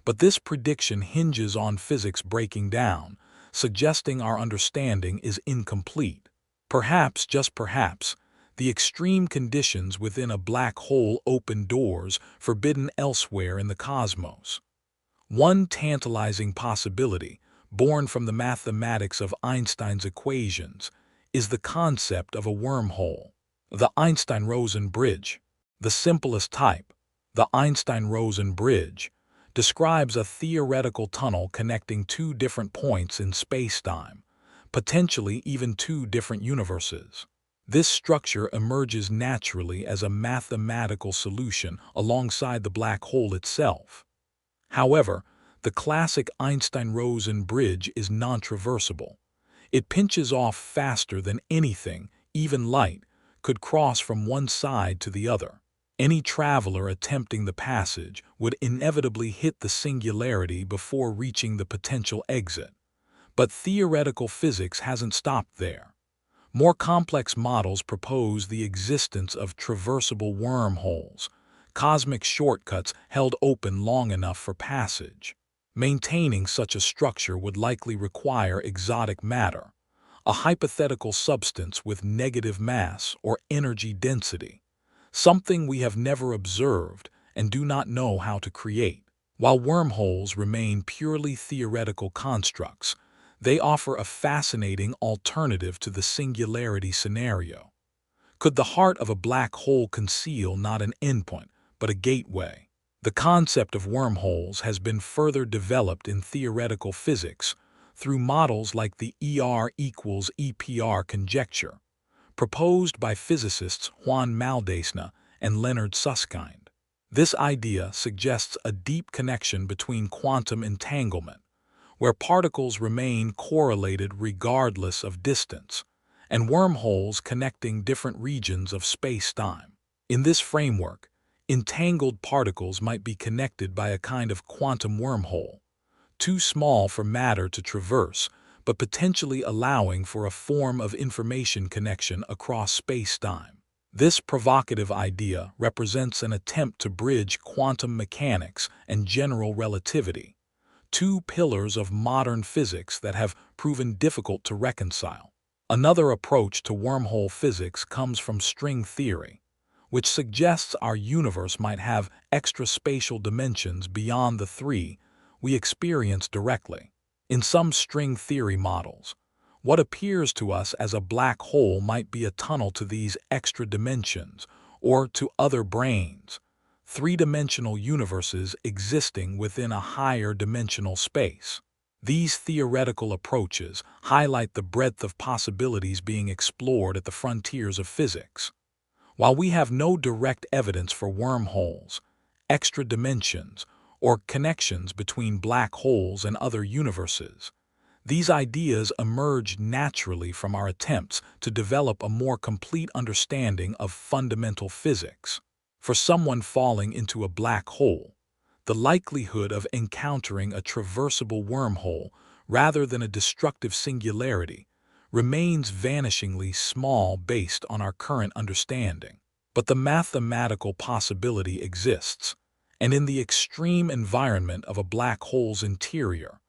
But this prediction hinges on physics breaking down, suggesting our understanding is incomplete. Perhaps, just perhaps, the extreme conditions within a black hole open doors forbidden elsewhere in the cosmos. One tantalizing possibility, born from the mathematics of Einstein's equations, is the concept of a wormhole. The Einstein-Rosen bridge, the simplest type, the Einstein-Rosen bridge, describes a theoretical tunnel connecting two different points in spacetime, potentially even two different universes. This structure emerges naturally as a mathematical solution alongside the black hole itself. However, the classic Einstein-Rosen bridge is non-traversable. It pinches off faster than anything, even light, could cross from one side to the other. Any traveler attempting the passage would inevitably hit the singularity before reaching the potential exit. But theoretical physics hasn't stopped there. More complex models propose the existence of traversable wormholes, cosmic shortcuts held open long enough for passage. Maintaining such a structure would likely require exotic matter, a hypothetical substance with negative mass or energy density, something we have never observed and do not know how to create. While wormholes remain purely theoretical constructs, they offer a fascinating alternative to the singularity scenario. Could the heart of a black hole conceal not an endpoint, but a gateway? The concept of wormholes has been further developed in theoretical physics through models like the ER equals EPR conjecture, proposed by physicists Juan Maldacena and Leonard Susskind. This idea suggests a deep connection between quantum entanglement, where particles remain correlated regardless of distance, and wormholes connecting different regions of space-time. In this framework, entangled particles might be connected by a kind of quantum wormhole, too small for matter to traverse, but potentially allowing for a form of information connection across space-time. This provocative idea represents an attempt to bridge quantum mechanics and general relativity, two pillars of modern physics that have proven difficult to reconcile. Another approach to wormhole physics comes from string theory, which suggests our universe might have extraspatial dimensions beyond the three we experience directly. In some string theory models, what appears to us as a black hole might be a tunnel to these extra dimensions or to other branes, three-dimensional universes existing within a higher dimensional space. These theoretical approaches highlight the breadth of possibilities being explored at the frontiers of physics. While we have no direct evidence for wormholes, extra dimensions, or connections between black holes and other universes, these ideas emerge naturally from our attempts to develop a more complete understanding of fundamental physics. For someone falling into a black hole, the likelihood of encountering a traversable wormhole rather than a destructive singularity remains vanishingly small based on our current understanding. But the mathematical possibility exists, and in the extreme environment of a black hole's interior,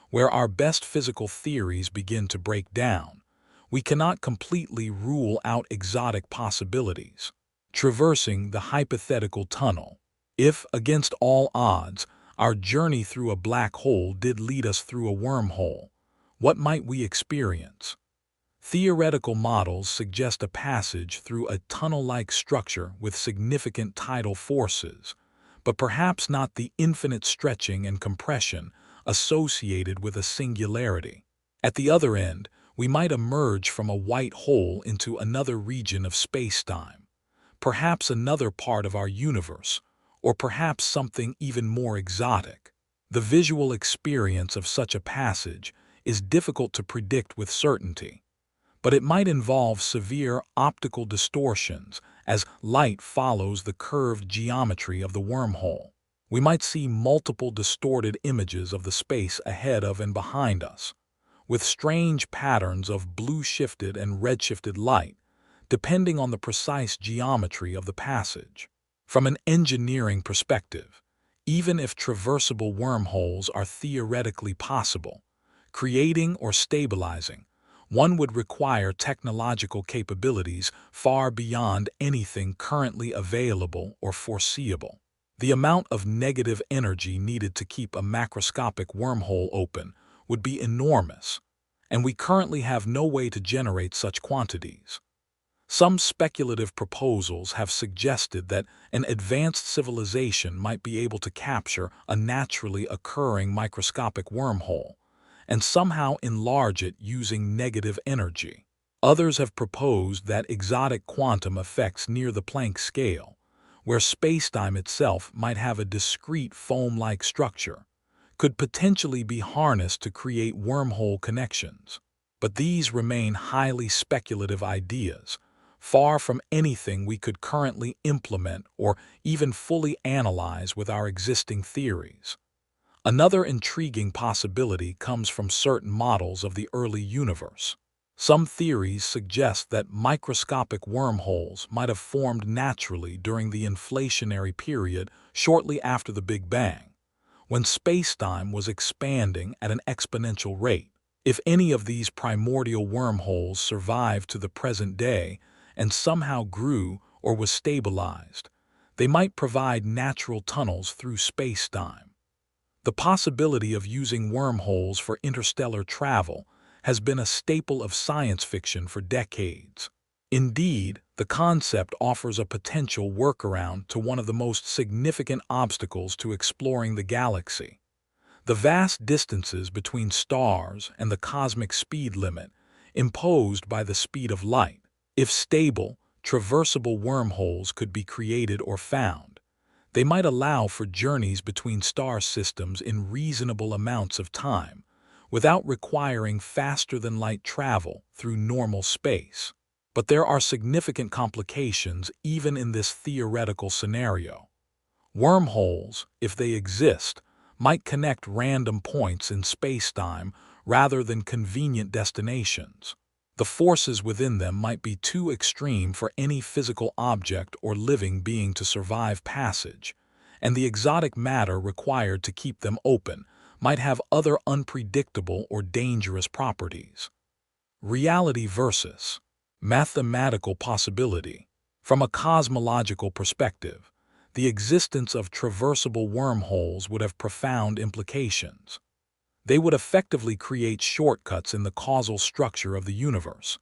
where our best physical theories begin to break down, we cannot completely rule out exotic possibilities. Traversing the hypothetical tunnel, if, against all odds, our journey through a black hole did lead us through a wormhole, what might we experience? Theoretical models suggest a passage through a tunnel-like structure with significant tidal forces, but perhaps not the infinite stretching and compression associated with a singularity. At the other end, we might emerge from a white hole into another region of space-time, perhaps another part of our universe, or perhaps something even more exotic. The visual experience of such a passage is difficult to predict with certainty, but it might involve severe optical distortions as light follows the curved geometry of the wormhole. We might see multiple distorted images of the space ahead of and behind us, with strange patterns of blue-shifted and red-shifted light, depending on the precise geometry of the passage. From an engineering perspective, even if traversable wormholes are theoretically possible, creating or stabilizing one would require technological capabilities far beyond anything currently available or foreseeable. The amount of negative energy needed to keep a macroscopic wormhole open would be enormous, and we currently have no way to generate such quantities. Some speculative proposals have suggested that an advanced civilization might be able to capture a naturally occurring microscopic wormhole and somehow enlarge it using negative energy. Others have proposed that exotic quantum effects near the Planck scale, where spacetime itself might have a discrete foam-like structure, could potentially be harnessed to create wormhole connections. But these remain highly speculative ideas, far from anything we could currently implement or even fully analyze with our existing theories. Another intriguing possibility comes from certain models of the early universe. Some theories suggest that microscopic wormholes might have formed naturally during the inflationary period shortly after the Big Bang, when spacetime was expanding at an exponential rate. If any of these primordial wormholes survived to the present day and somehow grew or was stabilized, they might provide natural tunnels through spacetime. The possibility of using wormholes for interstellar travel has been a staple of science fiction for decades. Indeed, the concept offers a potential workaround to one of the most significant obstacles to exploring the galaxy: the vast distances between stars and the cosmic speed limit imposed by the speed of light. If stable, traversable wormholes could be created or found, they might allow for journeys between star systems in reasonable amounts of time, without requiring faster-than-light travel through normal space. But there are significant complications even in this theoretical scenario. Wormholes, if they exist, might connect random points in spacetime rather than convenient destinations. The forces within them might be too extreme for any physical object or living being to survive passage, and the exotic matter required to keep them open might have other unpredictable or dangerous properties. Reality versus mathematical possibility. From a cosmological perspective, the existence of traversable wormholes would have profound implications. They would effectively create shortcuts in the causal structure of the universe,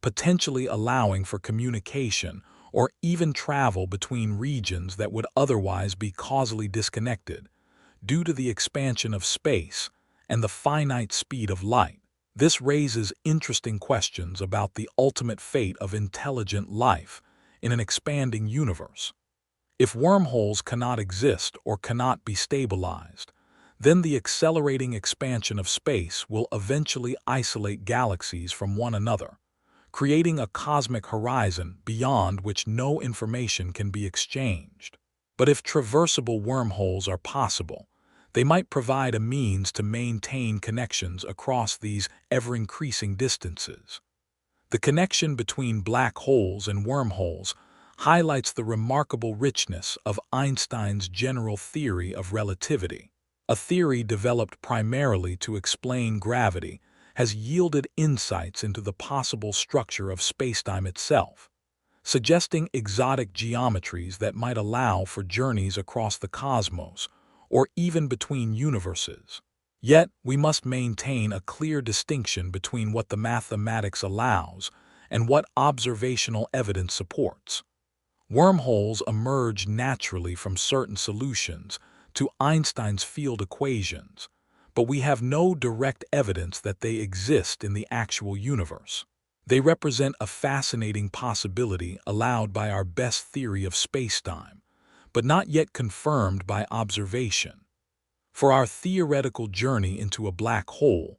potentially allowing for communication or even travel between regions that would otherwise be causally disconnected due to the expansion of space and the finite speed of light. This raises interesting questions about the ultimate fate of intelligent life in an expanding universe. If wormholes cannot exist or cannot be stabilized, then the accelerating expansion of space will eventually isolate galaxies from one another, creating a cosmic horizon beyond which no information can be exchanged. But if traversable wormholes are possible, they might provide a means to maintain connections across these ever-increasing distances. The connection between black holes and wormholes highlights the remarkable richness of Einstein's general theory of relativity. A theory developed primarily to explain gravity has yielded insights into the possible structure of spacetime itself, suggesting exotic geometries that might allow for journeys across the cosmos or even between universes. Yet, we must maintain a clear distinction between what the mathematics allows and what observational evidence supports. Wormholes emerge naturally from certain solutions to Einstein's field equations, but we have no direct evidence that they exist in the actual universe. They represent a fascinating possibility allowed by our best theory of spacetime, but not yet confirmed by observation. For our theoretical journey into a black hole,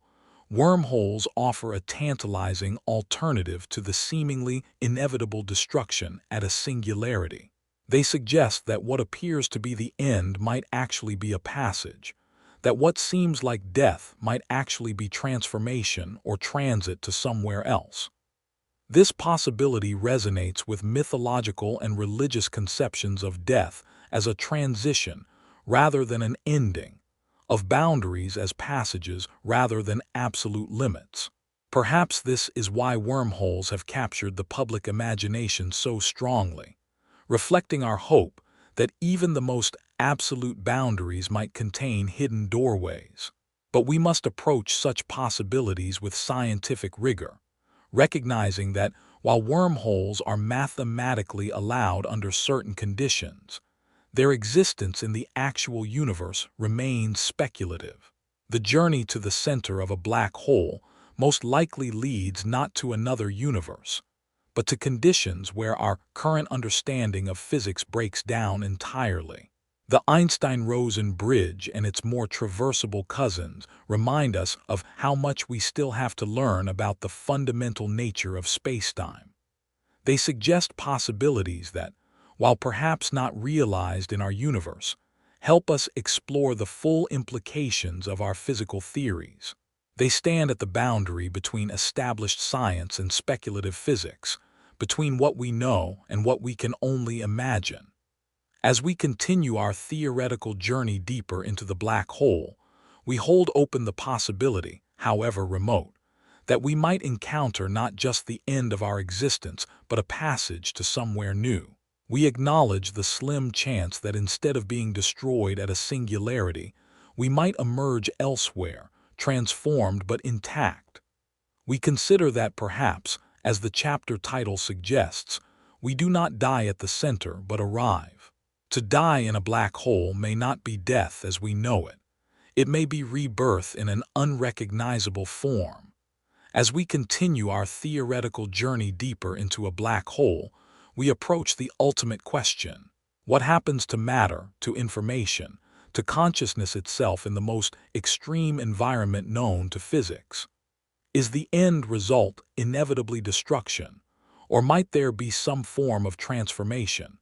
wormholes offer a tantalizing alternative to the seemingly inevitable destruction at a singularity. They suggest that what appears to be the end might actually be a passage, that what seems like death might actually be transformation or transit to somewhere else. This possibility resonates with mythological and religious conceptions of death as a transition rather than an ending, of boundaries as passages rather than absolute limits. Perhaps this is why wormholes have captured the public imagination so strongly, reflecting our hope that even the most absolute boundaries might contain hidden doorways. But we must approach such possibilities with scientific rigor, recognizing that while wormholes are mathematically allowed under certain conditions, their existence in the actual universe remains speculative. The journey to the center of a black hole most likely leads not to another universe, but to conditions where our current understanding of physics breaks down entirely. The Einstein-Rosen bridge and its more traversable cousins remind us of how much we still have to learn about the fundamental nature of spacetime. They suggest possibilities that, while perhaps not realized in our universe, help us explore the full implications of our physical theories. They stand at the boundary between established science and speculative physics, between what we know and what we can only imagine. As we continue our theoretical journey deeper into the black hole, we hold open the possibility, however remote, that we might encounter not just the end of our existence, but a passage to somewhere new. We acknowledge the slim chance that instead of being destroyed at a singularity, we might emerge elsewhere, transformed but intact. We consider that perhaps, as the chapter title suggests, we do not die at the center but arrive. To die in a black hole may not be death as we know it. It may be rebirth in an unrecognizable form. As we continue our theoretical journey deeper into a black hole, we approach the ultimate question. What happens to matter, to information, to consciousness itself in the most extreme environment known to physics? Is the end result inevitably destruction, or might there be some form of transformation,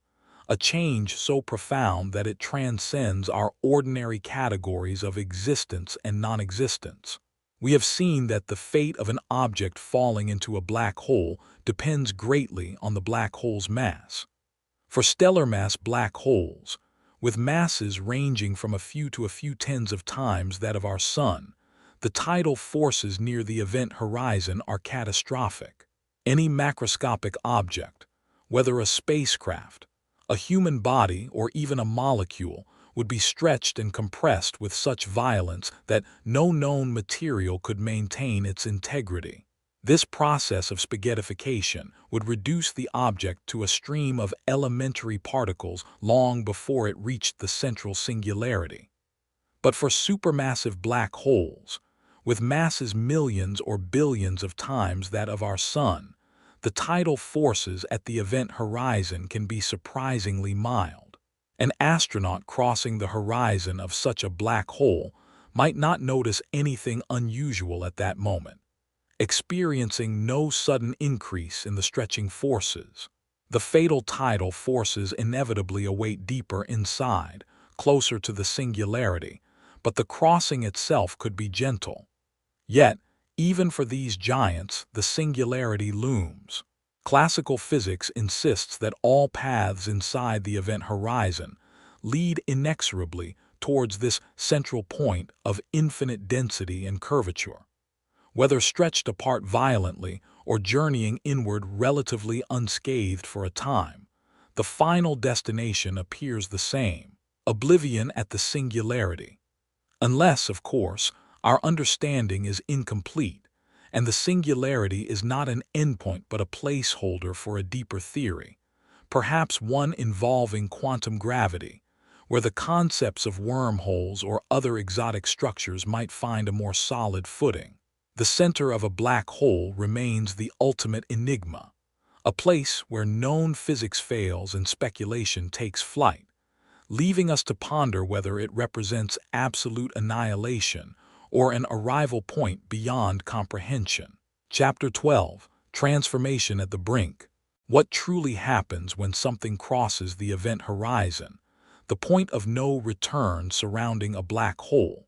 a change so profound that it transcends our ordinary categories of existence and non-existence? We have seen that the fate of an object falling into a black hole depends greatly on the black hole's mass. For stellar mass black holes, with masses ranging from a few to a few tens of times that of our Sun, the tidal forces near the event horizon are catastrophic. Any macroscopic object, whether a spacecraft, a human body, or even a molecule, would be stretched and compressed with such violence that no known material could maintain its integrity. This process of spaghettification would reduce the object to a stream of elementary particles long before it reached the central singularity. But for supermassive black holes, with masses millions or billions of times that of our Sun, the tidal forces at the event horizon can be surprisingly mild. An astronaut crossing the horizon of such a black hole might not notice anything unusual at that moment, experiencing no sudden increase in the stretching forces. The fatal tidal forces inevitably await deeper inside, closer to the singularity, but the crossing itself could be gentle. Yet, even for these giants, the singularity looms. Classical physics insists that all paths inside the event horizon lead inexorably towards this central point of infinite density and curvature. Whether stretched apart violently or journeying inward relatively unscathed for a time, the final destination appears the same: oblivion at the singularity. Unless, of course, our understanding is incomplete, and the singularity is not an endpoint but a placeholder for a deeper theory, perhaps one involving quantum gravity, where the concepts of wormholes or other exotic structures might find a more solid footing. The center of a black hole remains the ultimate enigma, a place where known physics fails and speculation takes flight, leaving us to ponder whether it represents absolute annihilation or an arrival point beyond comprehension. Chapter 12: Transformation at the Brink. What truly happens when something crosses the event horizon, the point of no return surrounding a black hole?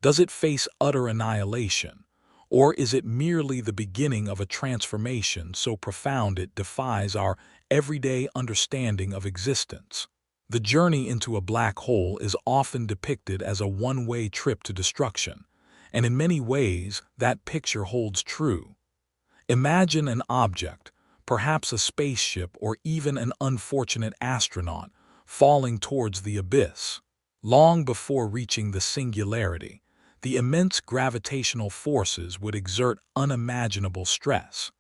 Does it face utter annihilation, or is it merely the beginning of a transformation so profound it defies our everyday understanding of existence? The journey into a black hole is often depicted as a one-way trip to destruction, and in many ways that picture holds true. Imagine an object, perhaps a spaceship or even an unfortunate astronaut, falling towards the abyss. Long before reaching the singularity, the immense gravitational forces would exert unimaginable stress.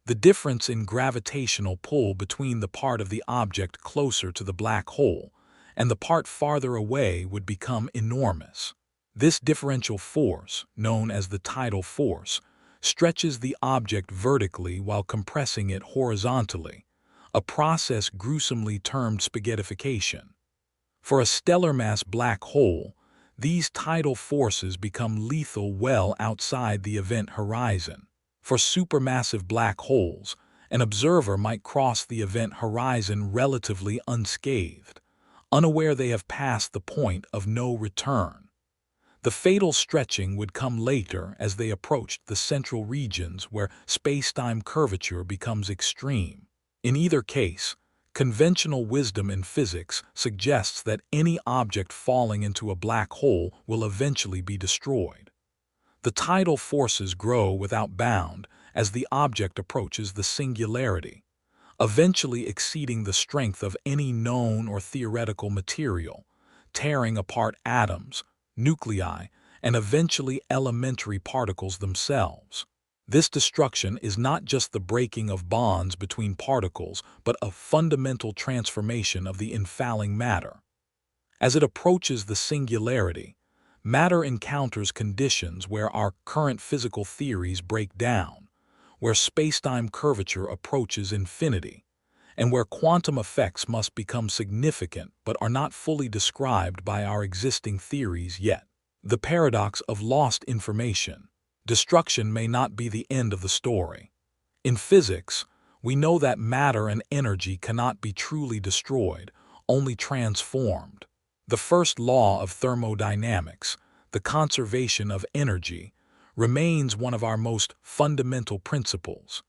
The difference in gravitational pull between the part of the object closer to the black hole and the part farther away would become enormous. This differential force, known as the tidal force, stretches the object vertically while compressing it horizontally, a process gruesomely termed spaghettification. For a stellar mass black hole, these tidal forces become lethal well outside the event horizon. For supermassive black holes, an observer might cross the event horizon relatively unscathed, unaware they have passed the point of no return. The fatal stretching would come later as they approached the central regions where space-time curvature becomes extreme. In either case, conventional wisdom in physics suggests that any object falling into a black hole will eventually be destroyed. The tidal forces grow without bound as the object approaches the singularity, eventually exceeding the strength of any known or theoretical material, tearing apart atoms, nuclei, and eventually elementary particles themselves. This destruction is not just the breaking of bonds between particles, but a fundamental transformation of the infalling matter. As it approaches the singularity, matter encounters conditions where our current physical theories break down, where spacetime curvature approaches infinity, and where quantum effects must become significant but are not fully described by our existing theories yet. The paradox of lost information. Destruction may not be the end of the story. In physics, we know that matter and energy cannot be truly destroyed, only transformed. The first law of thermodynamics, the conservation of energy, remains one of our most fundamental principles.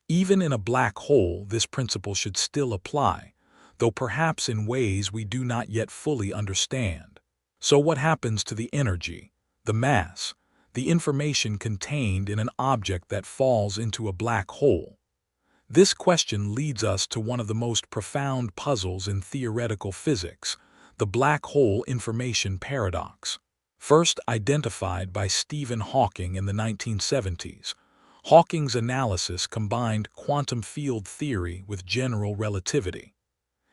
Even in a black hole, this principle should still apply, though perhaps in ways we do not yet fully understand. So what happens to the energy, the mass, the information contained in an object that falls into a black hole? This question leads us to one of the most profound puzzles in theoretical physics, the black hole information paradox. First identified by Stephen Hawking in the 1970s, Hawking's analysis combined quantum field theory with general relativity.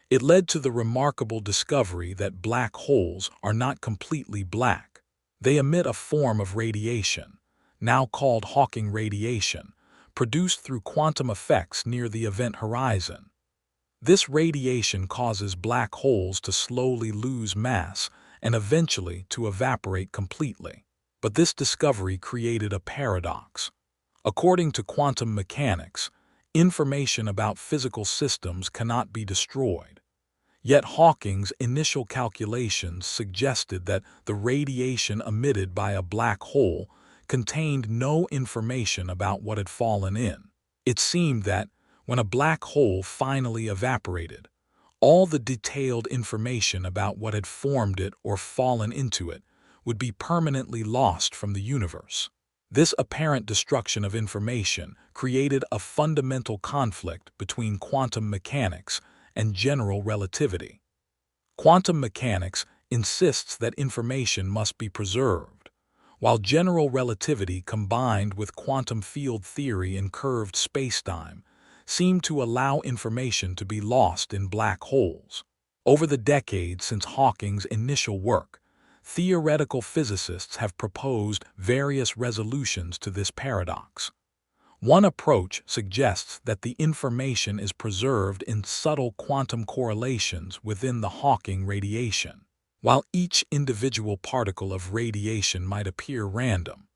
It led to the remarkable discovery that black holes are not completely black. They emit a form of radiation, now called Hawking radiation, produced through quantum effects near the event horizon. This radiation causes black holes to slowly lose mass and eventually to evaporate completely. But this discovery created a paradox. According to quantum mechanics, information about physical systems cannot be destroyed. Yet Hawking's initial calculations suggested that the radiation emitted by a black hole contained no information about what had fallen in. It seemed that, when a black hole finally evaporated, all the detailed information about what had formed it or fallen into it would be permanently lost from the universe. This apparent destruction of information created a fundamental conflict between quantum mechanics and general relativity. Quantum mechanics insists that information must be preserved, while general relativity combined with quantum field theory in curved spacetime seem to allow information to be lost in black holes. Over the decades since Hawking's initial work, theoretical physicists have proposed various resolutions to this paradox. One approach suggests that the information is preserved in subtle quantum correlations within the Hawking radiation. While each individual particle of radiation might appear random,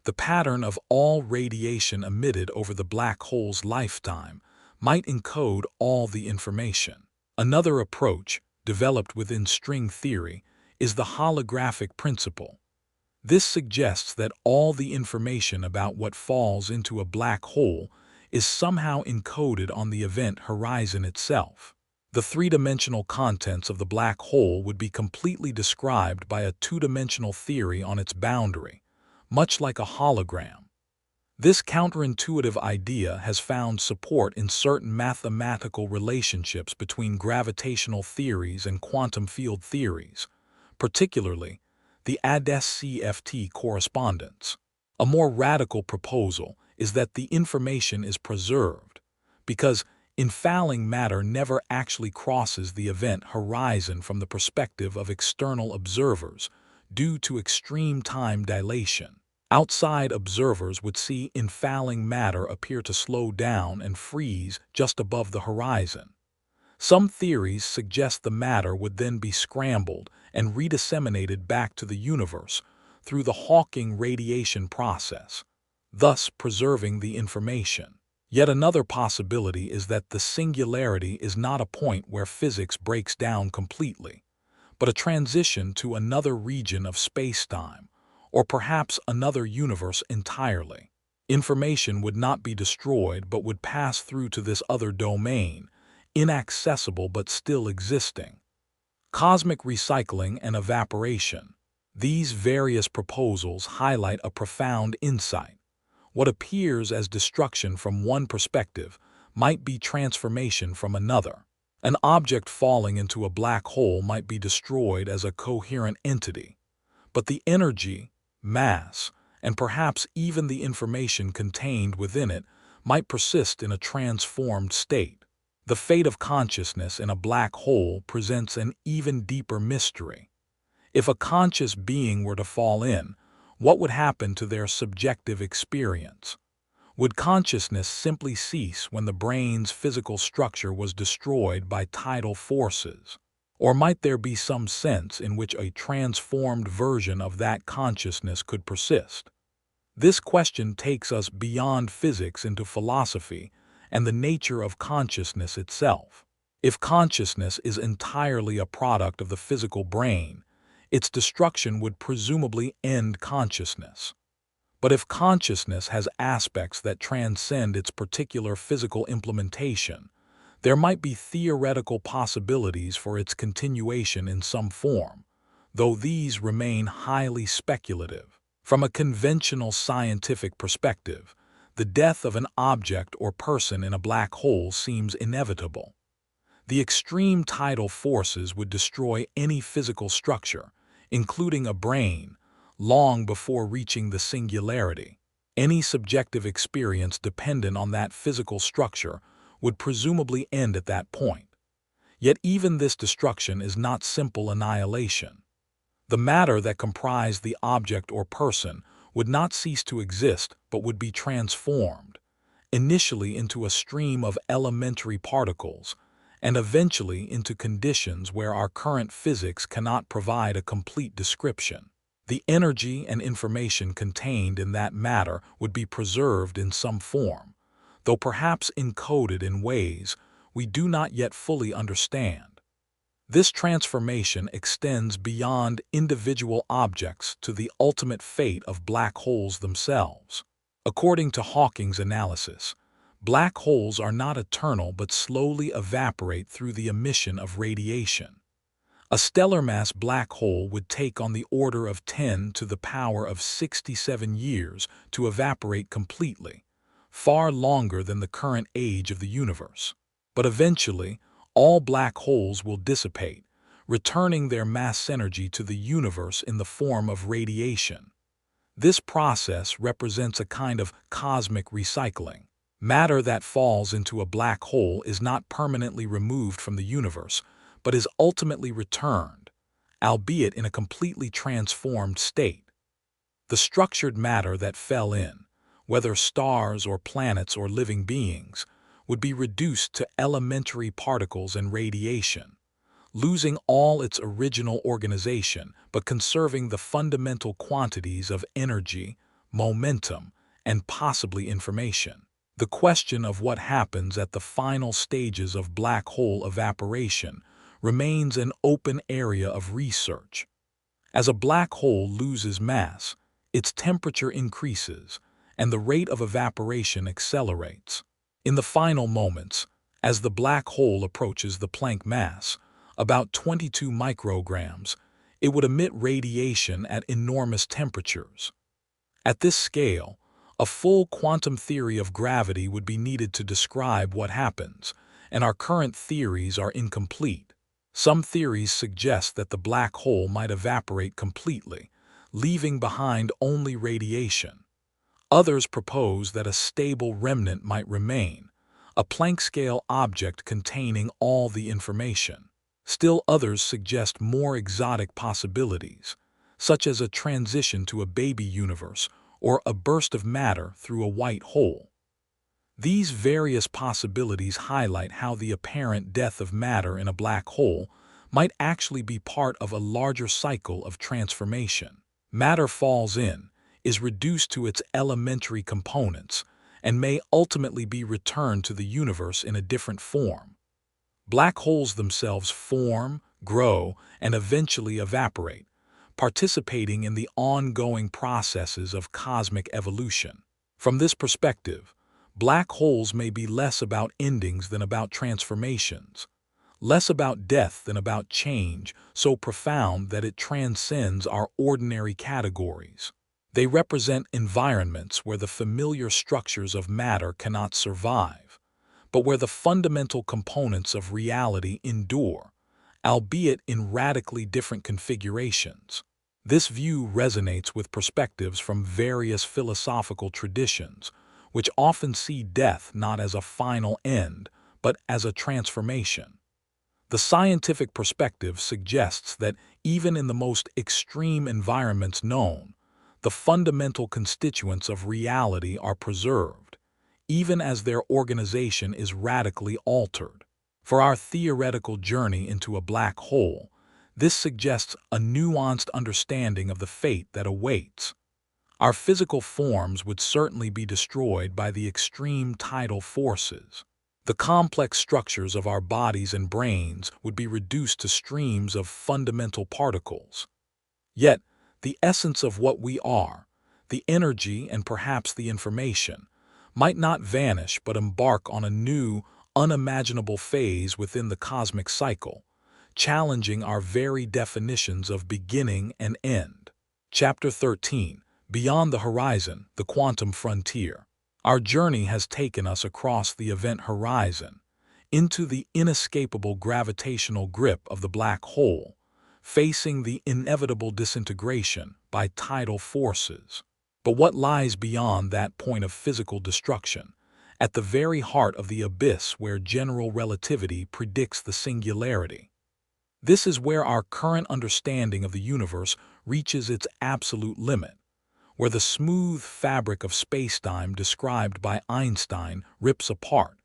the pattern of all radiation emitted over the black hole's lifetime might encode all the information. Another approach, developed within string theory, is the holographic principle. This suggests that all the information about what falls into a black hole is somehow encoded on the event horizon itself. The three-dimensional contents of the black hole would be completely described by a two-dimensional theory on its boundary, much like a hologram. This counterintuitive idea has found support in certain mathematical relationships between gravitational theories and quantum field theories, particularly the ADS-CFT correspondence. A more radical proposal is that the information is preserved because infalling matter never actually crosses the event horizon from the perspective of external observers due to extreme time dilation. Outside observers would see infalling matter appear to slow down and freeze just above the horizon. Some theories suggest the matter would then be scrambled and redisseminated back to the universe through the Hawking radiation process, thus preserving the information. Yet another possibility is that the singularity is not a point where physics breaks down completely, but a transition to another region of space-time, or perhaps another universe entirely. Information would not be destroyed but would pass through to this other domain, inaccessible but still existing. Cosmic recycling and evaporation. These various proposals highlight a profound insight. What appears as destruction from one perspective might be transformation from another. An object falling into a black hole might be destroyed as a coherent entity, but the energy, mass, and perhaps even the information contained within it might persist in a transformed state. The fate of consciousness in a black hole presents an even deeper mystery. If a conscious being were to fall in, what would happen to their subjective experience? Would consciousness simply cease when the brain's physical structure was destroyed by tidal forces? Or might there be some sense in which a transformed version of that consciousness could persist? This question takes us beyond physics into philosophy and the nature of consciousness itself. If consciousness is entirely a product of the physical brain, its destruction would presumably end consciousness. But if consciousness has aspects that transcend its particular physical implementation, there might be theoretical possibilities for its continuation in some form, though these remain highly speculative. From a conventional scientific perspective, the death of an object or person in a black hole seems inevitable. The extreme tidal forces would destroy any physical structure, including a brain, long before reaching the singularity. Any subjective experience dependent on that physical structure would presumably end at that point. Yet even this destruction is not simple annihilation. The matter that comprised the object or person would not cease to exist but would be transformed, initially into a stream of elementary particles, and eventually into conditions where our current physics cannot provide a complete description. The energy and information contained in that matter would be preserved in some form, though perhaps encoded in ways we do not yet fully understand. This transformation extends beyond individual objects to the ultimate fate of black holes themselves. According to Hawking's analysis, black holes are not eternal but slowly evaporate through the emission of radiation. A stellar mass black hole would take on the order of 10 to the power of 67 years to evaporate completely, far longer than the current age of the universe. But eventually, all black holes will dissipate, returning their mass energy to the universe in the form of radiation. This process represents a kind of cosmic recycling. Matter that falls into a black hole is not permanently removed from the universe, but is ultimately returned, albeit in a completely transformed state. The structured matter that fell in, whether stars or planets or living beings, would be reduced to elementary particles and radiation, losing all its original organization but conserving the fundamental quantities of energy, momentum, and possibly information. The question of what happens at the final stages of black hole evaporation remains an open area of research. As a black hole loses mass, its temperature increases, and the rate of evaporation accelerates. In the final moments, as the black hole approaches the Planck mass, about 22 micrograms, it would emit radiation at enormous temperatures. At this scale, A full quantum theory of gravity would be needed to describe what happens, and our current theories are incomplete. Some theories suggest that the black hole might evaporate completely, leaving behind only radiation. Others propose that a stable remnant might remain, a Planck-scale object containing all the information. Still others suggest more exotic possibilities, such as a transition to a baby universe or a burst of matter through a white hole. These various possibilities highlight how the apparent death of matter in a black hole might actually be part of a larger cycle of transformation. Matter falls in, is reduced to its elementary components, and may ultimately be returned to the universe in a different form. Black holes themselves form, grow, and eventually evaporate, participating in the ongoing processes of cosmic evolution. From this perspective, black holes may be less about endings than about transformations, less about death than about change so profound that it transcends our ordinary categories. They represent environments where the familiar structures of matter cannot survive, but where the fundamental components of reality endure, albeit in radically different configurations. This view resonates with perspectives from various philosophical traditions, which often see death not as a final end, but as a transformation. The scientific perspective suggests that even in the most extreme environments known, the fundamental constituents of reality are preserved, even as their organization is radically altered. For our theoretical journey into a black hole, this suggests a nuanced understanding of the fate that awaits. Our physical forms would certainly be destroyed by the extreme tidal forces. The complex structures of our bodies and brains would be reduced to streams of fundamental particles. Yet, the essence of what we are, the energy and perhaps the information, might not vanish but embark on a new, unimaginable phase within the cosmic cycle, challenging our very definitions of beginning and end. Chapter 13. Beyond the Horizon, the Quantum Frontier. Our journey has taken us across the event horizon, into the inescapable gravitational grip of the black hole, facing the inevitable disintegration by tidal forces. But what lies beyond that point of physical destruction, at the very heart of the abyss where general relativity predicts the singularity? This is where our current understanding of the universe reaches its absolute limit, where the smooth fabric of spacetime described by Einstein rips apart,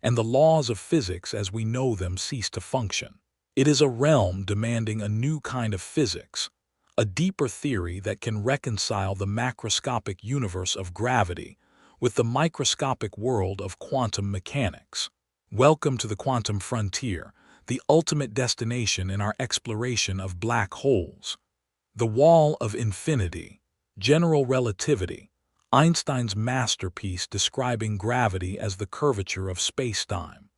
and the laws of physics as we know them cease to function. It is a realm demanding a new kind of physics, a deeper theory that can reconcile the macroscopic universe of gravity with the microscopic world of quantum mechanics. Welcome to the quantum frontier, the ultimate destination in our exploration of black holes. The wall of infinity, general relativity, Einstein's masterpiece describing gravity as the curvature of spacetime,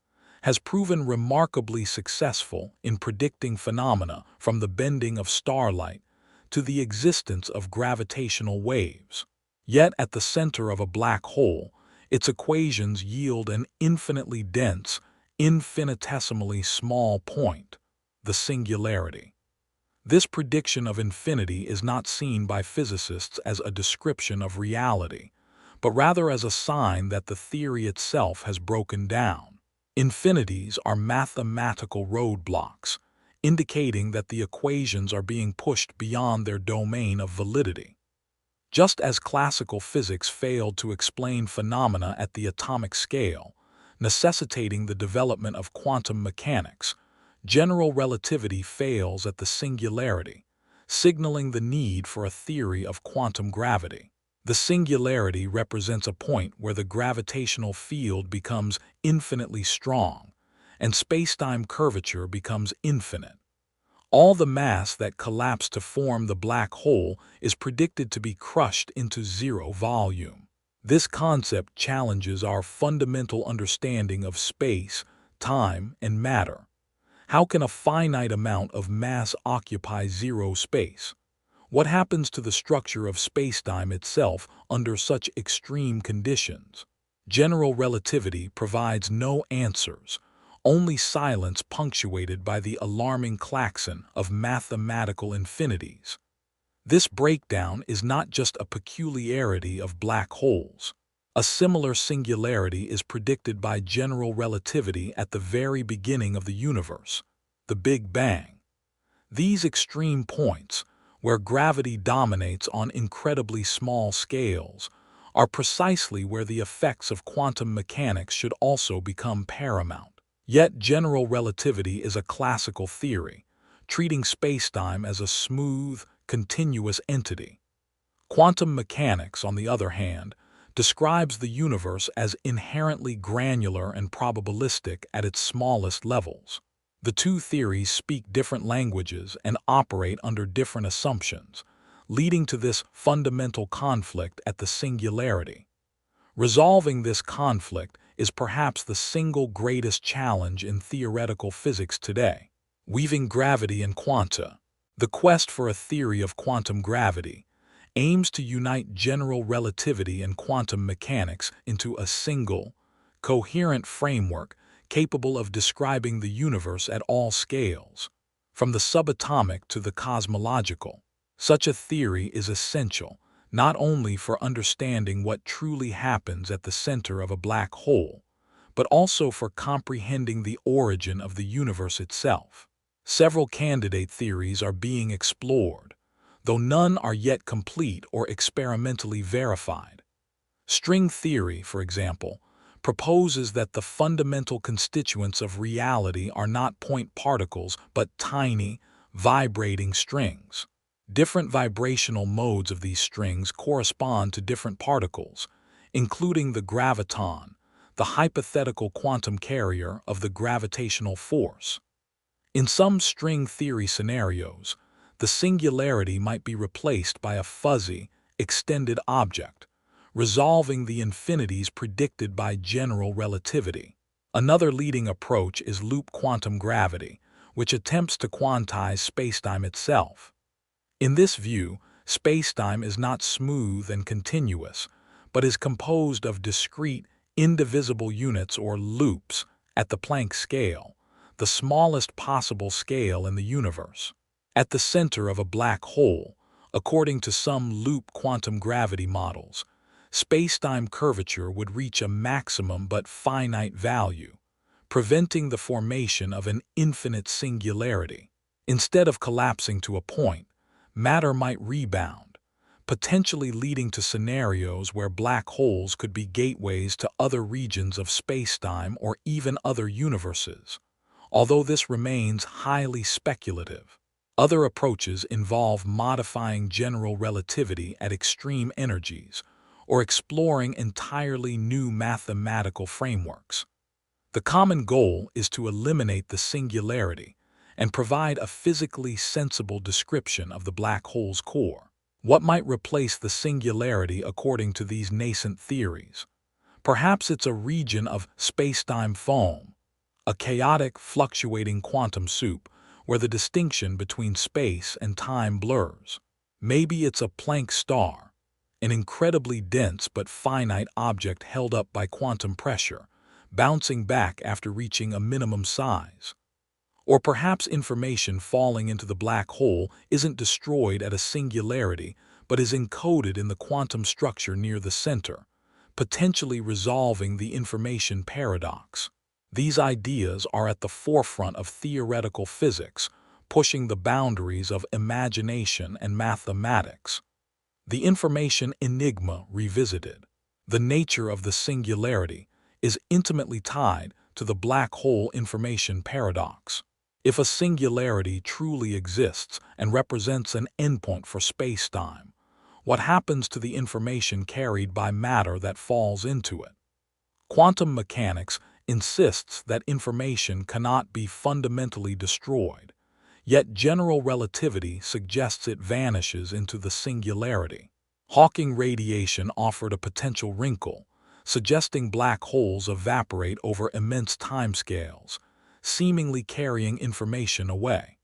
has proven remarkably successful in predicting phenomena from the bending of starlight to the existence of gravitational waves. Yet at the center of a black hole, its equations yield an infinitely dense, infinitesimally small point, the singularity. This prediction of infinity is not seen by physicists as a description of reality, but rather as a sign that the theory itself has broken down. Infinities are mathematical roadblocks, indicating that the equations are being pushed beyond their domain of validity. Just as classical physics failed to explain phenomena at the atomic scale, necessitating the development of quantum mechanics, general relativity fails at the singularity, signaling the need for a theory of quantum gravity. The singularity represents a point where the gravitational field becomes infinitely strong, and spacetime curvature becomes infinite. All the mass that collapsed to form the black hole is predicted to be crushed into zero volume. This concept challenges our fundamental understanding of space, time, and matter. How can a finite amount of mass occupy zero space? What happens to the structure of spacetime itself under such extreme conditions? General relativity provides no answers, only silence punctuated by the alarming klaxon of mathematical infinities. This breakdown is not just a peculiarity of black holes. A similar singularity is predicted by general relativity at the very beginning of the universe, the Big Bang. These extreme points, where gravity dominates on incredibly small scales, are precisely where the effects of quantum mechanics should also become paramount. Yet general relativity is a classical theory, treating spacetime as a smooth, continuous entity. Quantum mechanics, on the other hand, describes the universe as inherently granular and probabilistic at its smallest levels. The two theories speak different languages and operate under different assumptions, leading to this fundamental conflict at the singularity. Resolving this conflict is perhaps the single greatest challenge in theoretical physics today. Weaving gravity and quanta. The quest for a theory of quantum gravity aims to unite general relativity and quantum mechanics into a single, coherent framework capable of describing the universe at all scales, from the subatomic to the cosmological. Such a theory is essential not only for understanding what truly happens at the center of a black hole, but also for comprehending the origin of the universe itself. Several candidate theories are being explored, though none are yet complete or experimentally verified. String theory, for example, proposes that the fundamental constituents of reality are not point particles but tiny, vibrating strings. Different vibrational modes of these strings correspond to different particles, including the graviton, the hypothetical quantum carrier of the gravitational force. In some string theory scenarios, the singularity might be replaced by a fuzzy, extended object, resolving the infinities predicted by general relativity. Another leading approach is loop quantum gravity, which attempts to quantize spacetime itself. In this view, spacetime is not smooth and continuous, but is composed of discrete, indivisible units or loops at the Planck scale, the smallest possible scale in the universe. At the center of a black hole, according to some loop quantum gravity models, spacetime curvature would reach a maximum but finite value, preventing the formation of an infinite singularity. Instead of collapsing to a point, matter might rebound, potentially leading to scenarios where black holes could be gateways to other regions of spacetime or even other universes, although this remains highly speculative. Other approaches involve modifying general relativity at extreme energies or exploring entirely new mathematical frameworks. The common goal is to eliminate the singularity and provide a physically sensible description of the black hole's core. What might replace the singularity according to these nascent theories? Perhaps it's a region of spacetime foam, a chaotic, fluctuating quantum soup where the distinction between space and time blurs. Maybe it's a Planck star, an incredibly dense but finite object held up by quantum pressure, bouncing back after reaching a minimum size. Or perhaps information falling into the black hole isn't destroyed at a singularity, but is encoded in the quantum structure near the center, potentially resolving the information paradox. These ideas are at the forefront of theoretical physics, pushing the boundaries of imagination and mathematics. The information enigma revisited. The nature of the singularity is intimately tied to the black hole information paradox. If a singularity truly exists and represents an endpoint for spacetime, what happens to the information carried by matter that falls into it? Quantum mechanics insists that information cannot be fundamentally destroyed, yet general relativity suggests it vanishes into the singularity. Hawking radiation offered a potential wrinkle, suggesting black holes evaporate over immense timescales, seemingly carrying information away.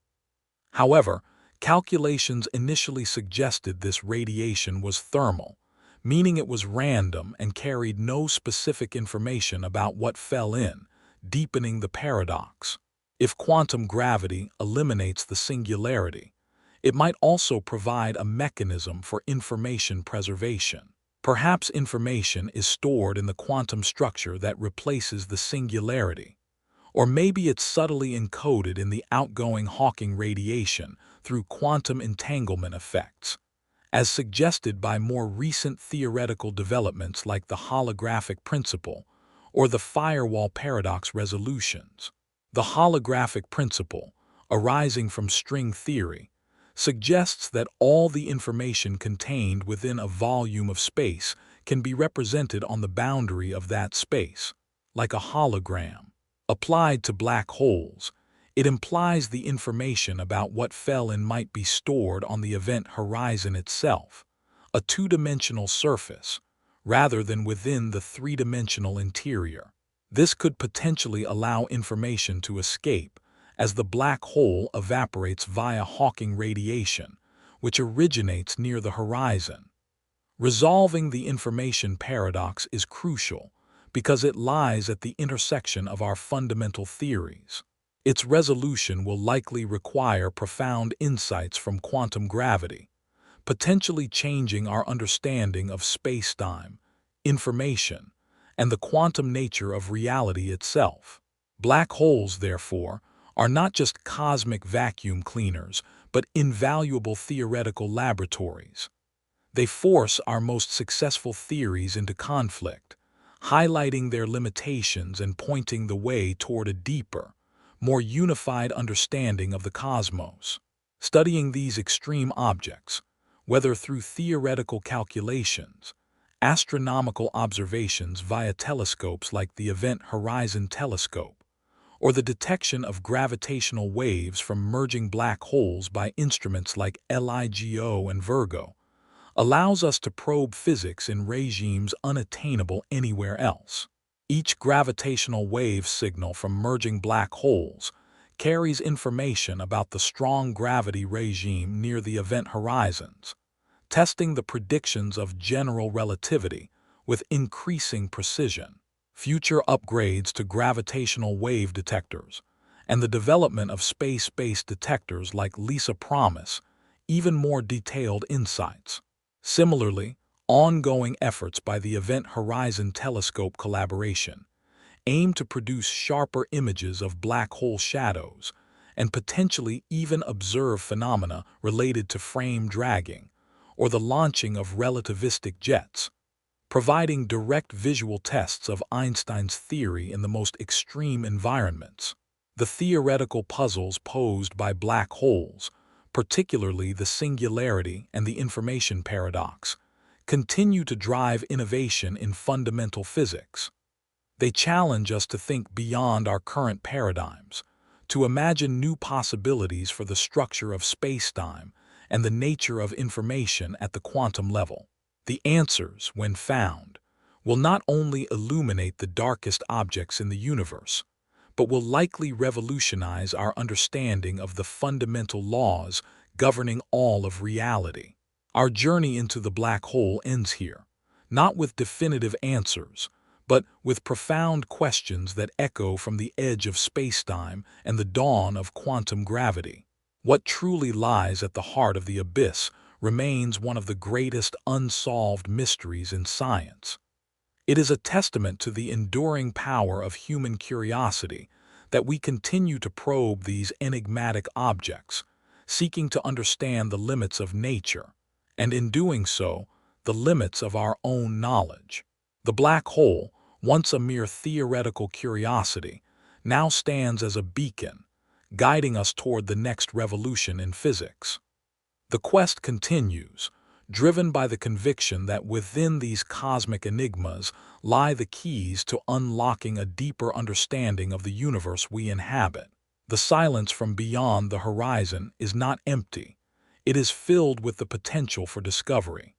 However, Calculations initially suggested this radiation was thermal, meaning it was random and carried no specific information about what fell in, deepening the paradox. If quantum gravity eliminates the singularity, it might also provide a mechanism for information preservation. Perhaps information is stored in the quantum structure that replaces the singularity, or maybe it's subtly encoded in the outgoing Hawking radiation through quantum entanglement effects, as suggested by more recent theoretical developments like the holographic principle or the firewall paradox resolutions. The holographic principle, arising from string theory, suggests that all the information contained within a volume of space can be represented on the boundary of that space, like a hologram. Applied to black holes, it implies the information about what fell in might be stored on the event horizon itself, a two-dimensional surface, rather than within the three-dimensional interior. This could potentially allow information to escape as the black hole evaporates via Hawking radiation, which originates near the horizon. Resolving the information paradox is crucial because it lies at the intersection of our fundamental theories. Its resolution will likely require profound insights from quantum gravity, potentially changing our understanding of space-time, information, and the quantum nature of reality itself. Black holes, therefore, are not just cosmic vacuum cleaners, but invaluable theoretical laboratories. They force our most successful theories into conflict, highlighting their limitations and pointing the way toward a deeper, more unified understanding of the cosmos. Studying these extreme objects, whether through theoretical calculations, astronomical observations via telescopes like the Event Horizon Telescope, or the detection of gravitational waves from merging black holes by instruments like LIGO and Virgo, allows us to probe physics in regimes unattainable anywhere else. Each gravitational wave signal from merging black holes carries information about the strong gravity regime near the event horizons, testing the predictions of general relativity with increasing precision. Future upgrades to gravitational wave detectors and the development of space-based detectors like LISA promise even more detailed insights. Similarly, ongoing efforts by the Event Horizon Telescope collaboration aim to produce sharper images of black hole shadows and potentially even observe phenomena related to frame dragging or the launching of relativistic jets, providing direct visual tests of Einstein's theory in the most extreme environments. The theoretical puzzles posed by black holes, particularly the singularity and the information paradox, continue to drive innovation in fundamental physics. They challenge us to think beyond our current paradigms, to imagine new possibilities for the structure of space-time and the nature of information at the quantum level. The answers, when found, will not only illuminate the darkest objects in the universe, but will likely revolutionize our understanding of the fundamental laws governing all of reality. Our journey into the black hole ends here, not with definitive answers, but with profound questions that echo from the edge of spacetime and the dawn of quantum gravity. What truly lies at the heart of the abyss remains one of the greatest unsolved mysteries in science. It is a testament to the enduring power of human curiosity that we continue to probe these enigmatic objects, seeking to understand the limits of nature, and in doing so, the limits of our own knowledge. The black hole, once a mere theoretical curiosity, now stands as a beacon, guiding us toward the next revolution in physics. The quest continues, driven by the conviction that within these cosmic enigmas lie the keys to unlocking a deeper understanding of the universe we inhabit. The silence from beyond the horizon is not empty. It is filled with the potential for discovery.